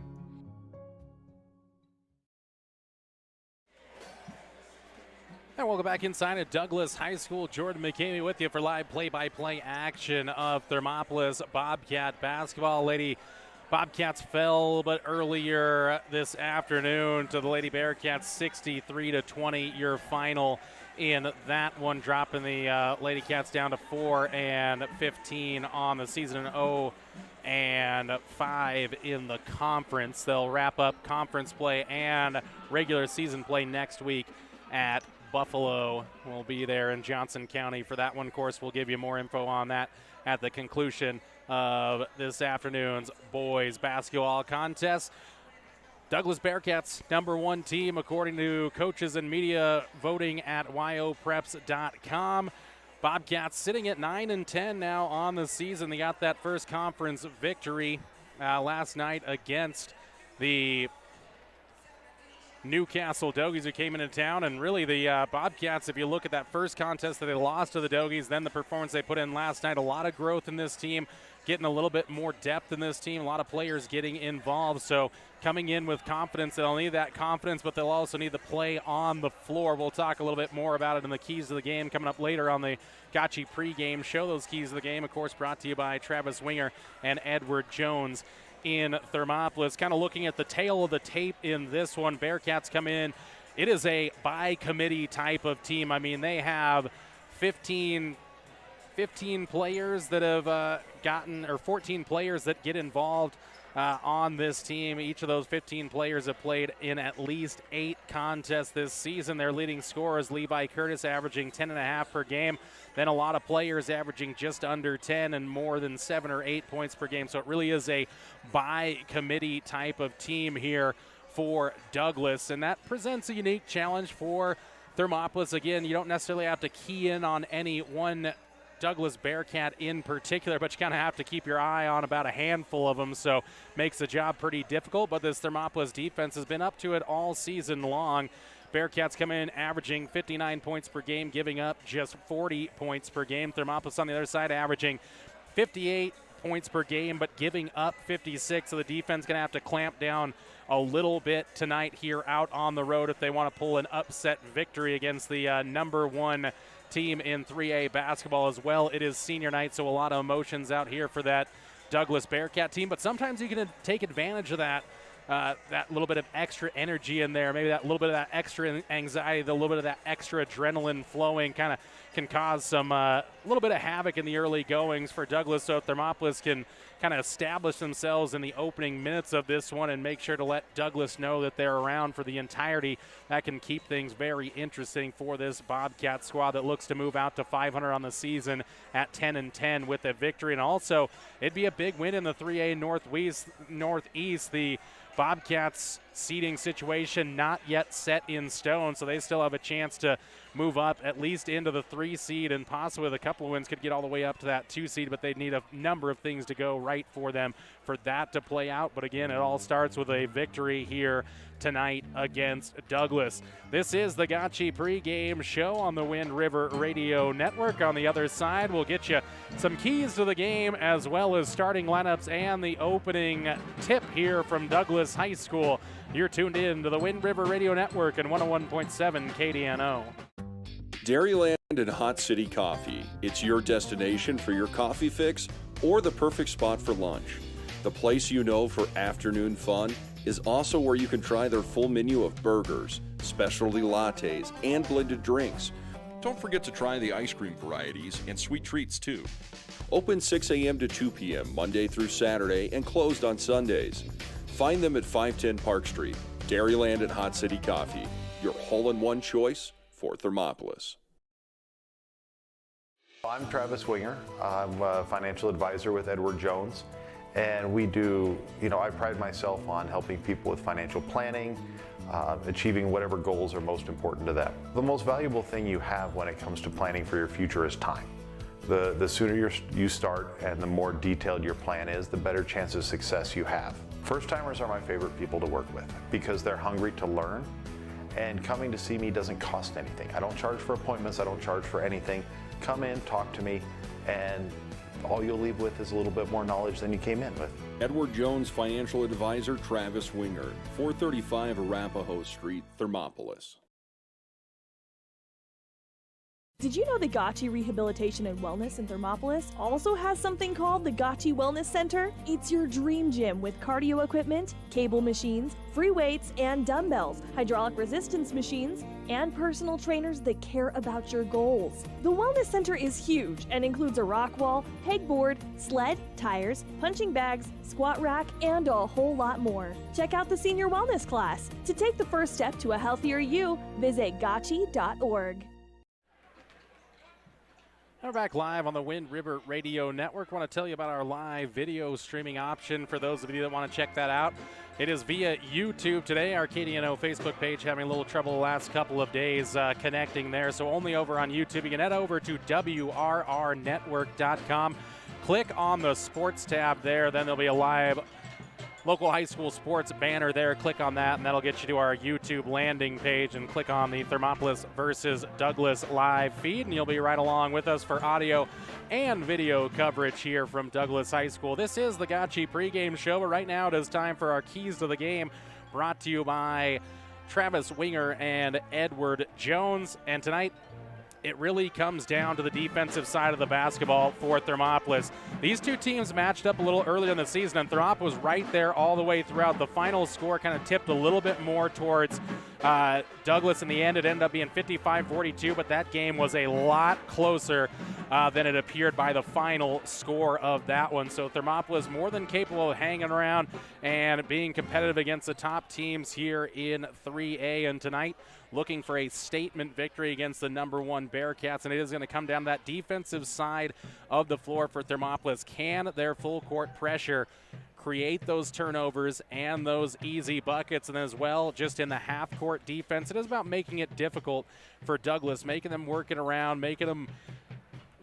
And welcome back inside of Douglas High School. Jordan McCamey with you for live play-by-play action of Thermopolis Bobcat basketball. Lady Bobcats fell but earlier this afternoon to the Lady Bearcats 63-20, your final in that one, dropping the Lady Cats down to 4-15 on the season, 0-5 in the conference. They'll wrap up conference play and regular season play next week at Buffalo. Will be there in Johnson County for that one. Of course, we'll give you more info on that at the conclusion of this afternoon's boys basketball contest. Douglas Bearcats #1 team according to coaches and media voting at yopreps.com. Bobcats sitting at 9-10 now on the season. They got that first conference victory last night against the Newcastle Dogies, who came into town. And really the Bobcats, if you look at that first contest that they lost to the Dogies, then the performance they put in last night, a lot of growth in this team, getting a little bit more depth in this team, a lot of players getting involved. So coming in with confidence, they'll need that confidence, but they'll also need the play on the floor. We'll talk a little bit more about it in the keys to the game coming up later on the Gotchi pregame show. Those keys to the game, of course, brought to you by Travis Winger and Edward Jones in Thermopolis. Kind of looking at the tail of the tape in this one, Bearcats come in. It is a by committee type of team. I mean, they have 15 players that have gotten, or 14 players that get involved on this team. Each of those 15 players have played in at least 8 contests this season. Their leading scorer is Levi Curtis, averaging 10.5 per game. Then a lot of players averaging just under 10 and more than 7 or 8 points per game. So it really is a by committee type of team here for Douglas, and that presents a unique challenge for Thermopolis. Again, you don't necessarily have to key in on any one Douglas Bearcat in particular, but you kind of have to keep your eye on about a handful of them, so makes the job pretty difficult. But this Thermopolis defense has been up to it all season long. Bearcats come in averaging 59 points per game, giving up just 40 points per game. Thermopolis on the other side averaging 58 points per game, but giving up 56. So the defense going to have to clamp down a little bit tonight here out on the road if they want to pull an upset victory against the #1 team in 3A basketball as well. It is senior night, so a lot of emotions out here for that Douglas Bearcat team, but sometimes you can take advantage of that little bit of extra energy in there, maybe that little bit of that extra anxiety, the little bit of that extra adrenaline flowing kind of can cause some little bit of havoc in the early goings for Douglas. So if Thermopolis can kind of establish themselves in the opening minutes of this one and make sure to let Douglas know that they're around for the entirety, that can keep things very interesting for this Bobcat squad that looks to move out to 500 on the season at 10-10 with a victory. And also, it'd be a big win in the 3A Northeast. The Bobcats seeding situation not yet set in stone, so they still have a chance to move up at least into the 3 seed, and possibly with a couple of wins could get all the way up to that 2 seed, but they'd need a number of things to go right for them for that to play out. But again, it all starts with a victory here tonight against Douglas. This is the Gotchi pregame show on the Wind River Radio Network. On the other side, we'll get you some keys to the game as well as starting lineups and the opening tip here from Douglas High School. You're tuned in to the Wind River Radio Network and 101.7 KDNO. Dairyland and Hot City Coffee. It's your destination for your coffee fix or the perfect spot for lunch. The place you know for afternoon fun is also where you can try their full menu of burgers, specialty lattes, and blended drinks. Don't forget to try the ice cream varieties and sweet treats too. Open 6 a.m. to 2 p.m. Monday through Saturday and closed on Sundays. Find them at 510 Park Street. Dairyland and Hot City Coffee, your hole-in-one choice for Thermopolis. I'm Travis Winger. I'm a financial advisor with Edward Jones, and we do, I pride myself on helping people with financial planning, achieving whatever goals are most important to them. The most valuable thing you have when it comes to planning for your future is time. The sooner you start and the more detailed your plan is, the better chance of success you have. First-timers are my favorite people to work with because they're hungry to learn, and coming to see me doesn't cost anything. I don't charge for appointments, I don't charge for anything. Come in, talk to me, and all you'll leave with is a little bit more knowledge than you came in with. Edward Jones Financial Advisor Travis Winger, 435 Arapahoe Street, Thermopolis. Did you know the Gotchi Rehabilitation and Wellness in Thermopolis also has something called the Gotchi Wellness Center? It's your dream gym with cardio equipment, cable machines, free weights and dumbbells, hydraulic resistance machines, and personal trainers that care about your goals. The Wellness Center is huge and includes a rock wall, pegboard, sled, tires, punching bags, squat rack, and a whole lot more. Check out the Senior Wellness class. To take the first step to a healthier you, visit gotchi.org. We're back live on the Wind River Radio Network. I want to tell you about our live video streaming option for those of you that want to check that out. It is via YouTube today. Our KDNO Facebook page having a little trouble the last couple of days connecting there, so only over on YouTube. You can head over to WRRnetwork.com. Click on the sports tab there, then there'll be a live local high school sports banner there. Click on that, and that'll get you to our YouTube landing page, and click on the Thermopolis versus Douglas live feed, and you'll be right along with us for audio and video coverage here from Douglas High School. This is the Gotchi pregame show, but right now it is time for our keys to the game, brought to you by Travis Winger and Edward Jones. And tonight, it really comes down to the defensive side of the basketball for Thermopolis. These two teams matched up a little earlier in the season, and Thermop was right there all the way throughout. The final score kind of tipped a little bit more towards Douglas in the end. It ended up being 55-42, but that game was a lot closer than it appeared by the final score of that one. So Thermopolis more than capable of hanging around and being competitive against the top teams here in 3A. And tonight, looking for a statement victory against the number one Bearcats, and it is going to come down to that defensive side of the floor for Thermopolis. Can their full court pressure create those turnovers and those easy buckets? And as well, just in the half court defense, it is about making it difficult for Douglas, making them work it around, making them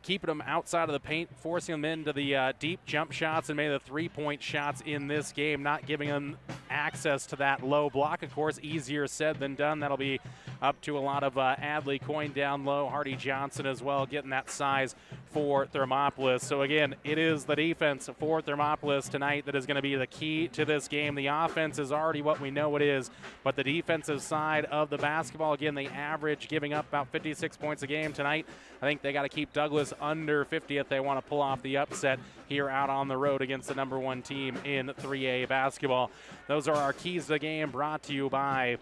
keeping them outside of the paint, forcing them into the deep jump shots and maybe the three-point shots in this game, not giving them access to that low block. Of course, easier said than done. That'll be up to a lot of Adley Coyne down low, Hardy Johnson as well, getting that size for Thermopolis. So again, it is the defense for Thermopolis tonight that is going to be the key to this game. The offense is already what we know it is, but the defensive side of the basketball, again, they average giving up about 56 points a game tonight. I think they got to keep Douglas under 50 if they want to pull off the upset here out on the road against the number one team in 3A basketball. Those are our keys to the game, brought to you by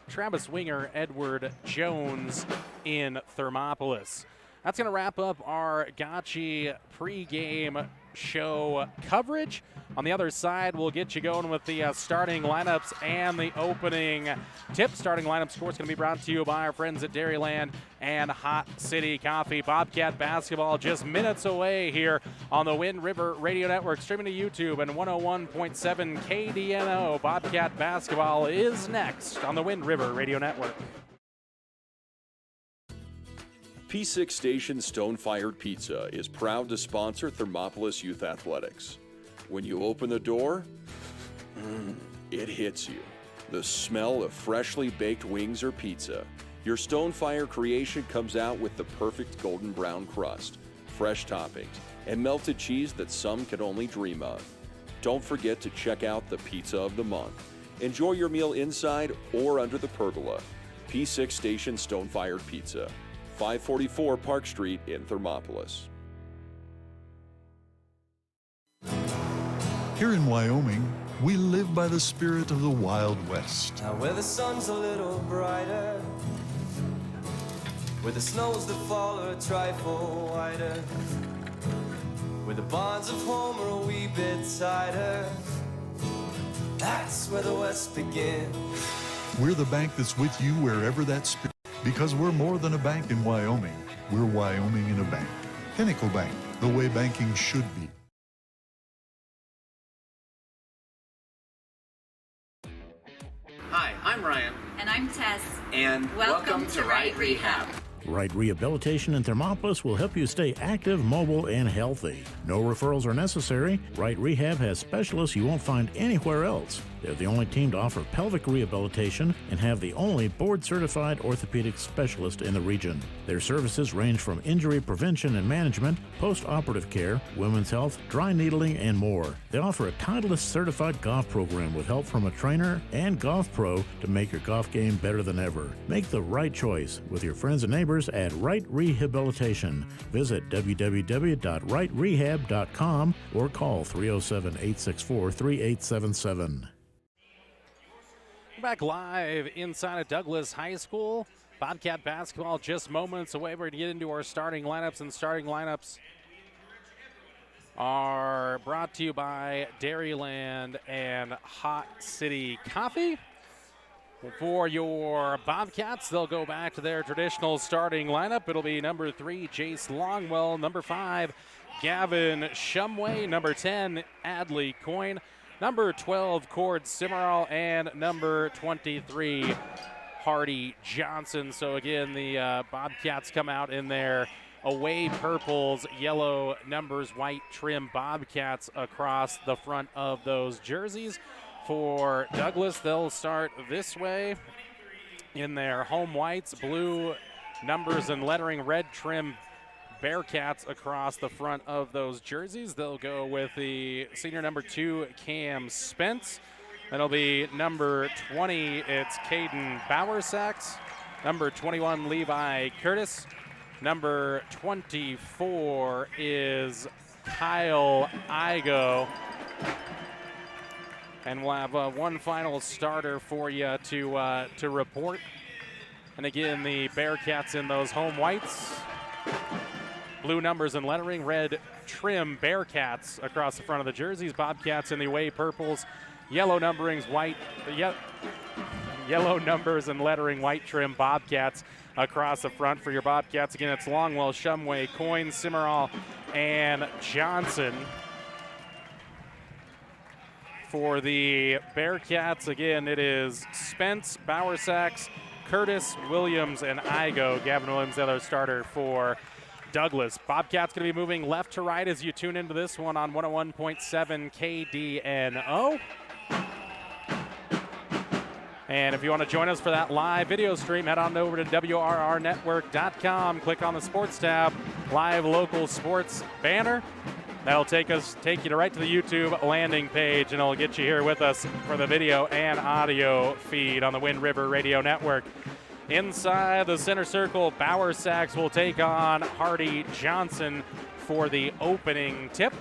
Travis Winger, Edward Jones in Thermopolis. That's going to wrap up our Gotchi pregame show coverage. On the other side, we'll get you going with the starting lineups and the opening tip. Starting lineup score is going to be brought to you by our friends at Dairyland and Hot City Coffee. Bobcat basketball just minutes away here on the Wind River Radio Network, streaming to YouTube and 101.7 KDNO. Bobcat basketball is next on the Wind River Radio Network. P6 Station Stone-Fired Pizza is proud to sponsor Thermopolis Youth Athletics. When you open the door, it hits you. The smell of freshly baked wings or pizza. Your Stone-Fire creation comes out with the perfect golden brown crust, fresh toppings, and melted cheese that some can only dream of. Don't forget to check out the Pizza of the Month. Enjoy your meal inside or under the pergola. P6 Station Stone-Fired Pizza, 544 Park Street in Thermopolis. Here in Wyoming, we live by the spirit of the Wild West. Now where the sun's a little brighter, where the snows that fall are a trifle whiter, where the bonds of home are a wee bit tighter, that's where the West begins. We're the bank that's with you wherever that spirit. Because we're more than a bank in Wyoming. We're Wyoming in a bank. Pinnacle Bank, the way banking should be. Hi, I'm I'm Ryan. And I'm Tess. And welcome to Right Rehab. Right Rehabilitation in Thermopolis will help you stay active, mobile, and healthy. No referrals are necessary. Right Rehab has specialists you won't find anywhere else. They're the only team to offer pelvic rehabilitation and have the only board-certified orthopedic specialist in the region. Their services range from injury prevention and management, post-operative care, women's health, dry needling, and more. They offer a Titleist-certified golf program with help from a trainer and golf pro to make your golf game better than ever. Make the right choice with your friends and neighbors at Right Rehabilitation. Visit www.rightrehab.com or call 307-864-3877. Back live inside of Douglas High School. Bobcat basketball just moments away. We're going to get into our starting lineups, and starting lineups are brought to you by Dairyland and Hot City Coffee. For your Bobcats, they'll go back to their traditional starting lineup. It'll be number 3, Jace Longwell, number 5, Gavin Shumway, number 10, Adley Coyne, number 12, Cord Simmerall, and number 23, Hardy Johnson. So again, the Bobcats come out in their away purples, yellow numbers, white trim Bobcats across the front of those jerseys. For Douglas, they'll start this way in their home whites, blue numbers and lettering, red trim Bearcats across the front of those jerseys. They'll go with the senior number 2, Cam Spence. That'll be number 20, it's Caden Bowersax. Number 21, Levi Curtis. Number 24 is Kyle Igo. And we'll have one final starter for you to report. And again, the Bearcats in those home whites. Blue numbers and lettering, red trim Bearcats across the front of the jerseys. Bobcats in the away purples, yellow numberings, yellow numbers and lettering, white trim Bobcats across the front for your Bobcats. Again, it's Longwell, Shumway, Coyne, Simmerall, and Johnson. For the Bearcats, again, it is Spence, Bowersax, Curtis, Williams, and Igo. Gavin Williams, the other starter for Douglas. Bobcats going to be moving left to right as you tune into this one on 101.7 KDNO. And if you want to join us for that live video stream, head on over to WRRnetwork.com. Click on the sports tab, live local sports banner. That'll take you right to the YouTube landing page, and it'll get you here with us for the video and audio feed on the Wind River Radio Network. Inside the center circle, Bowersax will take on Hardy Johnson for the opening tip.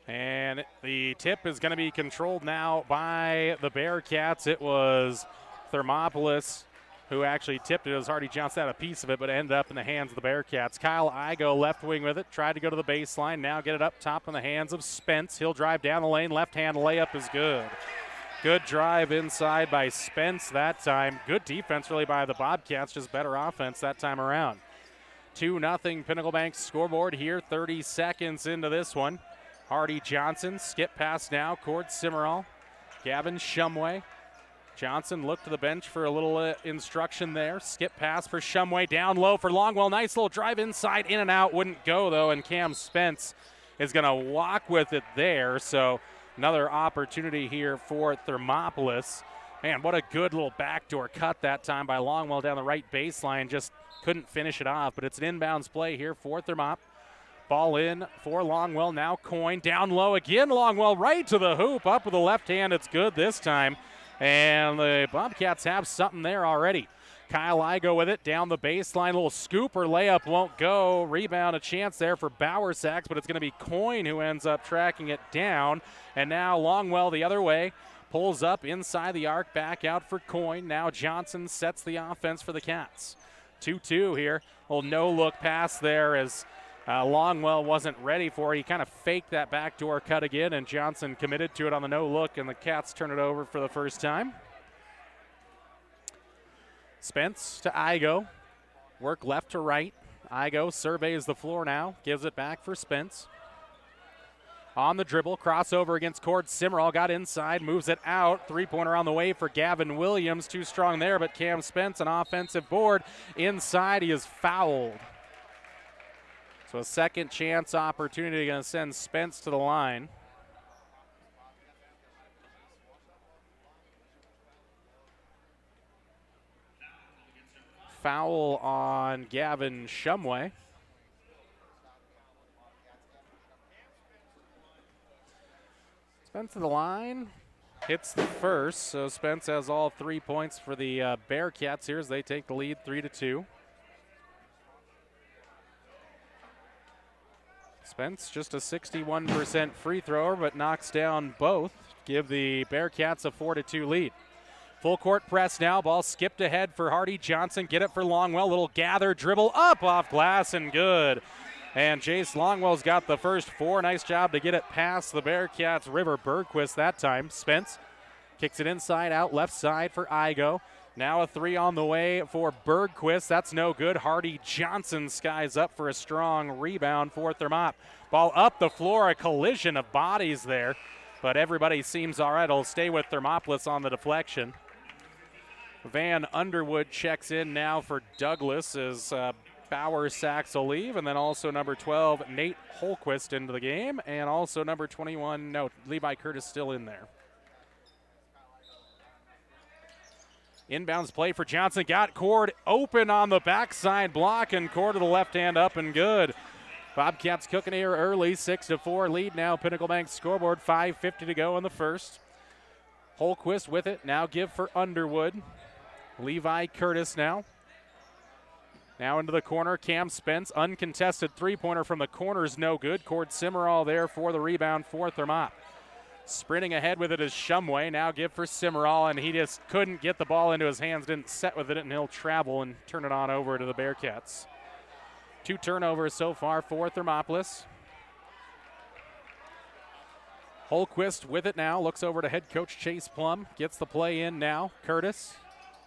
And the tip is going to be controlled now by the Bearcats. It was Thermopolis who actually tipped it as Hardy Johnson had a piece of it, but it ended up in the hands of the Bearcats. Kyle Igo left wing with it, tried to go to the baseline, now get it up top in the hands of Spence. He'll drive down the lane, left-hand layup is good. Good drive inside by Spence that time. Good defense really by the Bobcats, just better offense that time around. 2-0 Pinnacle Bank scoreboard here, 30 seconds into this one. Hardy Johnson, skip pass now, Cord Simmerall, Gavin Shumway. Johnson looked to the bench for a little instruction there. Skip pass for Shumway, down low for Longwell. Nice little drive inside, in and out. Wouldn't go, though, and Cam Spence is going to walk with it there. So another opportunity here for Thermopolis. Man, what a good little backdoor cut that time by Longwell down the right baseline. Just couldn't finish it off, but it's an inbounds play here for Thermop. Ball in for Longwell, now Coyne. Down low again, Longwell right to the hoop. Up with the left hand, it's good this time. And the Bobcats have something there already. Kyle Igo with it down the baseline. A little scoop or layup won't go. Rebound, a chance there for Bowersax, but it's going to be Coyne who ends up tracking it down. And now Longwell the other way. Pulls up inside the arc, back out for Coyne. Now Johnson sets the offense for the Cats. 2-2 here. A little no-look pass there as Longwell wasn't ready for it. He kind of faked that backdoor cut again, and Johnson committed to it on the no-look, and the Cats turn it over for the first time. Spence to Igo. Work left to right. Igo surveys the floor now. Gives it back for Spence. On the dribble, crossover against Cord Simmerall, got inside, moves it out. Three-pointer on the way for Gavin Williams. Too strong there, but Cam Spence, an offensive board. Inside, he is fouled. So a second chance opportunity going to send Spence to the line. Foul on Gavin Shumway. Spence to the line, hits the first, so Spence has all 3 points for the Bearcats here as they take the lead 3-2. Spence just a 61% free thrower, but knocks down both, give the Bearcats a 4-2 lead. Full court press now, ball skipped ahead for Hardy Johnson, get it for Longwell, little gather, dribble up off glass and good. And Jace Longwell's got the first 4. Nice job to get it past the Bearcats' River Bergquist that time. Spence kicks it inside out, left side for Igo. Now a 3 on the way for Bergquist. That's no good. Hardy Johnson skies up for a strong rebound for Thermop. Ball up the floor, a collision of bodies there. But everybody seems all right. It'll stay with Thermopolis on the deflection. Van Underwood checks in now for Douglas as Bauer Sachs will leave, and then also number 12, Nate Holquist into the game, and also number 21, Levi Curtis still in there. Inbounds play for Johnson, got Cord open on the backside block, and Cord to the left hand up and good. Bobcats cooking here early, 6-4 lead now, Pinnacle Bank scoreboard, 5:50 to go in the first. Holquist with it, now give for Underwood. Levi Curtis now. Now into the corner, Cam Spence, uncontested three-pointer from the corner is no good. Cord Simmerall there for the rebound for Thermop. Sprinting ahead with it is Shumway. Now give for Simmerall, and he just couldn't get the ball into his hands, didn't set with it, and he'll travel and turn it on over to the Bearcats. 2 turnovers so far for Thermopolis. Holquist with it now, looks over to head coach Chase Plum, gets the play in now. Curtis,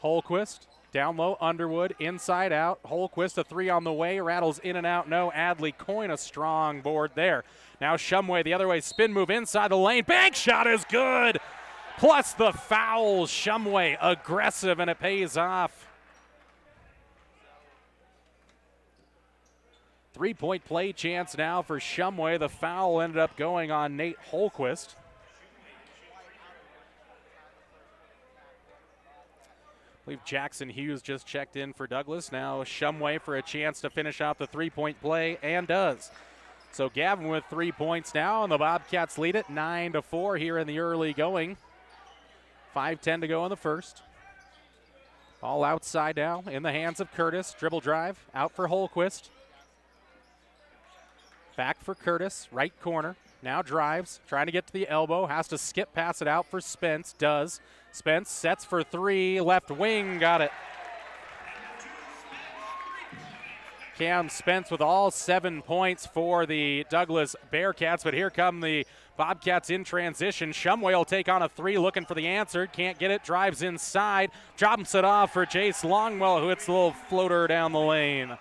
Holquist. Down low, Underwood, inside out. Holquist, a 3 on the way, rattles in and out. No, Adley Coyne, a strong board there. Now Shumway the other way, spin move inside the lane. Bank shot is good. Plus the foul, Shumway aggressive, and it pays off. 3-point play chance now for Shumway. The foul ended up going on Nate Holquist. I believe Jackson Hughes just checked in for Douglas. Now Shumway for a chance to finish out the 3-point play, and does. So Gavin with 3 points now, and the Bobcats lead it 9-4 here in the early going. 5:10 to go in the first. Ball outside now in the hands of Curtis. Dribble drive out for Holquist. Back for Curtis, right corner. Now drives, trying to get to the elbow, has to skip pass it out for Spence, does. Spence sets for 3, left wing, got it. Cam Spence with all 7 points for the Douglas Bearcats, but here come the Bobcats in transition. Shumway will take on a 3, looking for the answer, can't get it, drives inside, drops it off for Jace Longwell, who hits a little floater down the lane.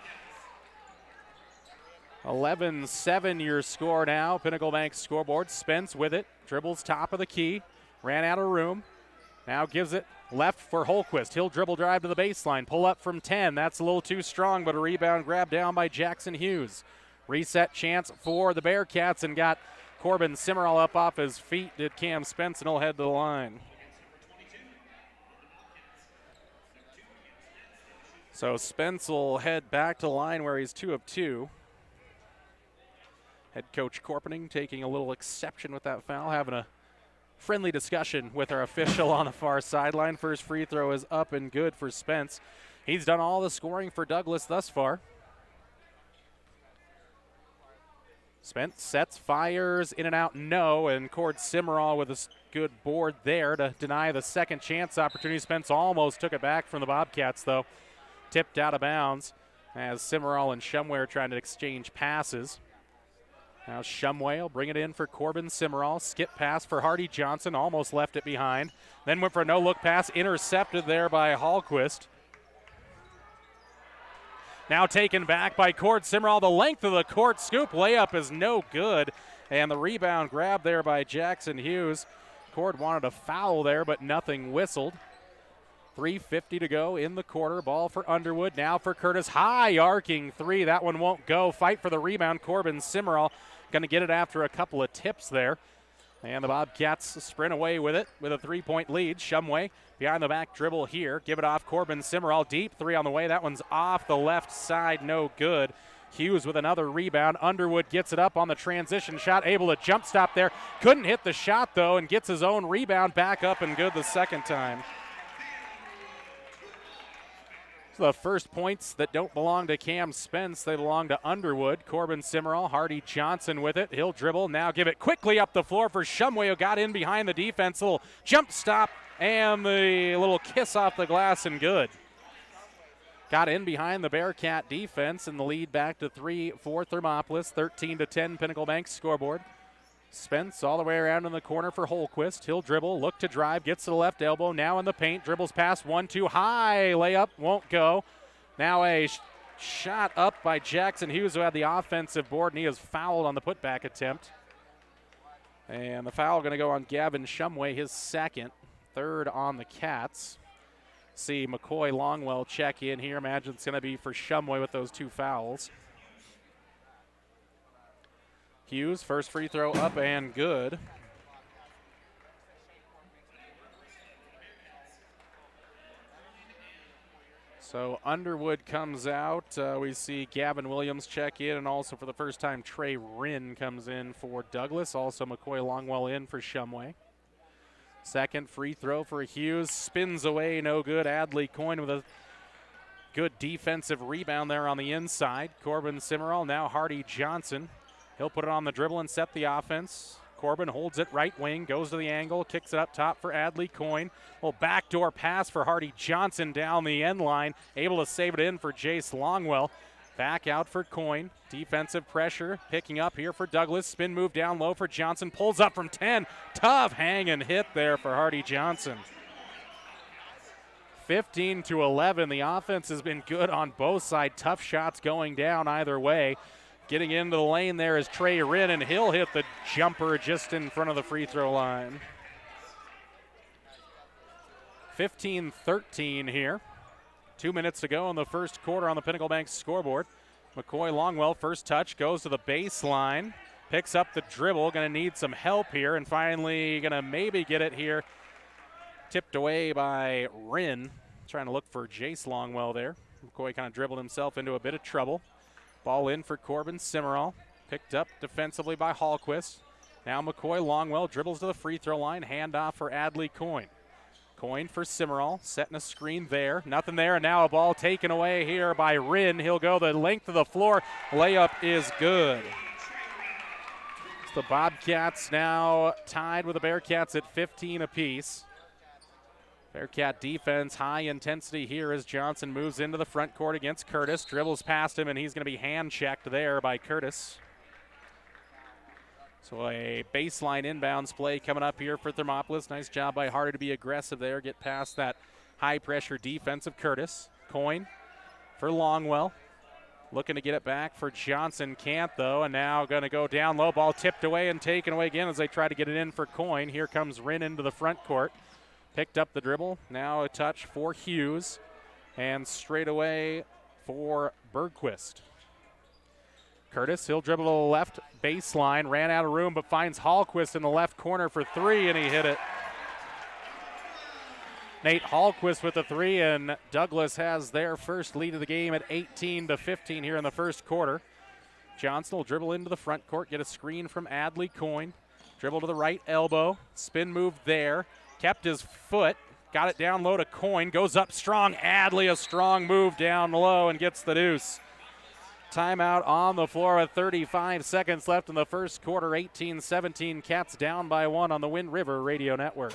11-7 your score now. Pinnacle Bank scoreboard. Spence with it. Dribbles top of the key. Ran out of room. Now gives it left for Holquist. He'll dribble drive to the baseline. Pull up from 10. That's a little too strong, but a rebound grab down by Jackson Hughes. Reset chance for the Bearcats, and got Corbin Simmerall up off his feet. Did Cam Spence, and he'll head to the line. So Spence will head back to the line where he's 2 of 2. Head coach Corpening taking a little exception with that foul, having a friendly discussion with our official on the far sideline. First free throw is up and good for Spence. He's done all the scoring for Douglas thus far. Spence sets, fires, in and out, no, and Cord Simmerall with a good board there to deny the second chance opportunity. Spence almost took it back from the Bobcats, though. Tipped out of bounds as Simmerall and Shumway are trying to exchange passes. Now Shumway will bring it in for Corbin Simmerall. Skip pass for Hardy Johnson, almost left it behind. Then went for a no-look pass, intercepted there by Holquist. Now taken back by Cord Simmerall. The length of the court scoop layup is no good And the rebound grabbed there by Jackson Hughes. Cord wanted a foul there, but nothing whistled. 3:50 to go in the quarter. Ball for Underwood. Now for Curtis. High arcing three. That one won't go. Fight for the rebound. Corbin Simmerall going to get it after a couple of tips there. And the Bobcats sprint away with it with a 3-point lead. Shumway behind the back dribble here. Give it off. Corbin Simmerall. Deep three on the way. That one's off the left side. No good. Hughes with another rebound. Underwood gets it up on the transition shot. Able to jump stop there. Couldn't hit the shot, though, and gets his own rebound back up and good the second time. So the first points that don't belong to Cam Spence, they belong to Underwood. Corbin Simmerall, Hardy Johnson with it. He'll dribble, now give it quickly up the floor for Shumway, who got in behind the defense. Little jump stop and the little kiss off the glass and good. Got in behind the Bearcat defense, and the lead back to 3 for Thermopolis. 13-10 Pinnacle Bank scoreboard. Spence all the way around in the corner for Holquist. He'll dribble, look to drive, gets to the left elbow, now in the paint, dribbles past 1-2, high layup, won't go. Now a shot up by Jackson Hughes, who had the offensive board, and he is fouled on the putback attempt. And the foul going to go on Gavin Shumway, his second, third on the Cats. See McCoy Longwell check in here. Imagine it's going to be for Shumway with those two fouls. Hughes, first free throw up and good. So Underwood comes out. We see Gavin Williams check in, and also for the first time, Trey Rinn comes in for Douglas. Also McCoy Longwell in for Shumway. Second free throw for Hughes. Spins away, no good. Adley Coyne with a good defensive rebound there on the inside. Corbin Simmerall, now Hardy Johnson. He'll put it on the dribble and set the offense. Corbin holds it right wing, goes to the angle, kicks it up top for Adley Coyne. Little backdoor pass for Hardy Johnson down the end line. Able to save it in for Jace Longwell. Back out for Coyne. Defensive pressure picking up here for Douglas. Spin move down low for Johnson. Pulls up from 10. Tough hang and hit there for Hardy Johnson. 15-11. The offense has been good on both sides. Tough shots going down either way. Getting into the lane there is Trey Rinn, and he'll hit the jumper just in front of the free throw line. 15-13 here. 2 minutes to go in the first quarter on the Pinnacle Bank scoreboard. McCoy Longwell, first touch, goes to the baseline, picks up the dribble, going to need some help here, and finally going to maybe get it here. Tipped away by Rinn. Trying to look for Jace Longwell there. McCoy kind of dribbled himself into a bit of trouble. Ball in for Corbin Simmerall. Picked up defensively by Hallquist. Now McCoy Longwell dribbles to the free throw line. Handoff for Adley Coyne. Coyne for Simmerall. Setting a screen there. Nothing there, and now a ball taken away here by Rinn. He'll go the length of the floor. Layup is good. The Bobcats now tied with the Bearcats at 15 apiece. Bearcat defense, high intensity here as Johnson moves into the front court against Curtis. Dribbles past him, and he's going to be hand-checked there by Curtis. So a baseline inbounds play coming up here for Thermopolis. Nice job by Hardy to be aggressive there, get past that high-pressure defense of Curtis. Coyne for Longwell. Looking to get it back for Johnson. Can't, though, and now going to go down low. Ball tipped away and taken away again as they try to get it in for Coyne. Here comes Rinn into the front court. Picked up the dribble. Now a touch for Hughes. And straight away for Bergquist. Curtis, he'll dribble to the left baseline. Ran out of room, but finds Hallquist in the left corner for three, and he hit it. Nate Hallquist with the three, and Douglas has their first lead of the game at 18-15 here in the first quarter. Johnson will dribble into the front court, get a screen from Adley Coyne. Dribble to the right elbow. Spin move there. Kept his foot, got it down low to Coyne, goes up strong. Adley, a strong move down low and gets the deuce. Timeout on the floor with 35 seconds left in the first quarter. 18-17, Cats down by one on the Wind River Radio Network.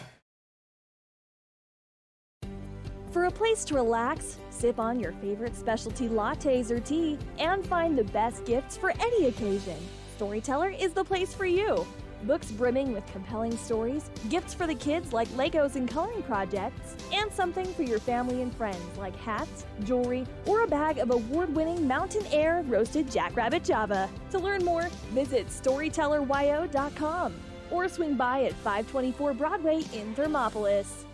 For a place to relax, sip on your favorite specialty lattes or tea, and find the best gifts for any occasion, Storyteller is the place for you. books brimming with compelling stories, gifts for the kids like Legos and coloring projects, and something for your family and friends like hats, jewelry, or a bag of award-winning Mountain Air roasted jackrabbit Java. To learn more, visit storytelleryo.com or swing by at 524 Broadway in Thermopolis.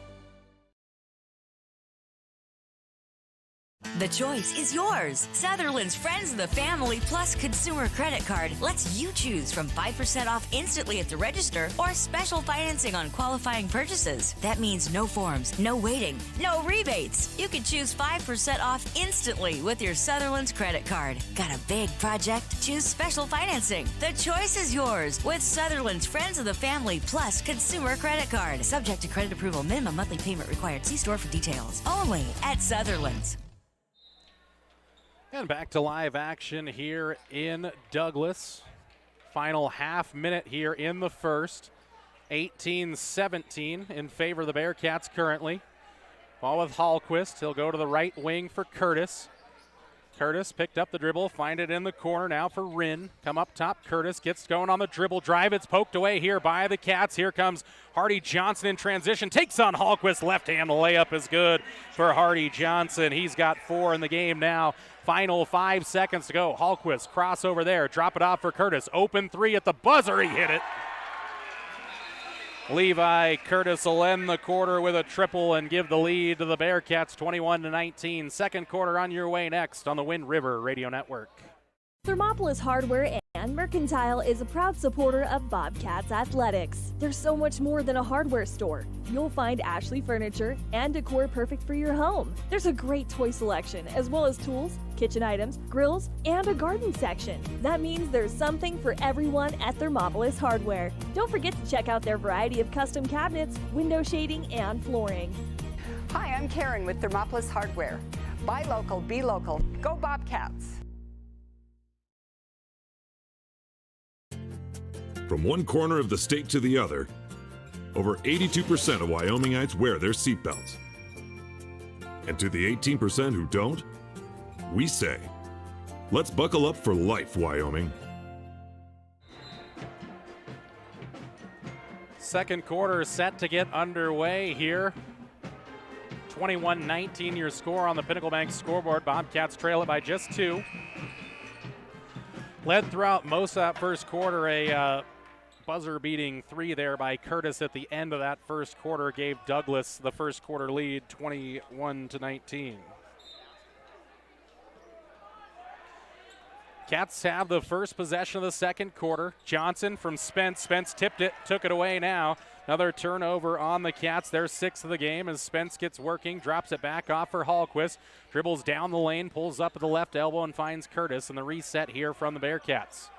The choice is yours. Sutherland's Friends of the Family Plus Consumer Credit Card lets you choose from 5% off instantly at the register or special financing on qualifying purchases. That means no forms, no waiting, no rebates. You can choose 5% off instantly with your Sutherland's credit card. Got a big project? Choose special financing. The choice is yours with Sutherland's Friends of the Family Plus Consumer Credit Card. Subject to credit approval. Minimum monthly payment required. See store for details. Only at Sutherland's. And back to live action here in Douglas. Final half minute here in the first. 18-17 in favor of the Bearcats currently. Ball with Hallquist. He'll go to the right wing for Curtis. Curtis picked up the dribble, find it in the corner now for Rinn. Come up top, Curtis gets going on the dribble drive. It's poked away here by the Cats. Here comes Hardy Johnson in transition. Takes on Hallquist, left hand layup is good for Hardy Johnson. He's got 4 in the game now. Final 5 seconds to go. Hallquist cross over there, drop it off for Curtis. Open 3 at the buzzer, he hit it. Levi Curtis will end the quarter with a triple and give the lead to the Bearcats 21-19. Second quarter on your way next on the Wind River Radio Network. Thermopolis Hardware and Mercantile is a proud supporter of Bobcats Athletics. There's so much more than a hardware store. You'll find Ashley furniture and decor perfect for your home. There's a great toy selection, as well as tools, kitchen items, grills, and a garden section. That means there's something for everyone at Thermopolis Hardware. Don't forget to check out their variety of custom cabinets, window shading, and flooring. Hi, I'm Karen with Thermopolis Hardware. Buy local, be local. Go Bobcats! From one corner of the state to the other, over 82% of Wyomingites wear their seatbelts. And to the 18% who don't, we say, let's buckle up for life, Wyoming. Second quarter set to get underway here. 21-19 your score on the Pinnacle Bank scoreboard. Bobcats trail it by just 2. Led throughout most of that first quarter, a buzzer-beating 3 there by Curtis at the end of that first quarter gave Douglas the first quarter lead, 21-19. Cats have the first possession of the second quarter. Johnson from Spence. Spence tipped it, took it away now. Another turnover on the Cats. Their 6th of the game as Spence gets working, drops it back off for Hallquist. Dribbles down the lane, pulls up at the left elbow and finds Curtis. And the reset here from the Bearcats.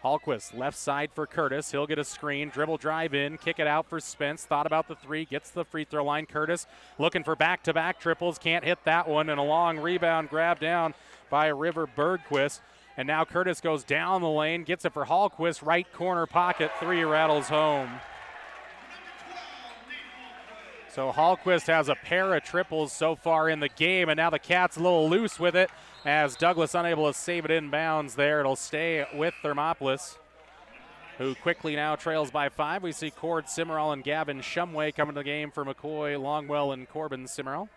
Hallquist, left side for Curtis. He'll get a screen, dribble drive in, kick it out for Spence. Thought about the 3, gets to the free throw line. Curtis looking for back-to-back triples, can't hit that one. And a long rebound grab down by River Bergquist. And now Curtis goes down the lane, gets it for Hallquist, right corner pocket, 3 rattles home. So Hallquist has a pair of triples so far in the game, and now the Cats a little loose with it as Douglas unable to save it inbounds there. It'll stay with Thermopolis, who quickly now trails by 5. We see Cord Cimarral and Gavin Shumway coming to the game for McCoy, Longwell, and Corbin Cimarral.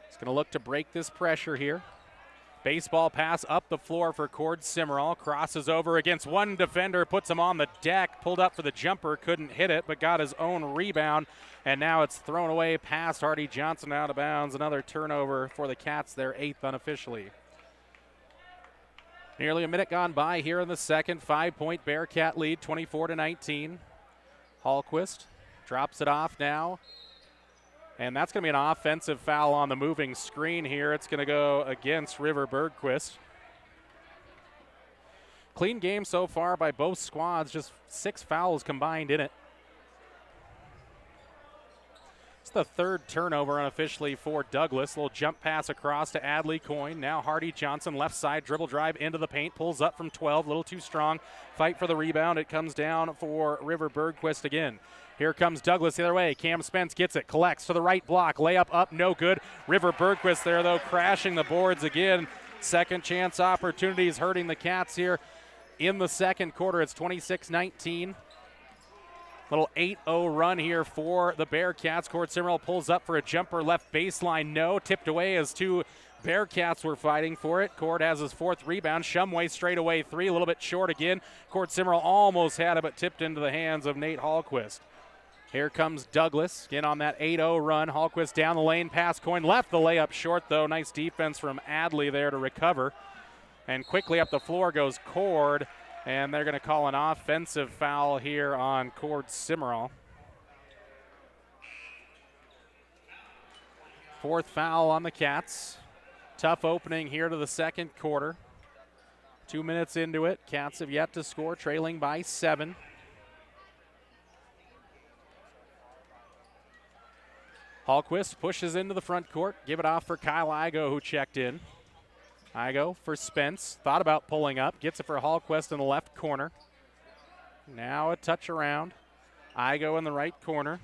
He's going to look to break this pressure here. Baseball pass up the floor for Cord Cimarral. Crosses over against one defender, puts him on the deck. Pulled up for the jumper, couldn't hit it, but got his own rebound. And now it's thrown away past Hardy Johnson out of bounds. Another turnover for the Cats, their 8th unofficially. Nearly a minute gone by here in the second. 5-point Bearcat lead, 24-19. Hallquist drops it off now. And that's going to be an offensive foul on the moving screen here. It's going to go against River Bergquist. Clean game so far by both squads, just 6 fouls combined in it. It's the 3rd turnover unofficially for Douglas. Little jump pass across to Adley Coyne. Now Hardy Johnson, left side, dribble drive into the paint, pulls up from 12, a little too strong. Fight for the rebound. It comes down for River Bergquist again. Here comes Douglas the other way. Cam Spence gets it, collects to the right block. Layup up, no good. River Bergquist there, though, crashing the boards again. Second chance opportunities hurting the Cats here in the second quarter. It's 26-19. Little 8-0 run here for the Bearcats. Cord Simmerall pulls up for a jumper left baseline. No, tipped away as two Bearcats were fighting for it. Cord has his fourth rebound. Shumway straight away three, a little bit short again. Cord Simmerall almost had it, but tipped into the hands of Nate Hallquist. Here comes Douglas, again on that 8-0 run. Hallquist down the lane, pass Coyne, left the layup short though. Nice defense from Adley there to recover. And quickly up the floor goes Cord, and they're going to call an offensive foul here on Cord Simmerall. Fourth foul on the Cats. Tough opening here to the second quarter. 2 minutes into it. Cats have yet to score, trailing by 7. Hallquist pushes into the front court. Give it off for Kyle Igo, who checked in. Igo for Spence. Thought about pulling up. Gets it for Hallquist in the left corner. Now a touch around. Igo in the right corner.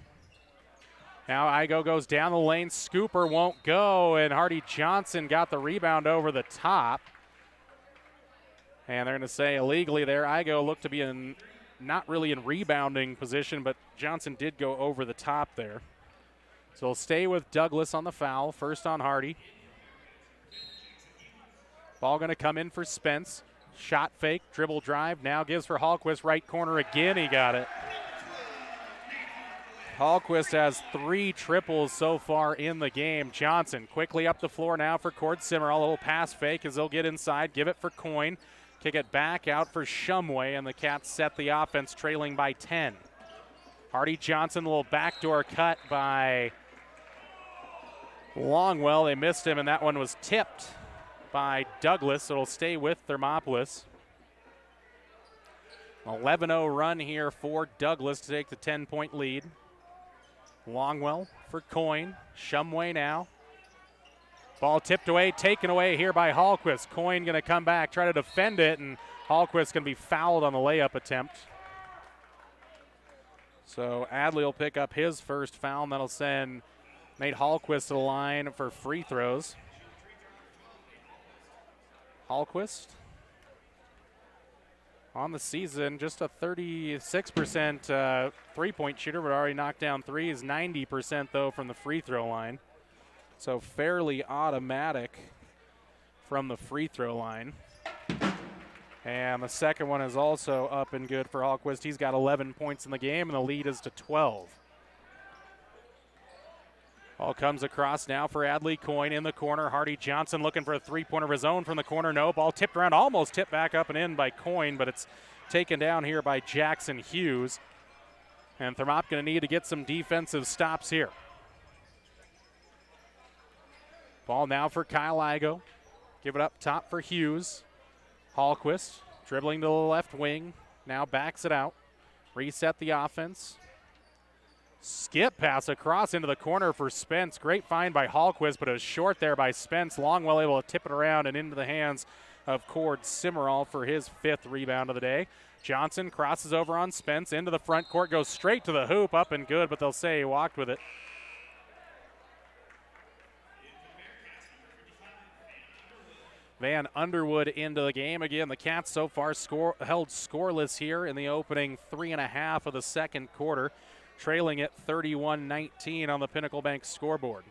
Now Igo goes down the lane. Scooper won't go, and Hardy Johnson got the rebound over the top. And they're going to say illegally there. Igo looked to be in not really in rebounding position, but Johnson did go over the top there. So we'll stay with Douglas on the foul. First on Hardy. Ball going to come in for Spence. Shot fake, dribble drive. Now gives for Hallquist, right corner again. He got it. Hallquist has 3 triples so far in the game. Johnson quickly up the floor now for Cord Simmerall. A little pass fake as they'll get inside. Give it for Coyne. Kick it back out for Shumway, and the Cats set the offense trailing by 10. Hardy Johnson, a little backdoor cut by Longwell. They missed him, and that one was tipped by Douglas. It'll stay with Thermopolis. 11-0 run here for Douglas to take the 10-point lead. Longwell for Coyne. Shumway now. Ball tipped away, taken away here by Hallquist. Coyne going to come back, try to defend it, and Hallquist going to be fouled on the layup attempt. So Adley will pick up his first foul, and that'll send Nate Hallquist to the line for free throws. Hallquist on the season, just a 36% three-point shooter, but already knocked down threes. 90% though from the free throw line. So fairly automatic from the free throw line. And the second one is also up and good for Hallquist. He's got 11 points in the game, and the lead is to 12. Ball comes across now for Adley Coyne in the corner. Hardy Johnson looking for a three-pointer of his own from the corner. No, ball tipped around, almost tipped back up and in by Coyne, but it's taken down here by Jackson Hughes. And Thermop going to need to get some defensive stops here. Ball now for Kyle Igo. Give it up top for Hughes. Hallquist dribbling to the left wing. Now backs it out. Reset the offense. Skip pass across into the corner for Spence. Great find by Hallquist, but it was short there by Spence. Longwell able to tip it around and into the hands of Cord Simmerall for his 5th rebound of the day. Johnson crosses over on Spence into the front court, goes straight to the hoop, up and good, but they'll say he walked with it. Van Underwood into the game. Again, the Cats so far held scoreless here in the opening 3.5 of the second quarter, trailing at 31-19 on the Pinnacle Bank scoreboard.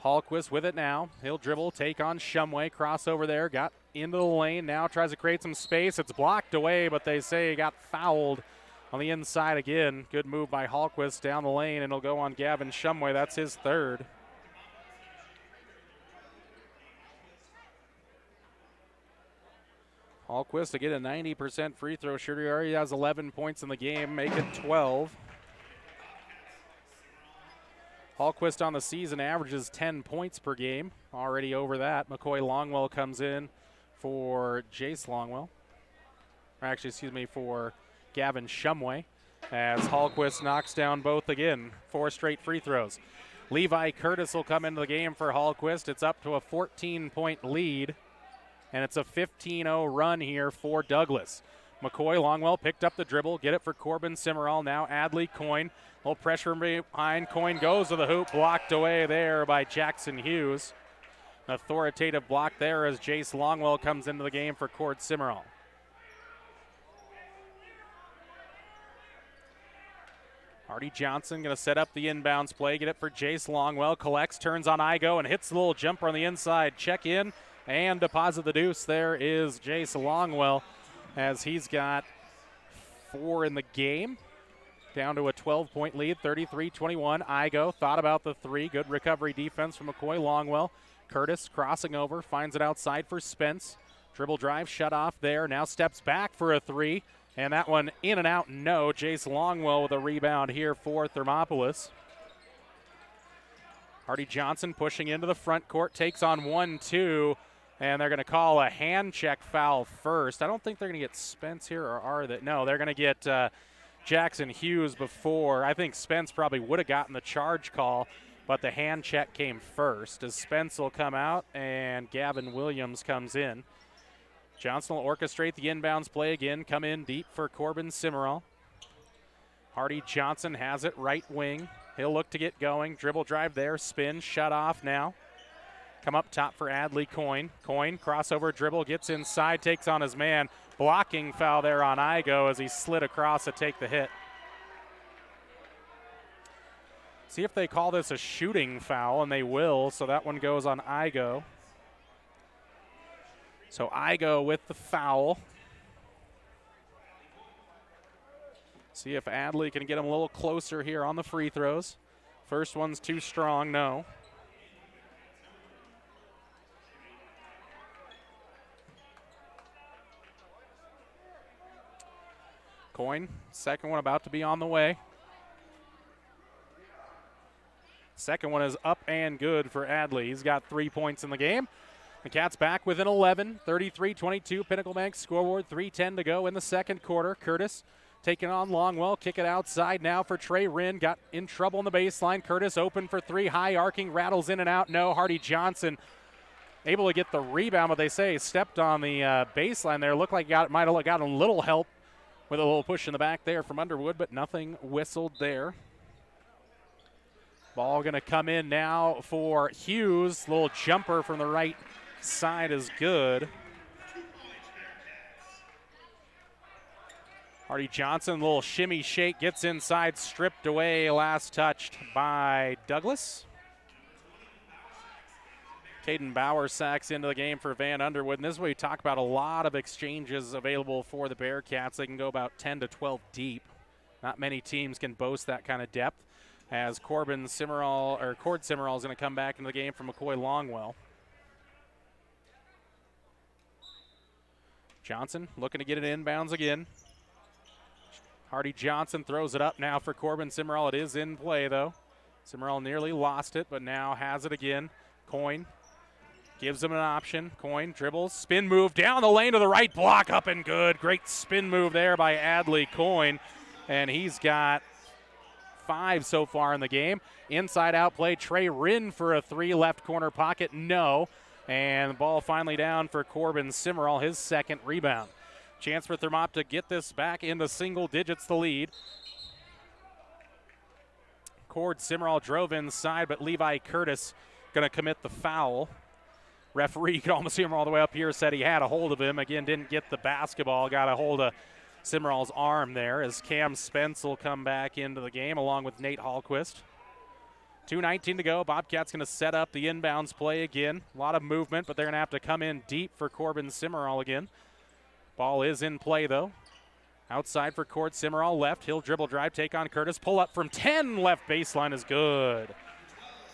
Hallquist with it now. He'll dribble, take on Shumway, crossover there, got into the lane, now tries to create some space. It's blocked away, but they say he got fouled on the inside again. Good move by Hallquist down the lane, and it'll go on Gavin Shumway. That's his 3rd. Hallquist to get a 90% free throw shooter. He already has 11 points in the game, make it 12. Hallquist on the season averages 10 points per game, already over that. McCoy Longwell comes in for Jace Longwell. Or actually, excuse me, for Gavin Shumway, as Hallquist knocks down both again. 4 straight free throws. Levi Curtis will come into the game for Hallquist. It's up to a 14-point lead. And it's a 15-0 run here for Douglas. McCoy Longwell picked up the dribble, get it for Corbin Simmerall. Now Adley Coyne. A little pressure behind. Coyne goes to the hoop, blocked away there by Jackson Hughes. authoritative block there as Jace Longwell comes into the game for Cord Simmerall. Hardy Johnson going to set up the inbounds play, get it for Jace Longwell, collects, turns on Igo, and hits the little jumper on the inside. Check in and deposit the deuce. There is Jace Longwell as he's got 4 in the game. Down to a 12-point lead, 33-21. Igo thought about the 3. Good recovery defense from McCoy Longwell. Curtis crossing over, finds it outside for Spence. Dribble drive, shut off there. Now steps back for a 3. And that one in and out, no. Jace Longwell with a rebound here for Thermopolis. Hardy Johnson pushing into the front court, takes on 1-2, and they're going to call a hand check foul first. I don't think they're going to get Spence here, or are they? No, they're going to get Jackson Hughes before. I think Spence probably would have gotten the charge call, but the hand check came first as Spence will come out and Gavin Williams comes in. Johnson will orchestrate the inbounds play again, come in deep for Corbin Simmerall. Hardy Johnson has it right wing. He'll look to get going. Dribble drive there, spin, shut off now. Come up top for Adley Coyne. Coyne, crossover dribble, gets inside, takes on his man. Blocking foul there on Igo as he slid across to take the hit. See if they call this a shooting foul, and they will, so that one goes on Igo. So Igo with the foul. See if Adley can get him a little closer here on the free throws. First one's too strong, no. Coyne, second one about to be on the way. Second one is up and good for Adley. He's got 3 points in the game. The Cats back within 11, 33-22, Pinnacle Bank scoreboard, 3:10 to go in the second quarter. Curtis taking on Longwell, kick it outside now for Trey Rinn, got in trouble in the baseline. Curtis open for 3, high arcing, rattles in and out, no. Hardy Johnson able to get the rebound, but they say he stepped on the baseline there. Looked like might have gotten a little help with a little push in the back there from Underwood, but nothing whistled there. Ball going to come in now for Hughes. Little jumper from the right side is good. Hardy Johnson, little shimmy shake, gets inside, stripped away, last touched by Douglas. Caden Bauer sacks into the game for Van Underwood, and this is where we talk about a lot of exchanges available for the Bearcats. They can go about 10 to 12 deep. Not many teams can boast that kind of depth, as Cord Simmerall is going to come back into the game for McCoy Longwell. Johnson looking to get it inbounds again. Hardy Johnson throws it up now for Corbin Simmerall. It is in play, though. Simmerall nearly lost it, but now has it again. Coyne gives him an option. Coyne dribbles, spin move down the lane to the right, block up and good. Great spin move there by Adley Coyne, and he's got 5 so far in the game. Inside out play, Trey Rinn for a 3, left corner pocket, no. And the ball finally down for Corbin Simmerall, his second rebound. Chance for Thermop to get this back into single digits, the lead. Cord Simmerall drove inside, but Levi Curtis going to commit the foul. Referee, you can almost see him all the way up here, said he had a hold of him. Again, didn't get the basketball, got a hold of Simmerall's arm there as Cam Spence will come back into the game along with Nate Hallquist. 2:19 to go. Bobcats going to set up the inbounds play again. A lot of movement, but they're going to have to come in deep for Corbin Simmerall again. Ball is in play, though. Outside for Cord Simmerall, left. He'll dribble drive, take on Curtis. Pull up from 10, left baseline is good.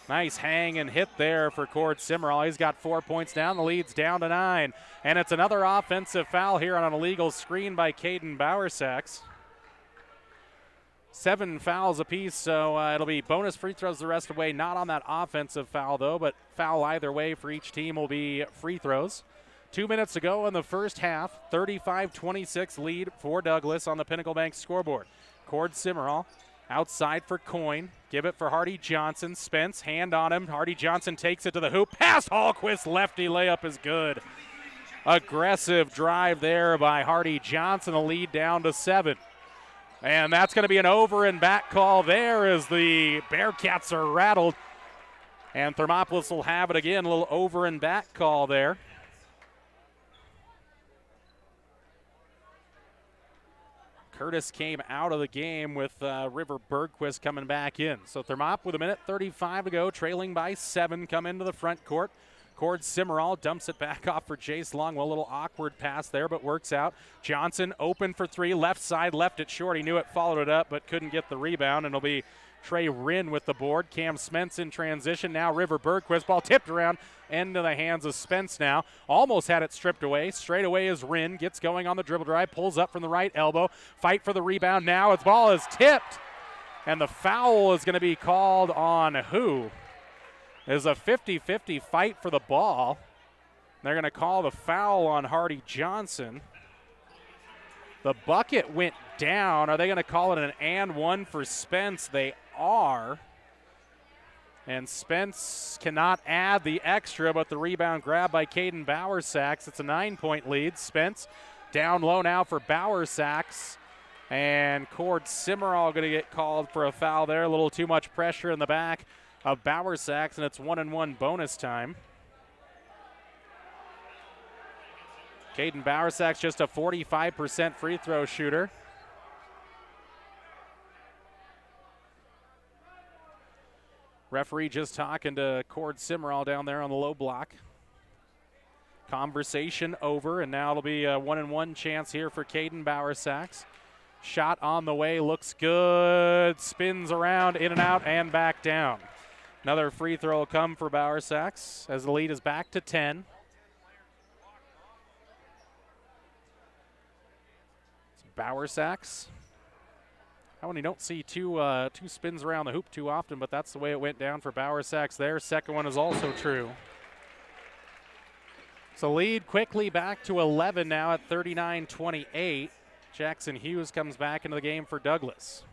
Nice hang and hit there for Cord Simmerall. He's got 4 points down. The lead's down to 9. And it's another offensive foul here on an illegal screen by Caden Bowersax. 7 fouls apiece, so it'll be bonus free throws the rest of the way. Not on that offensive foul, though, but foul either way for each team will be free throws. 2 minutes to go in the first half. 35-26 lead for Douglas on the Pinnacle Bank scoreboard. Cord Simmerall outside for Coyne. Give it for Hardy Johnson. Spence, hand on him. Hardy Johnson takes it to the hoop. Past Hallquist, lefty layup is good. Aggressive drive there by Hardy Johnson. The lead down to 7. And that's going to be an over and back call there as the Bearcats are rattled. And Thermopolis will have it again, a little over and back call there. Curtis came out of the game with River Bergquist coming back in. So Thermop with 1:35 to go, trailing by 7, come into the front court. Cord Simmerall dumps it back off for Jace Longwell. A little awkward pass there, but works out. Johnson open for 3, left side, left it short. He knew it, followed it up, but couldn't get the rebound, and it'll be Trey Rinn with the board. Cam Spence in transition. Now River Bergquist. Ball tipped around into the hands of Spence now. Almost had it stripped away. Straight away is Rinn. Gets going on the dribble drive. Pulls up from the right elbow. Fight for the rebound now. His ball is tipped. And the foul is going to be called on who? There's a 50-50 fight for the ball. They're going to call the foul on Hardy Johnson. The bucket went down. Are they going to call it an and one for Spence? They are. And Spence cannot add the extra, but the rebound grab by Caden Bowersax. It's a 9-point lead. Spence down low now for Bowersax. And Cord Simmerall going to get called for a foul there. A little too much pressure in the back of Bowersax, and it's 1-and-1 bonus time. Caden Bowersax just a 45% free throw shooter. Referee just talking to Cord Simmerall down there on the low block. Conversation over, and now it'll be a 1-and-1 chance here for Caden Bowersax. Shot on the way, looks good, spins around, in and out, and back down. Another free throw will come for Bowersax as the lead is back to 10. It's Bowersax. How many don't see two spins around the hoop too often, but that's the way it went down for Bowersax there. Second one is also true. So lead quickly back to 11 now at 39-28. Jackson Hughes comes back into the game for Douglas.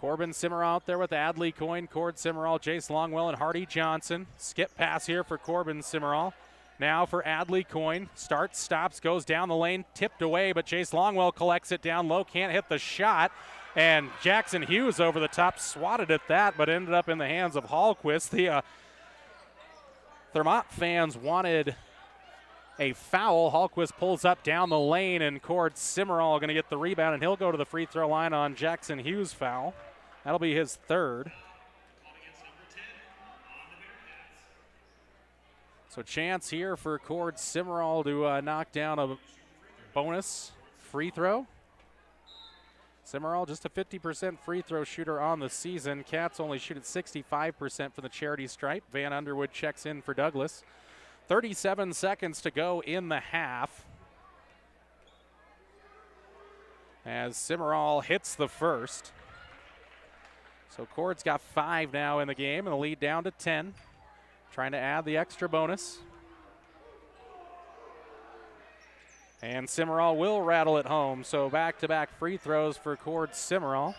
Corbin Simmerall out there with Adley Coyne, Cord Simmerall, Jace Longwell, and Hardy Johnson. Skip pass here for Corbin Simmerall. Now for Adley Coyne. Starts, stops, goes down the lane, tipped away, but Jace Longwell collects it down low, can't hit the shot. And Jackson Hughes over the top swatted at that, but ended up in the hands of Hallquist. The Thermont fans wanted a foul. Hallquist pulls up down the lane, and Cord Simmerall going to get the rebound, and he'll go to the free throw line on Jackson Hughes' foul. That'll be his third. So chance here for Cord Simmerall to knock down a bonus free throw. Simmerall just a 50% free throw shooter on the season. Cats only shoot at 65% from the charity stripe. Van Underwood checks in for Douglas. 37 seconds to go in the half. As Simmerall hits the first. So Cord's got 5 now in the game, and the lead down to 10. Trying to add the extra bonus. And Simmerall will rattle it home. So back-to-back free throws for Cord Simmerall.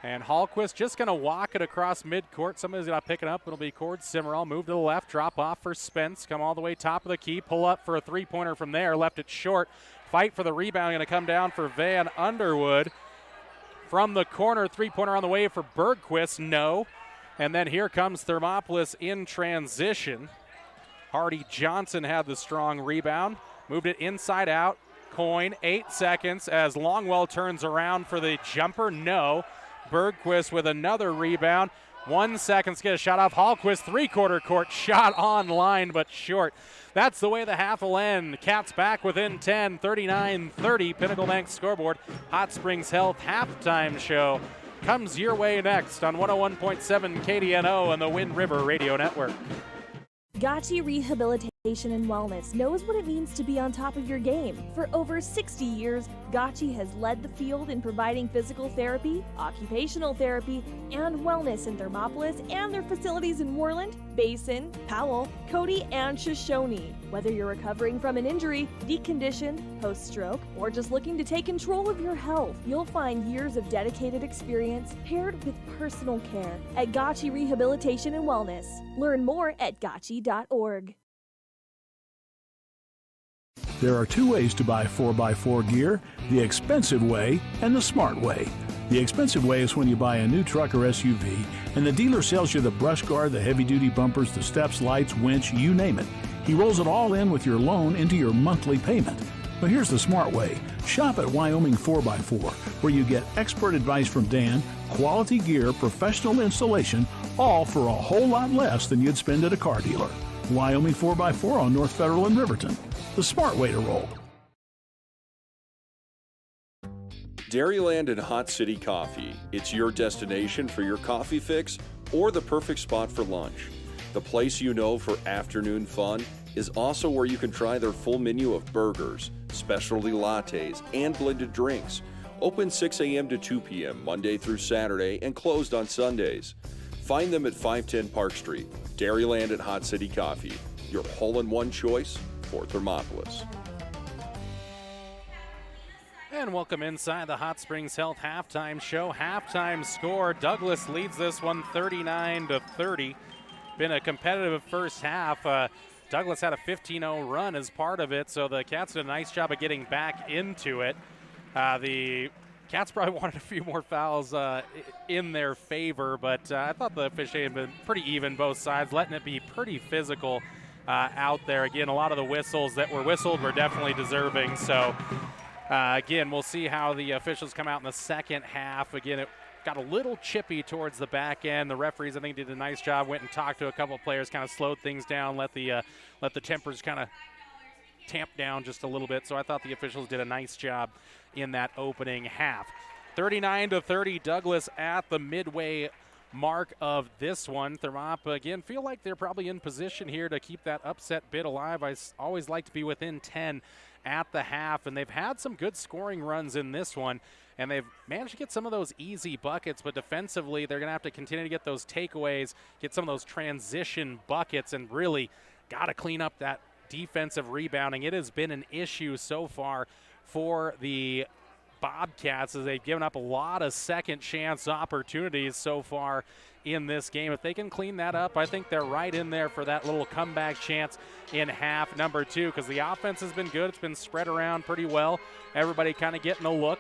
And Hallquist just going to walk it across midcourt. Somebody's going to pick it up. It'll be Cord Simmerall. Move to the left, drop off for Spence. Come all the way top of the key. Pull up for a three-pointer from there. Left it short. Fight for the rebound. Going to come down for Van Underwood. From the corner, three-pointer on the way for Bergquist. No. And then here comes Thermopolis in transition. Hardy Johnson had the strong rebound. Moved it inside out. Coyne, 8 seconds as Longwell turns around for the jumper. No. Bergquist with another rebound. 1 second to get a shot off. Hallquist, three-quarter court shot on line, but short. That's the way the half will end. Cats back within 10, 39-30. Pinnacle Bank scoreboard. Hot Springs Health halftime show comes your way next on 101.7 KDNO and the Wind River Radio Network. Gotchi Rehabilitation and Wellness knows what it means to be on top of your game. For over 60 years, Gotchi has led the field in providing physical therapy, occupational therapy, and wellness in Thermopolis and their facilities in Worland, Basin, Powell, Cody, and Shoshone. Whether you're recovering from an injury, deconditioned, post-stroke, or just looking to take control of your health, you'll find years of dedicated experience paired with personal care at Gotchi Rehabilitation and Wellness. Learn more at gotchi.org. There are two ways to buy 4x4 gear, the expensive way and the smart way. The expensive way is when you buy a new truck or SUV and the dealer sells you the brush guard, the heavy-duty bumpers, the steps, lights, winch, you name it. He rolls it all in with your loan into your monthly payment. But here's the smart way. Shop at Wyoming 4x4, where you get expert advice from Dan, quality gear, professional installation, all for a whole lot less than you'd spend at a car dealer. Wyoming 4x4 on North Federal in Riverton. The smart way to roll. Dairyland and Hot City Coffee. It's your destination for your coffee fix or the perfect spot for lunch. The place you know for afternoon fun is also where you can try their full menu of burgers, specialty lattes, and blended drinks. Open 6 a.m. to 2 p.m. Monday through Saturday and closed on Sundays. Find them at 510 Park Street. Dairyland and Hot City Coffee, your hole-in-one choice for Thermopolis. And welcome inside the Hot Springs Health halftime show. Halftime score, Douglas leads this one 39-30. Been a competitive first half. Douglas had a 15-0 run as part of it, so the Cats did a nice job of getting back into it. The Cats probably wanted a few more fouls in their favor, but I thought the officiating had been pretty even both sides, letting it be pretty physical out there. Again, a lot of the whistles that were whistled were definitely deserving, so again, we'll see how the officials come out in the second half. Again, it got a little chippy towards the back end. The referees, I think, did a nice job, went and talked to a couple of players, kind of slowed things down, let the tempers kind of tamp down just a little bit. So I thought the officials did a nice job in that opening half. 39-30, Douglas at the midway mark of this one. Thermop, again, feel like they're probably in position here to keep that upset bid alive. I always like to be within 10 at the half, and they've had some good scoring runs in this one, and they've managed to get some of those easy buckets, but defensively they're going to have to continue to get those takeaways, get some of those transition buckets, and really got to clean up that defensive rebounding. It has been an issue so far for the Bobcats as they've given up a lot of second chance opportunities so far in this game. If they can clean that up, I think they're right in there for that little comeback chance in half number two, because the offense has been good. It's been spread around pretty well. Everybody kind of getting a look.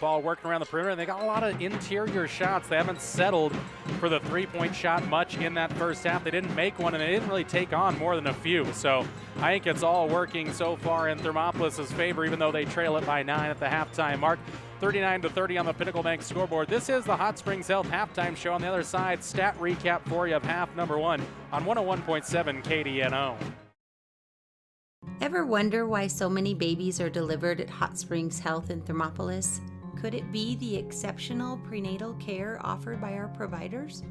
Ball working around the perimeter, and they got a lot of interior shots. They haven't settled for the three-point shot much in that first half. They didn't make one, and they didn't really take on more than a few. So I think it's all working so far in Thermopolis' favor, even though they trail it by 9 at the halftime mark. 39-30 on the Pinnacle Bank scoreboard. This is the Hot Springs Health halftime show. On the other side, stat recap for you of half number one on 101.7 KDNO. Ever wonder why so many babies are delivered at Hot Springs Health in Thermopolis? Could it be the exceptional prenatal care offered by our providers?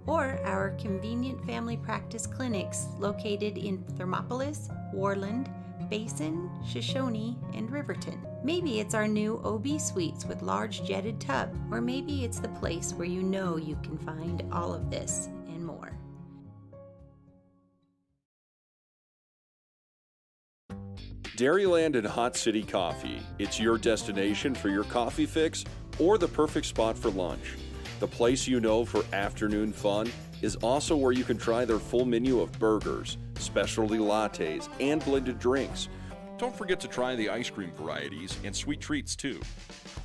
Or our convenient family practice clinics located in Thermopolis, Warland, Basin, Shoshone, and Riverton? Maybe it's our new OB suites with large jetted tub, or maybe it's the place where you know you can find all of this and more. Dairyland and Hot City Coffee. It's your destination for your coffee fix or the perfect spot for lunch. The place you know for afternoon fun is also where you can try their full menu of burgers, specialty lattes, and blended drinks. Don't forget to try the ice cream varieties and sweet treats too.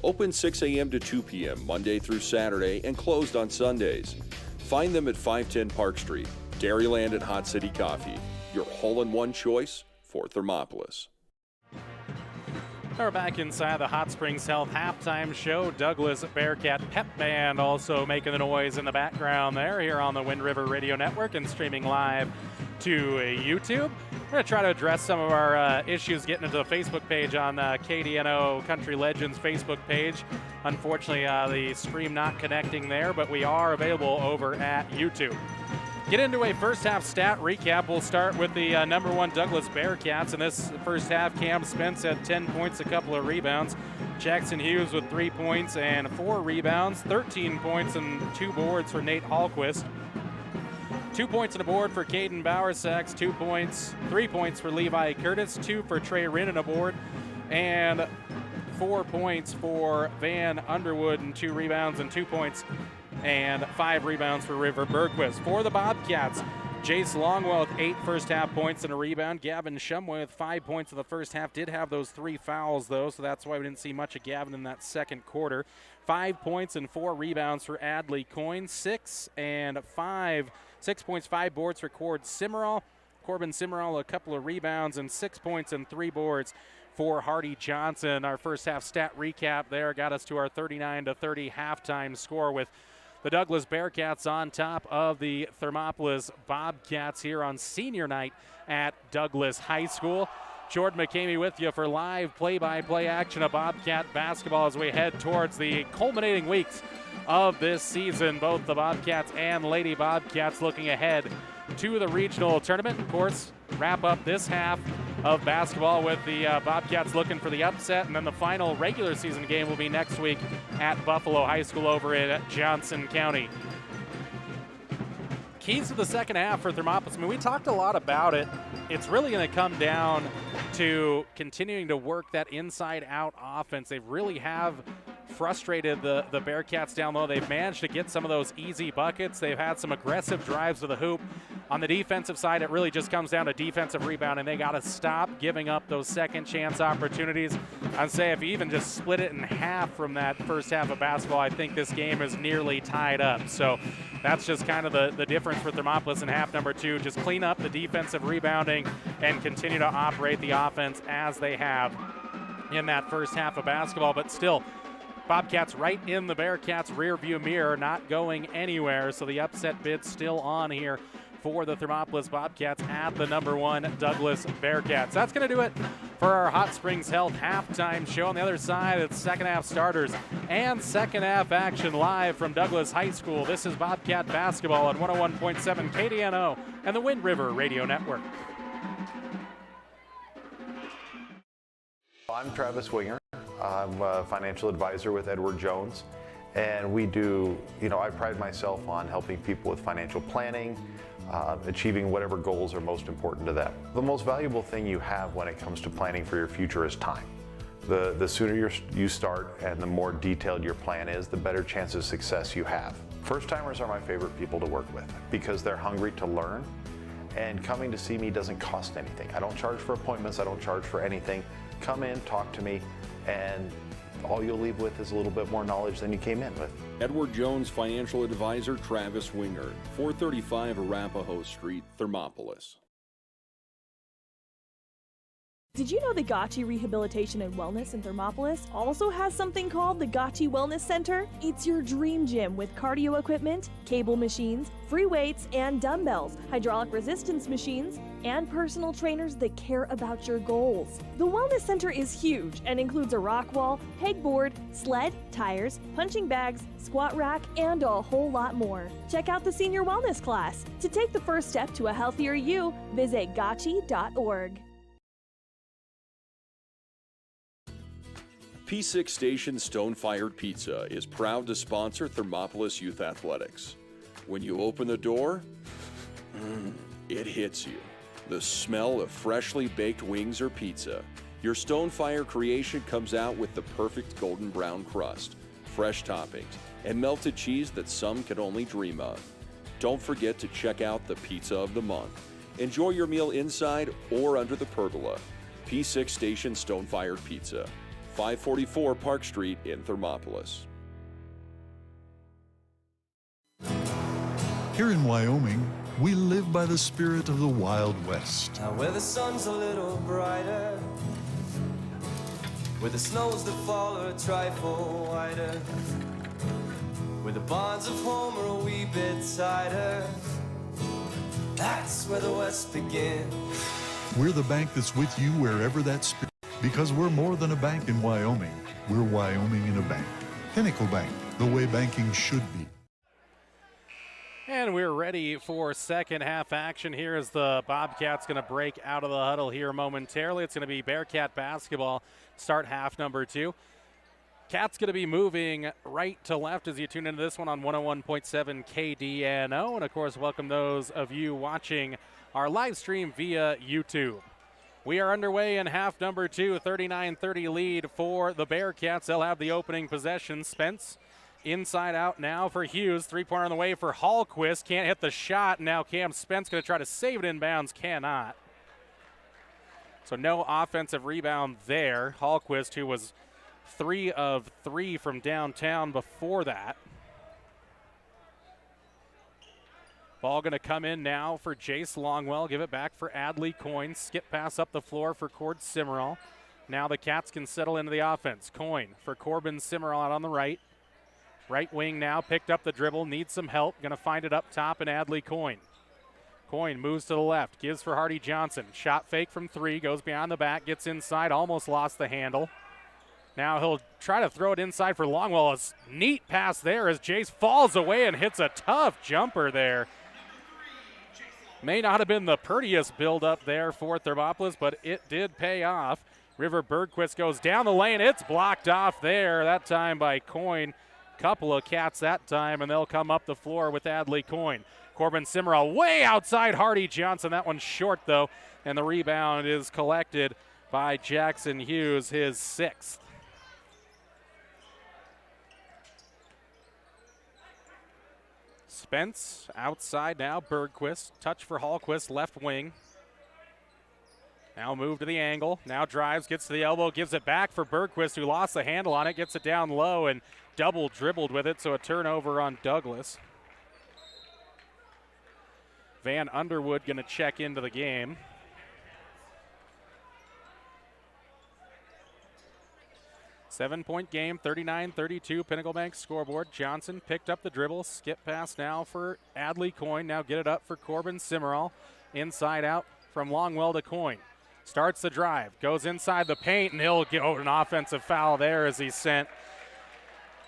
Open 6 a.m. to 2 p.m. Monday through Saturday and closed on Sundays. Find them at 510 Park Street. Dairyland and Hot City Coffee, your hole-in-one choice for Thermopolis. We're back inside the Hot Springs Health halftime show. Douglas Bearcat Pep Band also making the noise in the background there here on the Wind River Radio Network and streaming live to YouTube. We're going to try to address some of our issues getting into the Facebook page on KDNO Country Legends Facebook page. Unfortunately, the stream not connecting there, but we are available over at YouTube. Get into a first half stat recap. We'll start with the number one Douglas Bearcats. In this first half, Cam Spence had 10 points, a couple of rebounds. Jackson Hughes with 3 points and 4 rebounds, 13 points and 2 boards for Nate Hallquist. 2 points and a board for Caden Bowersax, 2 points, 3 points for Levi Curtis, 2 for Trey Rinn and a board, and 4 points for Van Underwood and 2 rebounds and 2 points and 5 rebounds for River Bergquist. For the Bobcats, Jace Longwell with 8 first-half points and a rebound. Gavin Shumway with 5 points in the first half. Did have those 3 fouls, though, so that's why we didn't see much of Gavin in that second quarter. 5 points and 4 rebounds for Adley Coyne. 6 points, 5 boards for Corbin Simmerall, a couple of rebounds, and 6 points and 3 boards for Hardy Johnson. Our first-half stat recap there got us to our 39-30 halftime score, with the Douglas Bearcats on top of the Thermopolis Bobcats here on senior night at Douglas High School. Jordan McCamey with you for live play-by-play action of Bobcat basketball as we head towards the culminating weeks of this season. Both the Bobcats and Lady Bobcats looking ahead to the regional tournament. Of course, wrap up this half of basketball with the Bobcats looking for the upset, and then the final regular season game will be next week at Buffalo High School over in Johnson County. Keys to the second half for Thermopolis. I mean, we talked a lot about it. It's really going to come down to continuing to work that inside-out offense. They really have frustrated the Bearcats down low. They've managed to get some of those easy buckets. They've had some aggressive drives to the hoop. On the defensive side, it really just comes down to defensive rebound, and they got to stop giving up those second chance opportunities. I'd say if you even just split it in half from that first half of basketball, I think this game is nearly tied up. So that's just kind of the difference for Thermopolis in half number 2. Just clean up the defensive rebounding and continue to operate the offense as they have in that first half of basketball. But still, Bobcats right in the Bearcats' rearview mirror, not going anywhere. So the upset bid still on here for the Thermopolis Bobcats at the number 1 Douglas Bearcats. That's going to do it for our Hot Springs Health halftime show. On the other side, it's second half starters and second half action live from Douglas High School. This is Bobcat basketball on 101.7 KDNO and the Wind River Radio Network. I'm Travis Winger. I'm a financial advisor with Edward Jones, and we do, I pride myself on helping people with financial planning, achieving whatever goals are most important to them. The most valuable thing you have when it comes to planning for your future is time. The sooner you start and the more detailed your plan is, the better chance of success you have. First-timers are my favorite people to work with because they're hungry to learn, and coming to see me doesn't cost anything. I don't charge for appointments, I don't charge for anything. Come in, talk to me, and all you'll leave with is a little bit more knowledge than you came in with. Edward Jones financial advisor Travis Winger, 435 Arapahoe Street, Thermopolis. Did you know the Gotchi Rehabilitation and Wellness in Thermopolis also has something called the Gotchi Wellness Center? It's your dream gym with cardio equipment, cable machines, free weights and dumbbells, hydraulic resistance machines, and personal trainers that care about your goals. The Wellness Center is huge and includes a rock wall, pegboard, sled, tires, punching bags, squat rack, and a whole lot more. Check out the Senior Wellness class. To take the first step to a healthier you, visit gotchi.org. P6 Station Stone-Fired Pizza is proud to sponsor Thermopolis Youth Athletics. When you open the door, it hits you. The smell of freshly baked wings or pizza. Your Stone-Fire creation comes out with the perfect golden brown crust, fresh toppings, and melted cheese that some can only dream of. Don't forget to check out the Pizza of the Month. Enjoy your meal inside or under the pergola. P6 Station Stone-Fired Pizza, 544 Park Street in Thermopolis. Here in Wyoming, we live by the spirit of the Wild West. Now where the sun's a little brighter, where the snows that fall are a trifle whiter, where the bonds of home are a wee bit tighter, that's where the West begins. We're the bank that's with you wherever that spirit, because we're more than a bank in Wyoming. We're Wyoming in a bank. Pinnacle Bank, the way banking should be. And we're ready for second half action here as the Bobcats going to break out of the huddle here momentarily. It's going to be Bearcat basketball, start half number 2. Cat's going to be moving right to left as you tune into this one on 101.7 KDNO. And, of course, welcome those of you watching our live stream via YouTube. We are underway in half number 2, 39-30 lead for the Bearcats. They'll have the opening possession. Spence Inside out now for Hughes. Three-pointer on the way for Hallquist. Can't hit the shot. Now Cam Spence going to try to save it inbounds. Cannot. So no offensive rebound there. Hallquist, who was 3 of 3 from downtown before that. Ball going to come in now for Jace Longwell. Give it back for Adley Coyne. Skip pass up the floor for Cord Simmerall. Now the Cats can settle into the offense. Coyne for Corbin Simmerall out on the right. Right wing now, picked up the dribble, needs some help. Going to find it up top, and Adley Coyne. Coyne moves to the left, gives for Hardy Johnson. Shot fake from 3, goes behind the back, gets inside, almost lost the handle. Now he'll try to throw it inside for Longwell. A neat pass there as Jace falls away and hits a tough jumper there. May not have been the prettiest build-up there for Thermopolis, but it did pay off. River Bergquist goes down the lane. It's blocked off there, that time by Coyne. Couple of Cats that time, and they'll come up the floor with Adley Coyne. Corbin Simmerall way outside Hardy Johnson. That one's short, though, and the rebound is collected by Jackson Hughes, his 6th. Spence outside now. Bergquist. Touch for Hallquist, left wing. Now move to the angle. Now drives, gets to the elbow, gives it back for Bergquist, who lost the handle on it, gets it down low and double dribbled with it, so a turnover on Douglas. Van Underwood going to check into the game. Seven-point game, 39-32, Pinnacle Bank scoreboard. Johnson picked up the dribble. Skip pass now for Adley Coyne. Now get it up for Corbin Simmerall. Inside out from Longwell to Coyne. Starts the drive, goes inside the paint, and he'll get an offensive foul there as he sent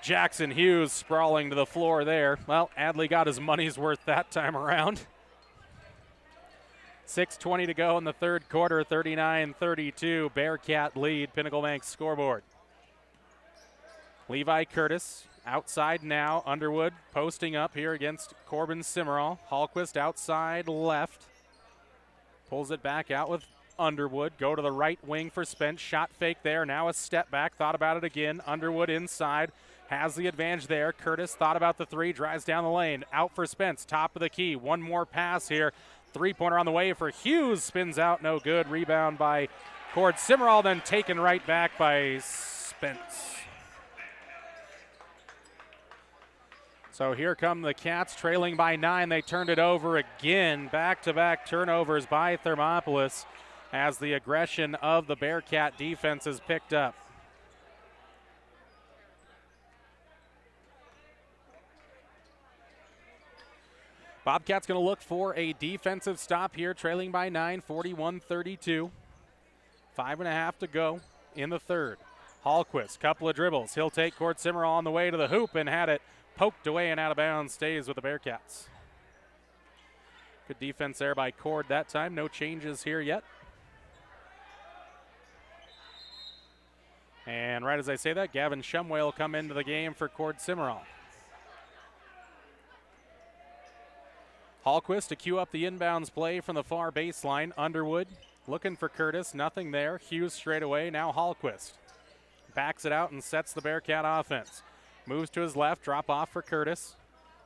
Jackson Hughes sprawling to the floor there. Well, Adley got his money's worth that time around. 6:20 to go in the third quarter, 39-32. Bearcat lead, Pinnacle Bank scoreboard. Levi Curtis outside now. Underwood posting up here against Corbin Simmerall. Hallquist outside left. Pulls it back out with Underwood. Go to the right wing for Spence. Shot fake there. Now a step back. Thought about it again. Underwood inside. Has the advantage there. Curtis thought about the 3. Drives down the lane. Out for Spence. Top of the key. One more pass here. Three-pointer on the way for Hughes. Spins out. No good. Rebound by Cord Simmerall. Then taken right back by Spence. So here come the Cats trailing by 9. They turned it over again. Back-to-back turnovers by Thermopolis as the aggression of the Bearcat defense is picked up. Bobcats going to look for a defensive stop here, trailing by 9, 41-32. 5.5 to go in the third. Hallquist, couple of dribbles. He'll take Cord Simmerall on the way to the hoop and had it poked away and out of bounds. Stays with the Bearcats. Good defense there by Cord that time. No changes here yet. And right as I say that, Gavin Shumway will come into the game for Cord Simmerall. Hallquist to cue up the inbounds play from the far baseline. Underwood looking for Curtis. Nothing there. Hughes straight away. Now Hallquist backs it out and sets the Bearcat offense. Moves to his left. Drop off for Curtis.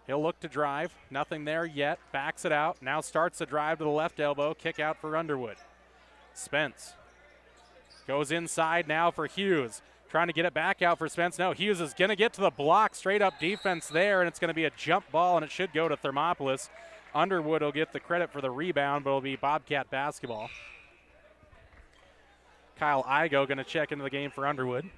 He'll look to drive. Nothing there yet. Backs it out. Now starts the drive to the left elbow. Kick out for Underwood. Spence goes inside now for Hughes. Trying to get it back out for Spence. No, Hughes is going to get to the block. Straight up defense there, and it's going to be a jump ball, and it should go to Thermopolis. Underwood will get the credit for the rebound, but it'll be Bobcat basketball. Kyle Igo going to check into the game for Underwood.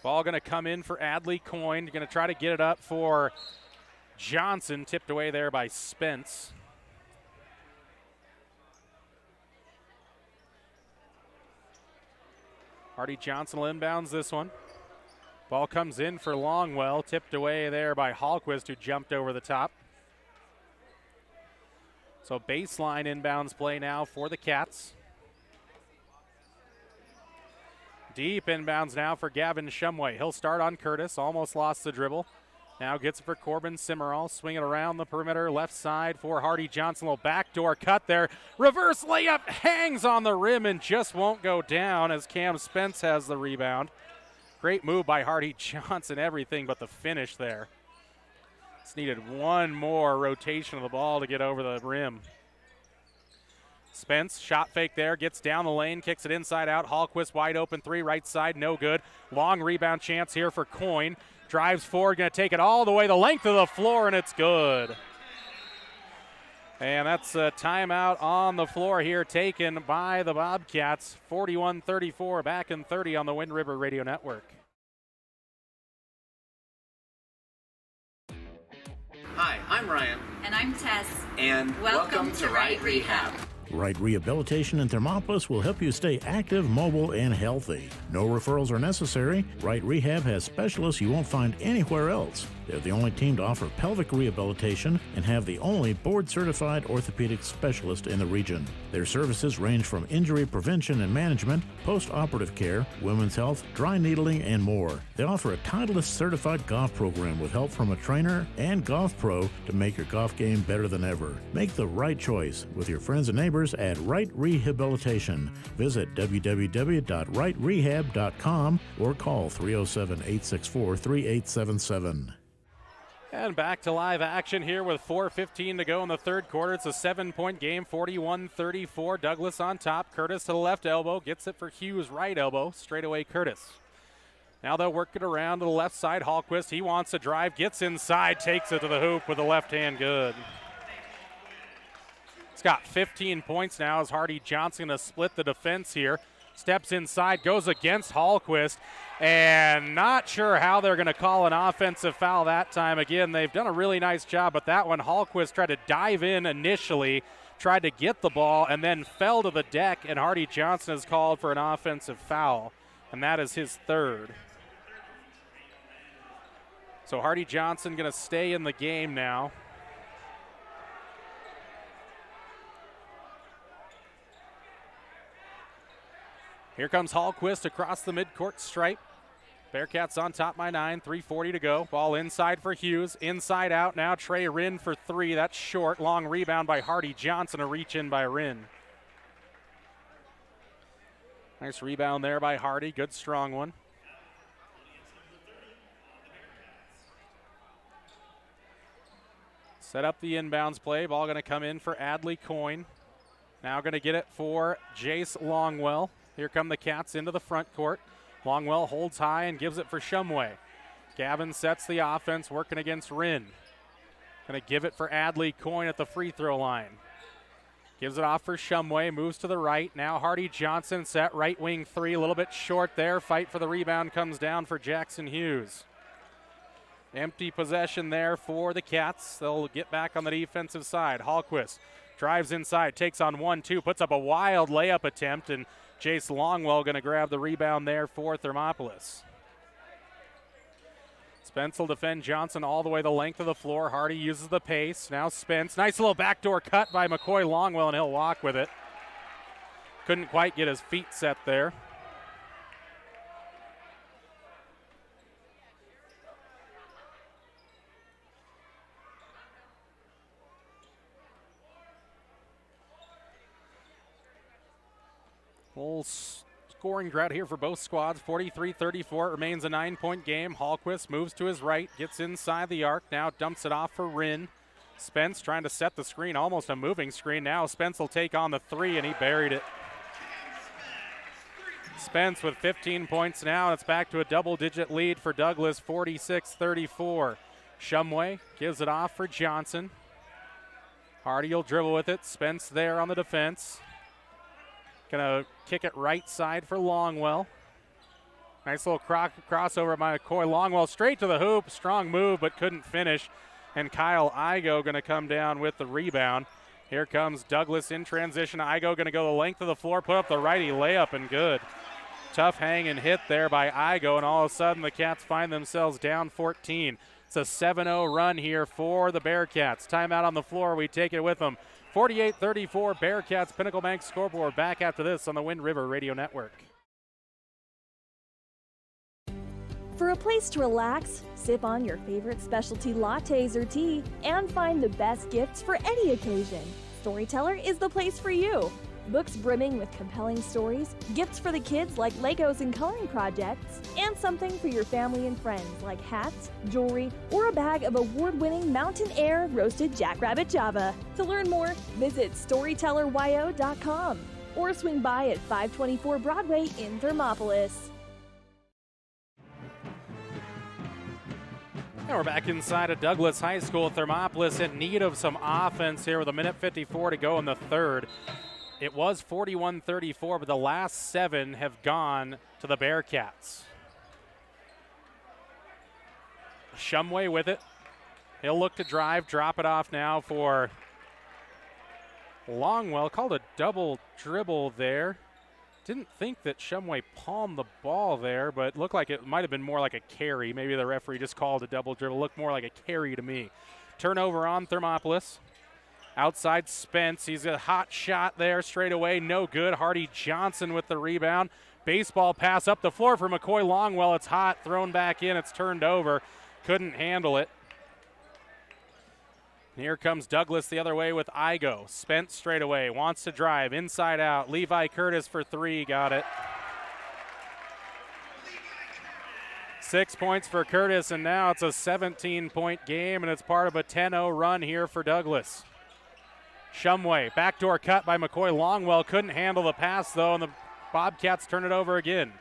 Ball going to come in for Adley Coyne. Going to try to get it up for Johnson. Tipped away there by Spence. Hardy Johnson will inbounds this one. Ball comes in for Longwell. Tipped away there by Hallquist, who jumped over the top. So baseline inbounds play now for the Cats. Deep inbounds now for Gavin Shumway. He'll start on Curtis. Almost lost the dribble. Now gets it for Corbin Simmerall, swinging around the perimeter, left side for Hardy Johnson. Little backdoor cut there. Reverse layup, hangs on the rim and just won't go down as Cam Spence has the rebound. Great move by Hardy Johnson, everything but the finish there. It's needed one more rotation of the ball to get over the rim. Spence, shot fake there, gets down the lane, kicks it inside out. Hallquist wide open three, right side, no good. Long rebound chance here for Coyne. Drives forward, going to take it all the way the length of the floor, and it's good. And that's a timeout on the floor here taken by the Bobcats. 41-34, back in 30 on the Wind River Radio Network. Hi, I'm Ryan. And I'm Tess. And welcome to Right Rehab. Right Rehabilitation in Thermopolis will help you stay active, mobile, and healthy. No referrals are necessary. Right Rehab has specialists you won't find anywhere else. They're the only team to offer pelvic rehabilitation and have the only board-certified orthopedic specialist in the region. Their services range from injury prevention and management, post-operative care, women's health, dry needling, and more. They offer a Titleist-certified golf program with help from a trainer and golf pro to make your golf game better than ever. Make the right choice with your friends and neighbors at Right Rehabilitation. Visit www.rightrehab.com or call 307-864-3877. And back to live action here with 4:15 to go in the third quarter. It's a 7-point game, 41-34. Douglas on top. Curtis to the left elbow. Gets it for Hughes' right elbow. Straight away Curtis. Now they'll work it around to the left side. Hallquist, he wants to drive. Gets inside. Takes it to the hoop with the left hand good. He's got 15 points now as Hardy Johnson going to split the defense here. Steps inside, goes against Hallquist, and not sure how they're going to call an offensive foul that time. Again, they've done a really nice job, but that one, Hallquist tried to dive in initially, tried to get the ball, and then fell to the deck, and Hardy Johnson is called for an offensive foul, and that is his third. So Hardy Johnson going to stay in the game now. Here comes Hallquist across the midcourt stripe. Bearcats on top by 9, 3:40 to go. Ball inside for Hughes, inside out now. Trey Rinn for three, that's short. Long rebound by Hardy Johnson, a reach in by Rinn. Nice rebound there by Hardy, good strong one. Set up the inbounds play, ball gonna come in for Adley Coyne. Now gonna get it for Jace Longwell. Here come the Cats into the front court. Longwell holds high and gives it for Shumway. Gavin sets the offense, working against Rinn. Gonna give it for Adley Coyne at the free throw line. Gives it off for Shumway, moves to the right. Now Hardy Johnson set right wing three, a little bit short there. Fight for the rebound comes down for Jackson Hughes. Empty possession there for the Cats. They'll get back on the defensive side. Hallquist drives inside, takes on 1-2, puts up a wild layup attempt, and Jace Longwell going to grab the rebound there for Thermopolis. Spence will defend Johnson all the way the length of the floor. Hardy uses the pace. Now Spence. Nice little backdoor cut by McCoy Longwell, and he'll walk with it. Couldn't quite get his feet set there. Full scoring drought here for both squads. 43-34. It remains a 9-point game. Hallquist moves to his right, gets inside the arc. Now dumps it off for Rinn. Spence trying to set the screen, almost a moving screen. Now Spence will take on the three, and he buried it. Spence with 15 points now. It's back to a double-digit lead for Douglas, 46-34. Shumway gives it off for Johnson. Hardy will dribble with it. Spence there on the defense. Gonna kick it right side for Longwell. Nice little crossover by McCoy Longwell straight to the hoop. Strong move, but couldn't finish. And Kyle Igo gonna come down with the rebound. Here comes Douglas in transition. Igo gonna go the length of the floor, put up the righty layup, and good. Tough hang and hit there by Igo, and all of a sudden the Cats find themselves down 14. It's a 7-0 run here for the Bearcats. Timeout on the floor, we take it with them. 48-34, Bearcats, Pinnacle Bank scoreboard. Back after this on the Wind River Radio Network. For a place to relax, sip on your favorite specialty lattes or tea, and find the best gifts for any occasion, Storyteller is the place for you. Books brimming with compelling stories, gifts for the kids like Legos and coloring projects, and something for your family and friends like hats, jewelry, or a bag of award-winning Mountain Air roasted jackrabbit Java. To learn more, visit StorytellerYO.com or swing by at 524 Broadway in Thermopolis. And we're back inside of Douglas High School. Thermopolis in need of some offense here with 1:54 to go in the third. It was 41-34, but the last 7 have gone to the Bearcats. Shumway with it. He'll look to drive, drop it off now for Longwell. Called a double dribble there. Didn't think that Shumway palmed the ball there, but looked like it might have been more like a carry. Maybe the referee just called a double dribble. Looked more like a carry to me. Turnover on Thermopolis. Outside Spence. He's a hot shot there straight away. No good. Hardy Johnson with the rebound. Baseball pass up the floor for McCoy Longwell. It's hot. Thrown back in. It's turned over. Couldn't handle it. Here comes Douglas the other way with Igo. Spence straight away. Wants to drive. Inside out. Levi Curtis for 3. Got it. 6 points for Curtis, and now it's a 17-point game, and it's part of a 10-0 run here for Douglas. Shumway, backdoor cut by McCoy Longwell. Couldn't handle the pass, though, and the Bobcats turn it over again.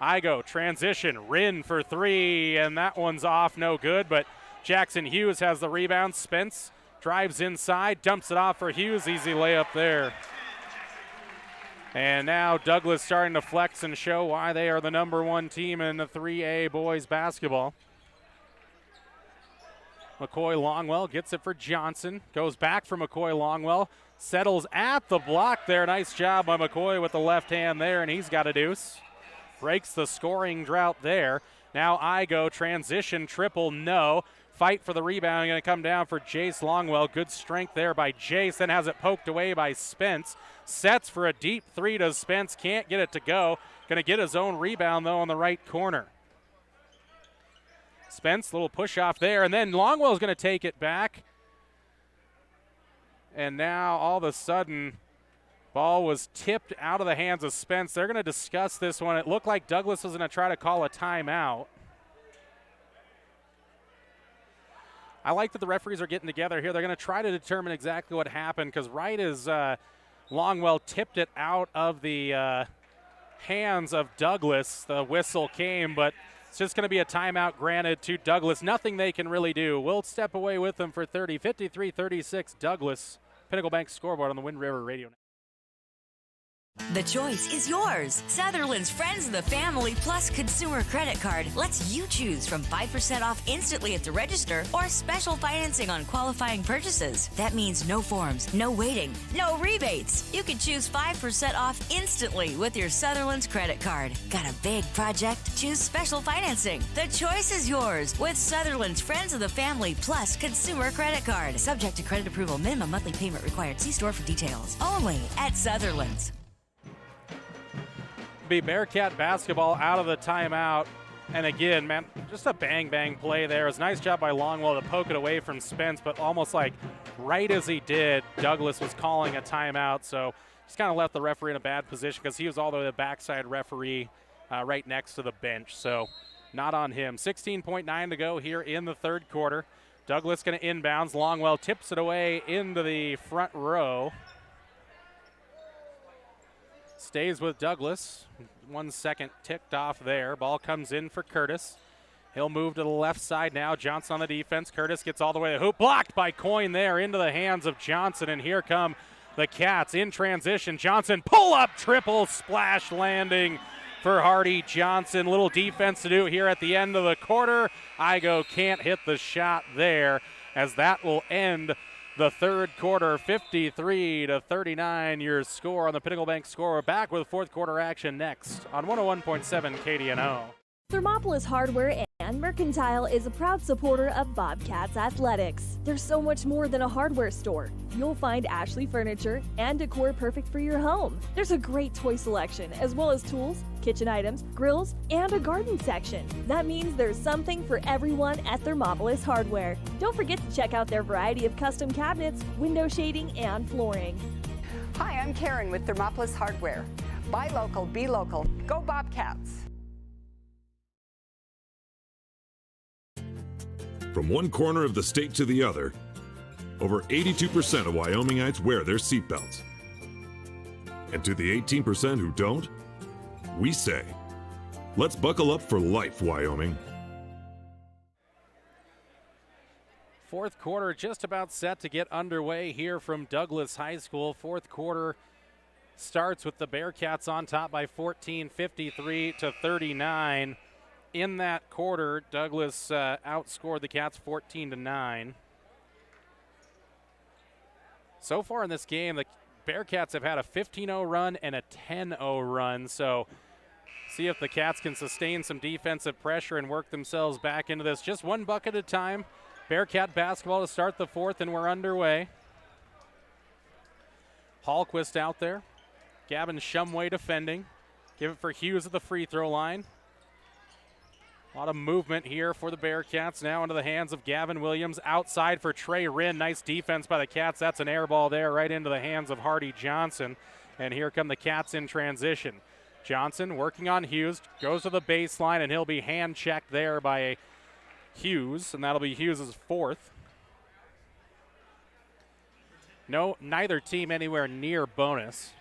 Igo, transition, Rinn for 3, and that one's off, no good, but Jackson Hughes has the rebound. Spence drives inside, dumps it off for Hughes. Easy layup there. And now Douglas starting to flex and show why they are the #1 team in the 3A boys basketball. McCoy Longwell gets it for Johnson. Goes back for McCoy Longwell. Settles at the block there. Nice job by McCoy with the left hand there, and he's got a deuce. Breaks the scoring drought there. Now Igo, transition, triple, no. Fight for the rebound, going to come down for Jace Longwell. Good strength there by Jace, then has it poked away by Spence. Sets for a deep 3 to Spence, can't get it to go. Going to get his own rebound, though, on the right corner. Spence, little push off there, and then Longwell's going to take it back. And now, all of a sudden, ball was tipped out of the hands of Spence. They're going to discuss this one. It looked like Douglas was going to try to call a timeout. I like that the referees are getting together here. They're going to try to determine exactly what happened, because right as Longwell tipped it out of the hands of Douglas, the whistle came, but it's just going to be a timeout granted to Douglas. Nothing they can really do. We'll step away with them for 30. 53-36 Douglas. Pinnacle Bank scoreboard on the Wind River Radio. The choice is yours. Sutherland's Friends of the Family Plus Consumer Credit Card lets you choose from 5% off instantly at the register or special financing on qualifying purchases. That means no forms, no waiting, no rebates. You can choose 5% off instantly with your Sutherland's credit card. Got a big project? Choose special financing. The choice is yours with Sutherland's Friends of the Family Plus Consumer Credit Card. Subject to credit approval. Minimum monthly payment required. See store for details. Only at Sutherland's. Be Bearcat basketball out of the timeout. And again, man, just a bang play there. It was a nice job by Longwell to poke it away from Spence, but almost like right as he did, Douglas was calling a timeout. So just kind of left the referee in a bad position, because he was all the way the backside referee right next to the bench. So not on him. 16.9 to go here in the third quarter. Douglas going to inbounds. Longwell tips it away into the front row. Stays with Douglas. 1 second ticked off there. Ball comes in for Curtis. He'll move to the left side now. Johnson on the defense. Curtis gets all the way to the hoop. Blocked by Coyne there into the hands of Johnson. And here come the Cats in transition. Johnson pull up triple splash landing for Hardy Johnson. Little defense to do here at the end of the quarter. Igo can't hit the shot there, as that will end the third quarter. 53-39 your score on the Pinnacle Bank score. We're back with fourth quarter action next on 101.7 KDNO. Thermopolis Hardware And Mercantile is a proud supporter of Bobcats Athletics. There's so much more than a hardware store. You'll find Ashley furniture and decor perfect for your home. There's a great toy selection, as well as tools, kitchen items, grills, and a garden section. That means there's something for everyone at Thermopolis Hardware. Don't forget to check out their variety of custom cabinets, window shading, and flooring. Hi, I'm Karen with Thermopolis Hardware. Buy local, be local. Go Bobcats! From one corner of the state to the other, over 82% of Wyomingites wear their seatbelts. And to the 18% who don't, we say, let's buckle up for life, Wyoming. Fourth quarter just about set to get underway here from Douglas High School. Fourth quarter starts with the Bearcats on top by 14, 53-39. In that quarter, Douglas outscored the Cats 14-9. So far in this game, the Bearcats have had a 15-0 run and a 10-0 run. So see if the Cats can sustain some defensive pressure and work themselves back into this. Just one bucket at a time. Bearcat basketball to start the fourth, and we're underway. Hallquist out there. Gavin Shumway defending. Give it for Hughes at the free throw line. A lot of movement here for the Bearcats. Now into the hands of Gavin Williams. Outside for Trey Wren. Nice defense by the Cats. That's an air ball there right into the hands of Hardy Johnson. And here come the Cats in transition. Johnson working on Hughes. Goes to the baseline, and he'll be hand-checked there by Hughes. And that'll be Hughes' fourth. No, neither team anywhere near bonus.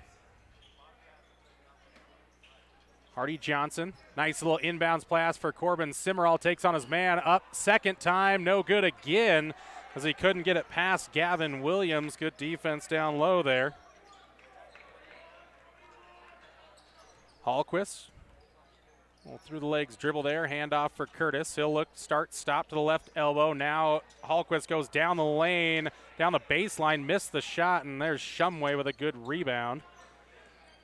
Hardy Johnson, nice little inbounds pass for Corbin Simmerall, takes on his man, up second time, no good again, as he couldn't get it past Gavin Williams. Good defense down low there. Hallquist, through the legs dribble there, handoff for Curtis. He'll look, stop to the left elbow. Now Hallquist goes down the lane, down the baseline, missed the shot, and there's Shumway with a good rebound.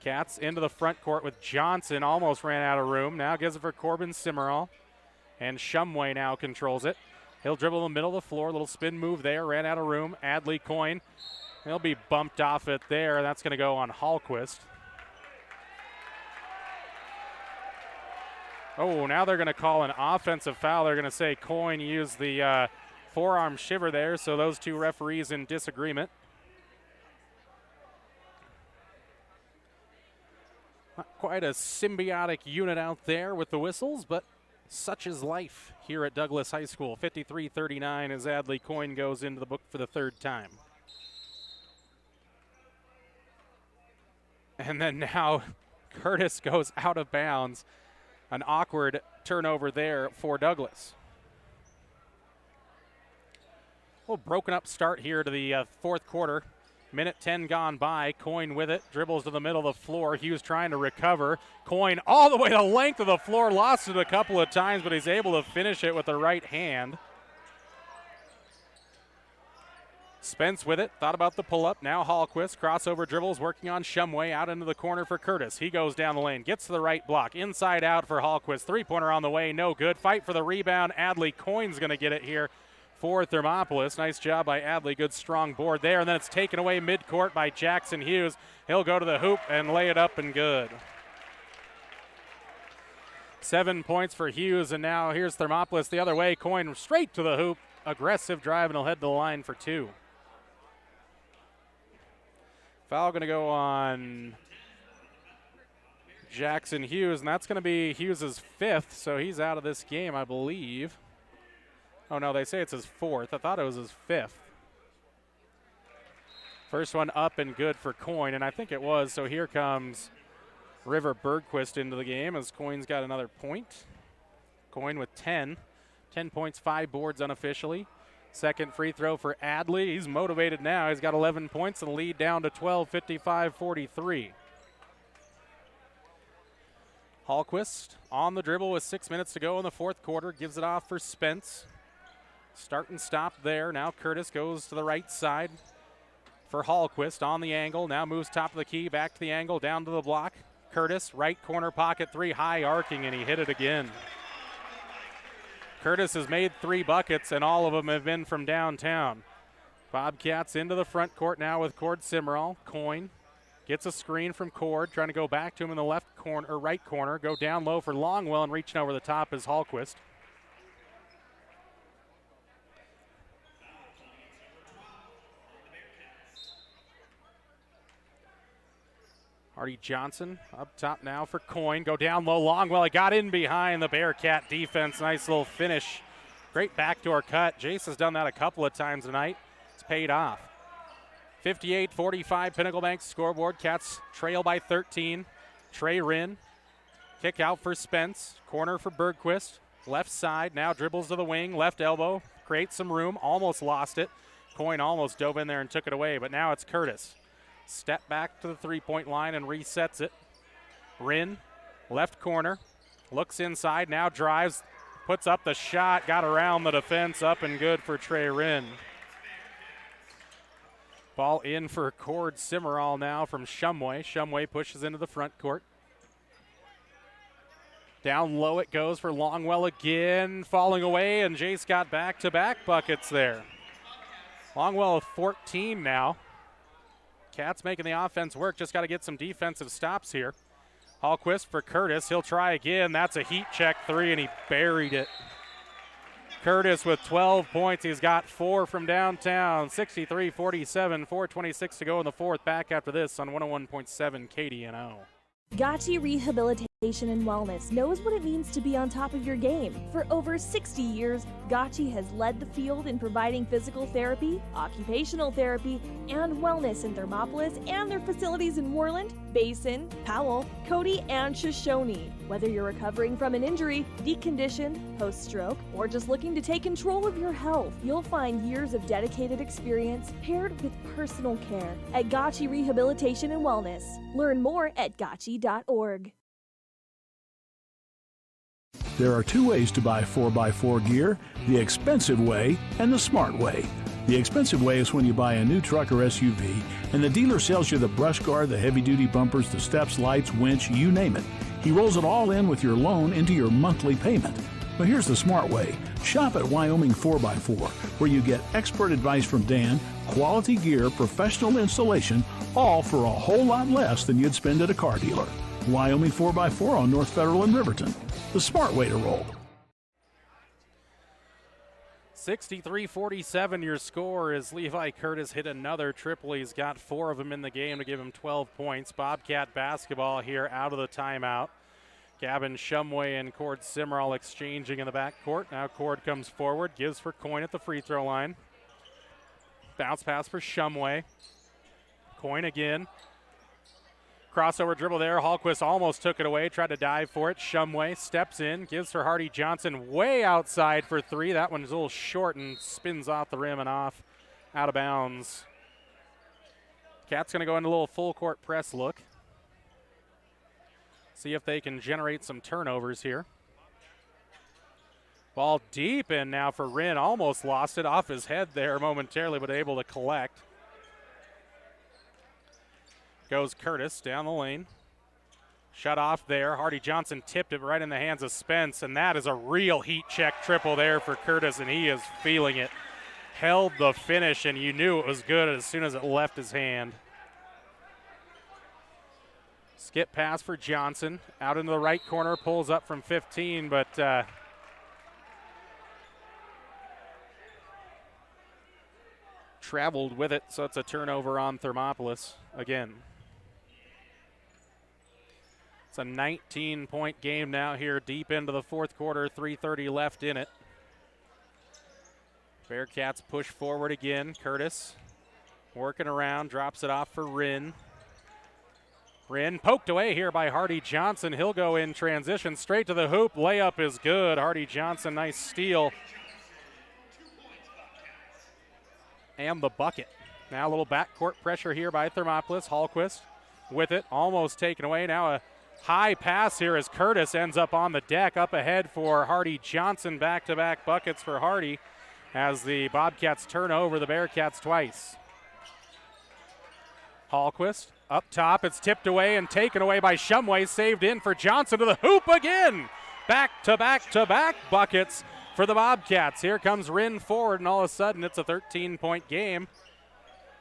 Cats into the front court with Johnson, almost ran out of room. Now gives it for Corbin Simmerall, and Shumway now controls it. He'll dribble in the middle of the floor, little spin move there, ran out of room. Adley Coyne, he'll be bumped off it there. That's going to go on Hallquist. Oh, now they're going to call an offensive foul. They're going to say Coyne used the forearm shiver there, so those two referees in disagreement. Not quite a symbiotic unit out there with the whistles, but such is life here at Douglas High School. 53-39 as Adley Coyne goes into the book for the third time. And then now Curtis goes out of bounds. An awkward turnover there for Douglas. A little broken up start here to the fourth quarter. Minute 10 gone by. Coyne with it. Dribbles to the middle of the floor. Hughes trying to recover. Coyne all the way the length of the floor. Lost it a couple of times, but he's able to finish it with the right hand. Spence with it. Thought about the pull-up. Now Hallquist. Crossover dribbles. Working on Shumway. Out into the corner for Curtis. He goes down the lane. Gets to the right block. Inside out for Hallquist. Three-pointer on the way. No good. Fight for the rebound. Adley Coyne's going to get it here for Thermopolis. Nice job by Adley. Good strong board there. And then it's taken away midcourt by Jackson Hughes. He'll go to the hoop and lay it up and good. 7 points for Hughes. And now here's Thermopolis the other way. Coyne straight to the hoop. Aggressive drive, and he'll head to the line for two. Foul going to go on Jackson Hughes, and that's going to be Hughes' fifth, so he's out of this game, I believe. Oh, no, they say it's his fourth. I thought it was his fifth. First one up and good for Coyne, and I think it was. So here comes River Bergquist into the game as Coyne's got another point. Coyne with 10. 10 points, 5 boards unofficially. Second free throw for Adley. He's motivated now. He's got 11 points and the lead down to 12, 55-43. Hallquist on the dribble with 6 minutes to go in the fourth quarter. Gives it off for Spence. Start and stop there. Now Curtis goes to the right side for Hallquist on the angle. Now moves top of the key, back to the angle, down to the block. Curtis, right corner pocket three, high arcing, and he hit it again. Curtis has made 3 buckets, and all of them have been from downtown. Bobcats into the front court now with Cord Simmerall. Coyne gets a screen from Cord, trying to go back to him in the left corner or right corner. Go down low for Longwell, and reaching over the top is Hallquist. Hardy Johnson up top now for Coyne. Go down low, Longwell. He got in behind the Bearcat defense. Nice little finish. Great backdoor cut. Jace has done that a couple of times tonight. It's paid off. 58-45 Pinnacle Bank scoreboard. Cats trail by 13. Trey Rinn. Kick out for Spence. Corner for Bergquist. Left side. Now dribbles to the wing. Left elbow. Creates some room. Almost lost it. Coyne almost dove in there and took it away, but now it's Curtis. Step back to the three-point line and resets it. Rinn, left corner, looks inside, now drives, puts up the shot, got around the defense, up and good for Trey Rinn. Ball in for Cord Simmerall now from Shumway. Shumway pushes into the front court. Down low it goes for Longwell again, falling away, and Jace got back-to-back buckets there. Longwell with 14 now. Cats making the offense work, just got to get some defensive stops here. Hallquist for Curtis, he'll try again. That's a heat check 3, and he buried it. Curtis with 12 points. He's got 4 from downtown. 63-47, 4:26 to go in the fourth. Back after this on 101.7 KDNO. Gotchi Rehabilitation and Wellness knows what it means to be on top of your game. For over 60 years, Gotchi has led the field in providing physical therapy, occupational therapy, and wellness in Thermopolis and their facilities in Worland, Basin, Powell, Cody, and Shoshone. Whether you're recovering from an injury, deconditioned, post-stroke, or just looking to take control of your health, you'll find years of dedicated experience paired with personal care at Gotchi Rehabilitation and Wellness. Learn more at gotchi.org. There are 2 ways to buy 4x4 gear, the expensive way and the smart way. The expensive way is when you buy a new truck or SUV and the dealer sells you the brush guard, the heavy-duty bumpers, the steps, lights, winch, you name it. He rolls it all in with your loan into your monthly payment. But here's the smart way. Shop at Wyoming 4x4, where you get expert advice from Dan, quality gear, professional installation, all for a whole lot less than you'd spend at a car dealer. Wyoming 4x4 on North Federal in Riverton. The smart way to roll. 63-47 your score as Levi Curtis hit another triple. He's got 4 of them in the game to give him 12 points. Bobcat basketball here out of the timeout. Gavin Shumway and Cord Simmerall exchanging in the backcourt. Now Cord comes forward, gives for Coyne at the free throw line. Bounce pass for Shumway. Coyne again. Crossover dribble there. Hallquist almost took it away, tried to dive for it. Shumway steps in, gives for Hardy Johnson way outside for 3. That one's a little short and spins off the rim and off out of bounds. Cats going to go into a little full court press look. See if they can generate some turnovers here. Ball deep in now for Rinn. Almost lost it off his head there momentarily, but able to collect. Goes Curtis down the lane. Shut off there. Hardy Johnson tipped it right in the hands of Spence, and that is a real heat check triple there for Curtis, and he is feeling it. Held the finish, and you knew it was good as soon as it left his hand. Skip pass for Johnson. Out into the right corner, pulls up from 15, but traveled with it, so it's a turnover on Thermopolis again. It's a 19-point game now here deep into the fourth quarter, 3:30 left in it. Bearcats push forward again. Curtis working around, drops it off for Rinn. Rinn poked away here by Hardy Johnson. He'll go in transition straight to the hoop. Layup is good. Hardy Johnson, nice steal. And the bucket. Now a little backcourt pressure here by Thermopolis. Hallquist with it, almost taken away. Now a high pass here as Curtis ends up on the deck. Up ahead for Hardy Johnson. Back-to-back buckets for Hardy as the Bobcats turn over the Bearcats twice. Hallquist up top. It's tipped away and taken away by Shumway. Saved in for Johnson to the hoop again. Back-to-back buckets for the Bobcats. Here comes Rinn forward, and all of a sudden it's a 13-point game.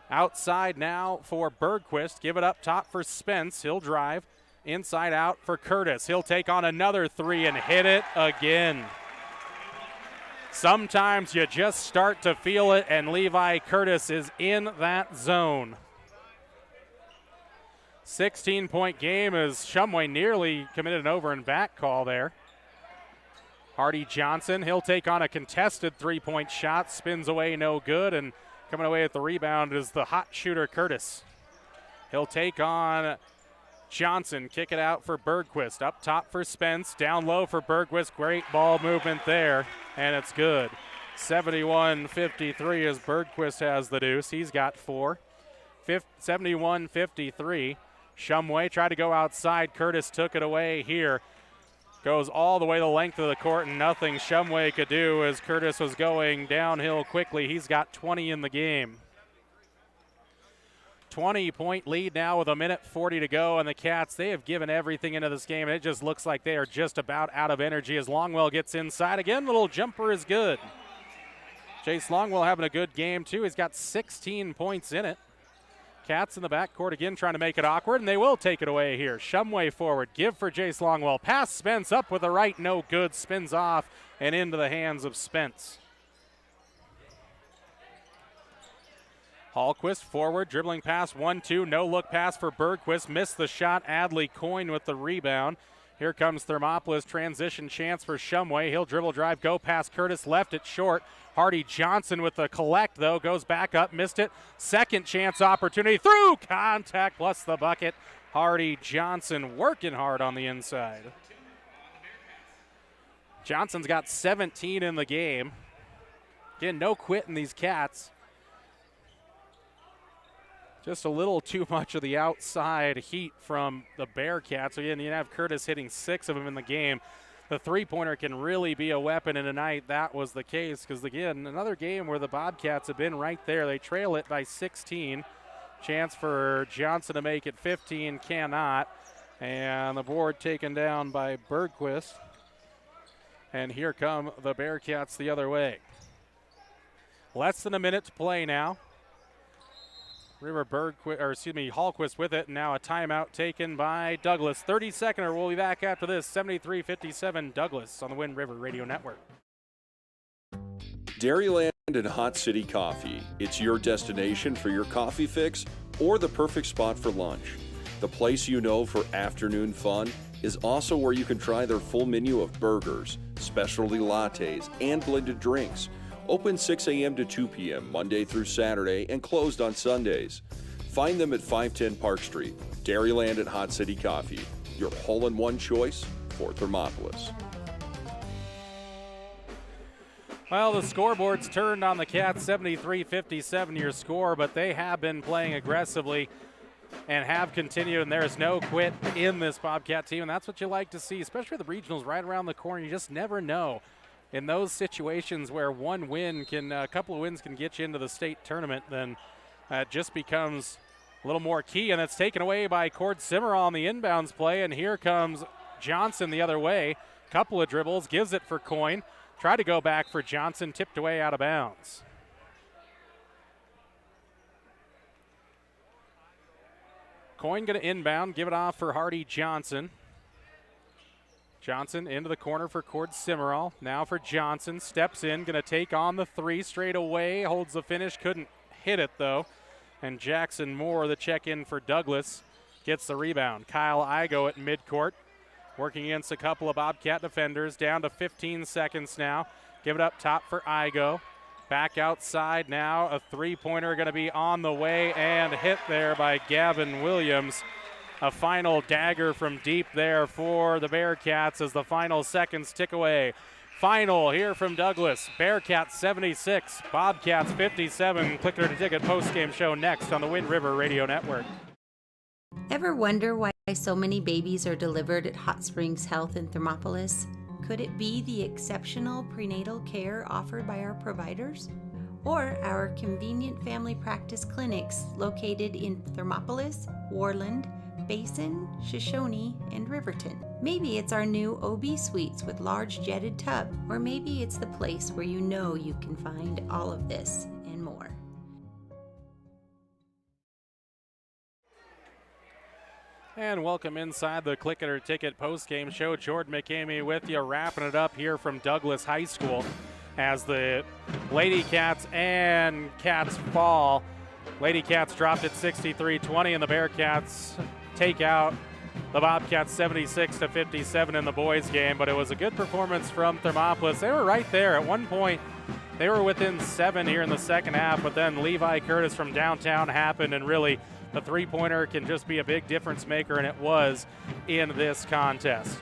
Outside now for Bergquist. Give it up top for Spence. He'll drive. Inside out for Curtis. He'll take on another three and hit it again. Sometimes you just start to feel it, and Levi Curtis is in that zone. 16-point game as Shumway nearly committed an over and back call there. Hardy Johnson, he'll take on a contested three-point shot. Spins away, no good, and coming away with the rebound is the hot shooter Curtis. He'll take on Johnson, kick it out for Bergquist. Up top for Spence, down low for Bergquist. Great ball movement there, and it's good. 71-53 as Bergquist has the deuce. He's got 4. 71-53. Shumway tried to go outside. Curtis took it away here. Goes all the way the length of the court, and nothing Shumway could do as Curtis was going downhill quickly. He's got 20 in the game. 20-point lead now with 1:40 to go, and the Cats, they have given everything into this game, and it just looks like they are just about out of energy as Longwell gets inside. Again, little jumper is good. Chase Longwell having a good game, too. He's got 16 points in it. Cats in the backcourt again trying to make it awkward, and they will take it away here. Shumway forward, give for Jace Longwell. Pass Spence up with the right, no good. Spins off and into the hands of Spence. Hallquist forward, dribbling pass, 1-2, no look pass for Bergquist. Missed the shot, Adley Coyne with the rebound. Here comes Thermopolis, transition chance for Shumway. He'll dribble drive, go past Curtis, left it short. Hardy Johnson with the collect, though, goes back up, missed it. Second chance opportunity, through contact plus the bucket. Hardy Johnson working hard on the inside. Johnson's got 17 in the game. Again, no quit in these Cats. Just a little too much of the outside heat from the Bearcats. Again, you have Curtis hitting 6 of them in the game. The three-pointer can really be a weapon, and tonight that was the case because, again, another game where the Bobcats have been right there. They trail it by 16. Chance for Johnson to make it 15, cannot. And the board taken down by Bergquist. And here come the Bearcats the other way. Less than a minute to play now. Hallquist with it, and now a timeout taken by Douglas. 30-seconder, we'll be back after this. 73-57 Douglas on the Wind River Radio Network. Dairyland and Hot City Coffee. It's your destination for your coffee fix or the perfect spot for lunch. The place you know for afternoon fun is also where you can try their full menu of burgers, specialty lattes, and blended drinks. Open 6 a.m. to 2 p.m. Monday through Saturday and closed on Sundays. Find them at 510 Park Street. Dairyland and Hot City Coffee, your hole-in-one choice for Thermopolis. Well, the scoreboard's turned on the Cats, 73-57 your score, but they have been playing aggressively and have continued, and there is no quit in this Bobcat team, and that's what you like to see, especially the regionals right around the corner. You just never know. In those situations where a couple of wins can get you into the state tournament, then it just becomes a little more key, and it's taken away by Cord Simmer on the inbounds play, and here comes Johnson the other way. Couple of dribbles, gives it for Coyne. Tried to go back for Johnson, tipped away out of bounds. Coyne going to inbound, give it off for Hardy Johnson. Johnson into the corner for Cord Simmerall. Now for Johnson. Steps in, going to take on the three straight away. Holds the finish, couldn't hit it though. And Jackson Moore, the check in for Douglas, gets the rebound. Kyle Igo at midcourt, working against a couple of Bobcat defenders. Down to 15 seconds now. Give it up top for Igo. Back outside now. A three-pointer going to be on the way and hit there by Gavin Williams. A final dagger from deep there for the Bearcats as the final seconds tick away. Final here from Douglas. Bearcats 76, Bobcats 57. Clicker to Ticket postgame show next on the Wind River Radio Network. Ever wonder why so many babies are delivered at Hot Springs Health in Thermopolis? Could it be the exceptional prenatal care offered by our providers? Or our convenient family practice clinics located in Thermopolis, Warland, Basin, Shoshone, and Riverton. Maybe it's our new OB suites with large jetted tub, or maybe it's the place where you know you can find all of this and more. And welcome inside the Click It or Ticket postgame show. Jordan McCamey with you, wrapping it up here from Douglas High School as the Lady Cats and Cats fall. Lady Cats dropped at 63-20, and the Bearcats take out the Bobcats 76-57 in the boys game, but it was a good performance from Thermopolis. They were right there. At one point, they were within 7 here in the second half, but then Levi Curtis from downtown happened, and really the three-pointer can just be a big difference maker, and it was in this contest.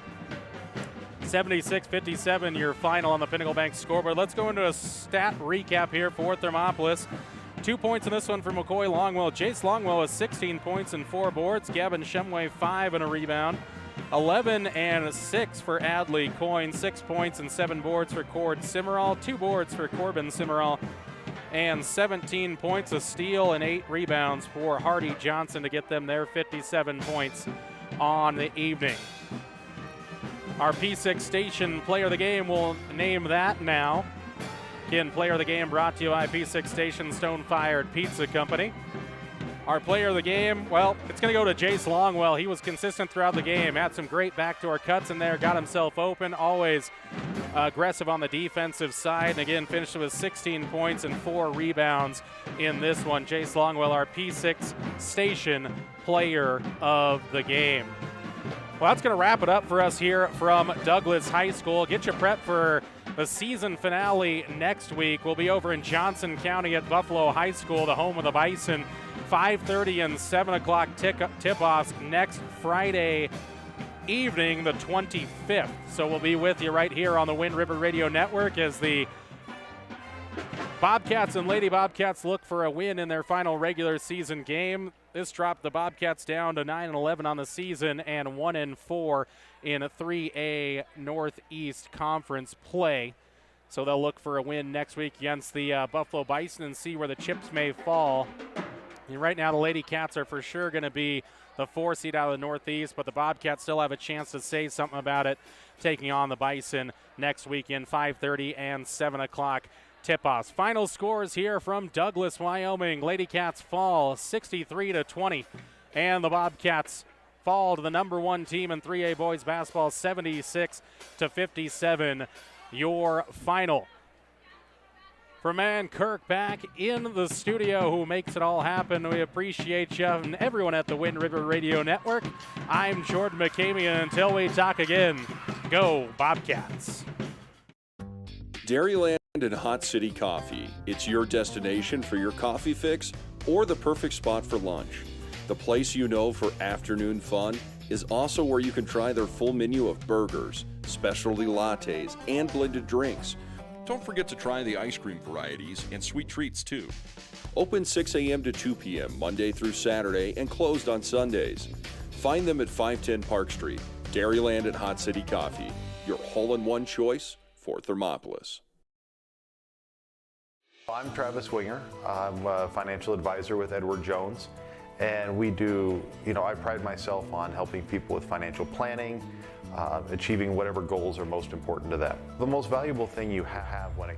76-57, your final on the Pinnacle Bank scoreboard. Let's go into a stat recap here for Thermopolis. 2 points in this one for McCoy Longwell. Jace Longwell with 16 points and 4 boards. Gavin Shumway 5 and a rebound. 11 and 6 for Adley Coyne. 6 points and 7 boards for Cord Simmerall. 2 boards for Corbin Simmerall. And 17 points, a steal, and 8 rebounds for Hardy Johnson to get them their 57 points on the evening. Our P6 station player of the game, will name that now. Again, player of the game brought to you by P6 Station Stone-Fired Pizza Company. Our player of the game, well, it's going to go to Jace Longwell. He was consistent throughout the game, had some great backdoor cuts in there, got himself open, always aggressive on the defensive side, and again, finished with 16 points and 4 rebounds in this one. Jace Longwell, our P6 Station player of the game. Well, that's going to wrap it up for us here from Douglas High School. Get you prepped for the season finale next week. We'll be over in Johnson County at Buffalo High School, the home of the Bison. 5:30 and 7 o'clock tip-offs next Friday evening, the 25th. So we'll be with you right here on the Wind River Radio Network as the Bobcats and Lady Bobcats look for a win in their final regular season game. This dropped the Bobcats down to 9-11 on the season and 1-4 in a 3A Northeast Conference play. So they'll look for a win next week against the Buffalo Bison and see where the chips may fall. And right now the Lady Cats are for sure going to be the 4 seed out of the Northeast, but the Bobcats still have a chance to say something about it, taking on the Bison next weekend, 5:30 and 7 o'clock tip-offs. Final scores here from Douglas, Wyoming. Lady Cats fall 63-20, and the Bobcats fall to the number 1 team in 3A boys basketball, 76-57. Your final. For Man Kirk back in the studio, who makes it all happen, we appreciate you and everyone at the Wind River Radio Network. I'm Jordan McCamey, and until we talk again, go Bobcats. Dairyland and Hot City Coffee. It's your destination for your coffee fix or the perfect spot for lunch. The place you know for afternoon fun is also where you can try their full menu of burgers, specialty lattes, and blended drinks. Don't forget to try the ice cream varieties and sweet treats too. Open 6 a.m. to 2 p.m. Monday through Saturday and closed on Sundays. Find them at 510 Park Street. Dairyland and Hot City Coffee, your hole-in-one choice for Thermopolis. I'm Travis Winger. I'm a financial advisor with Edward Jones, and we do, I pride myself on helping people with financial planning, achieving whatever goals are most important to them. The most valuable thing you have when it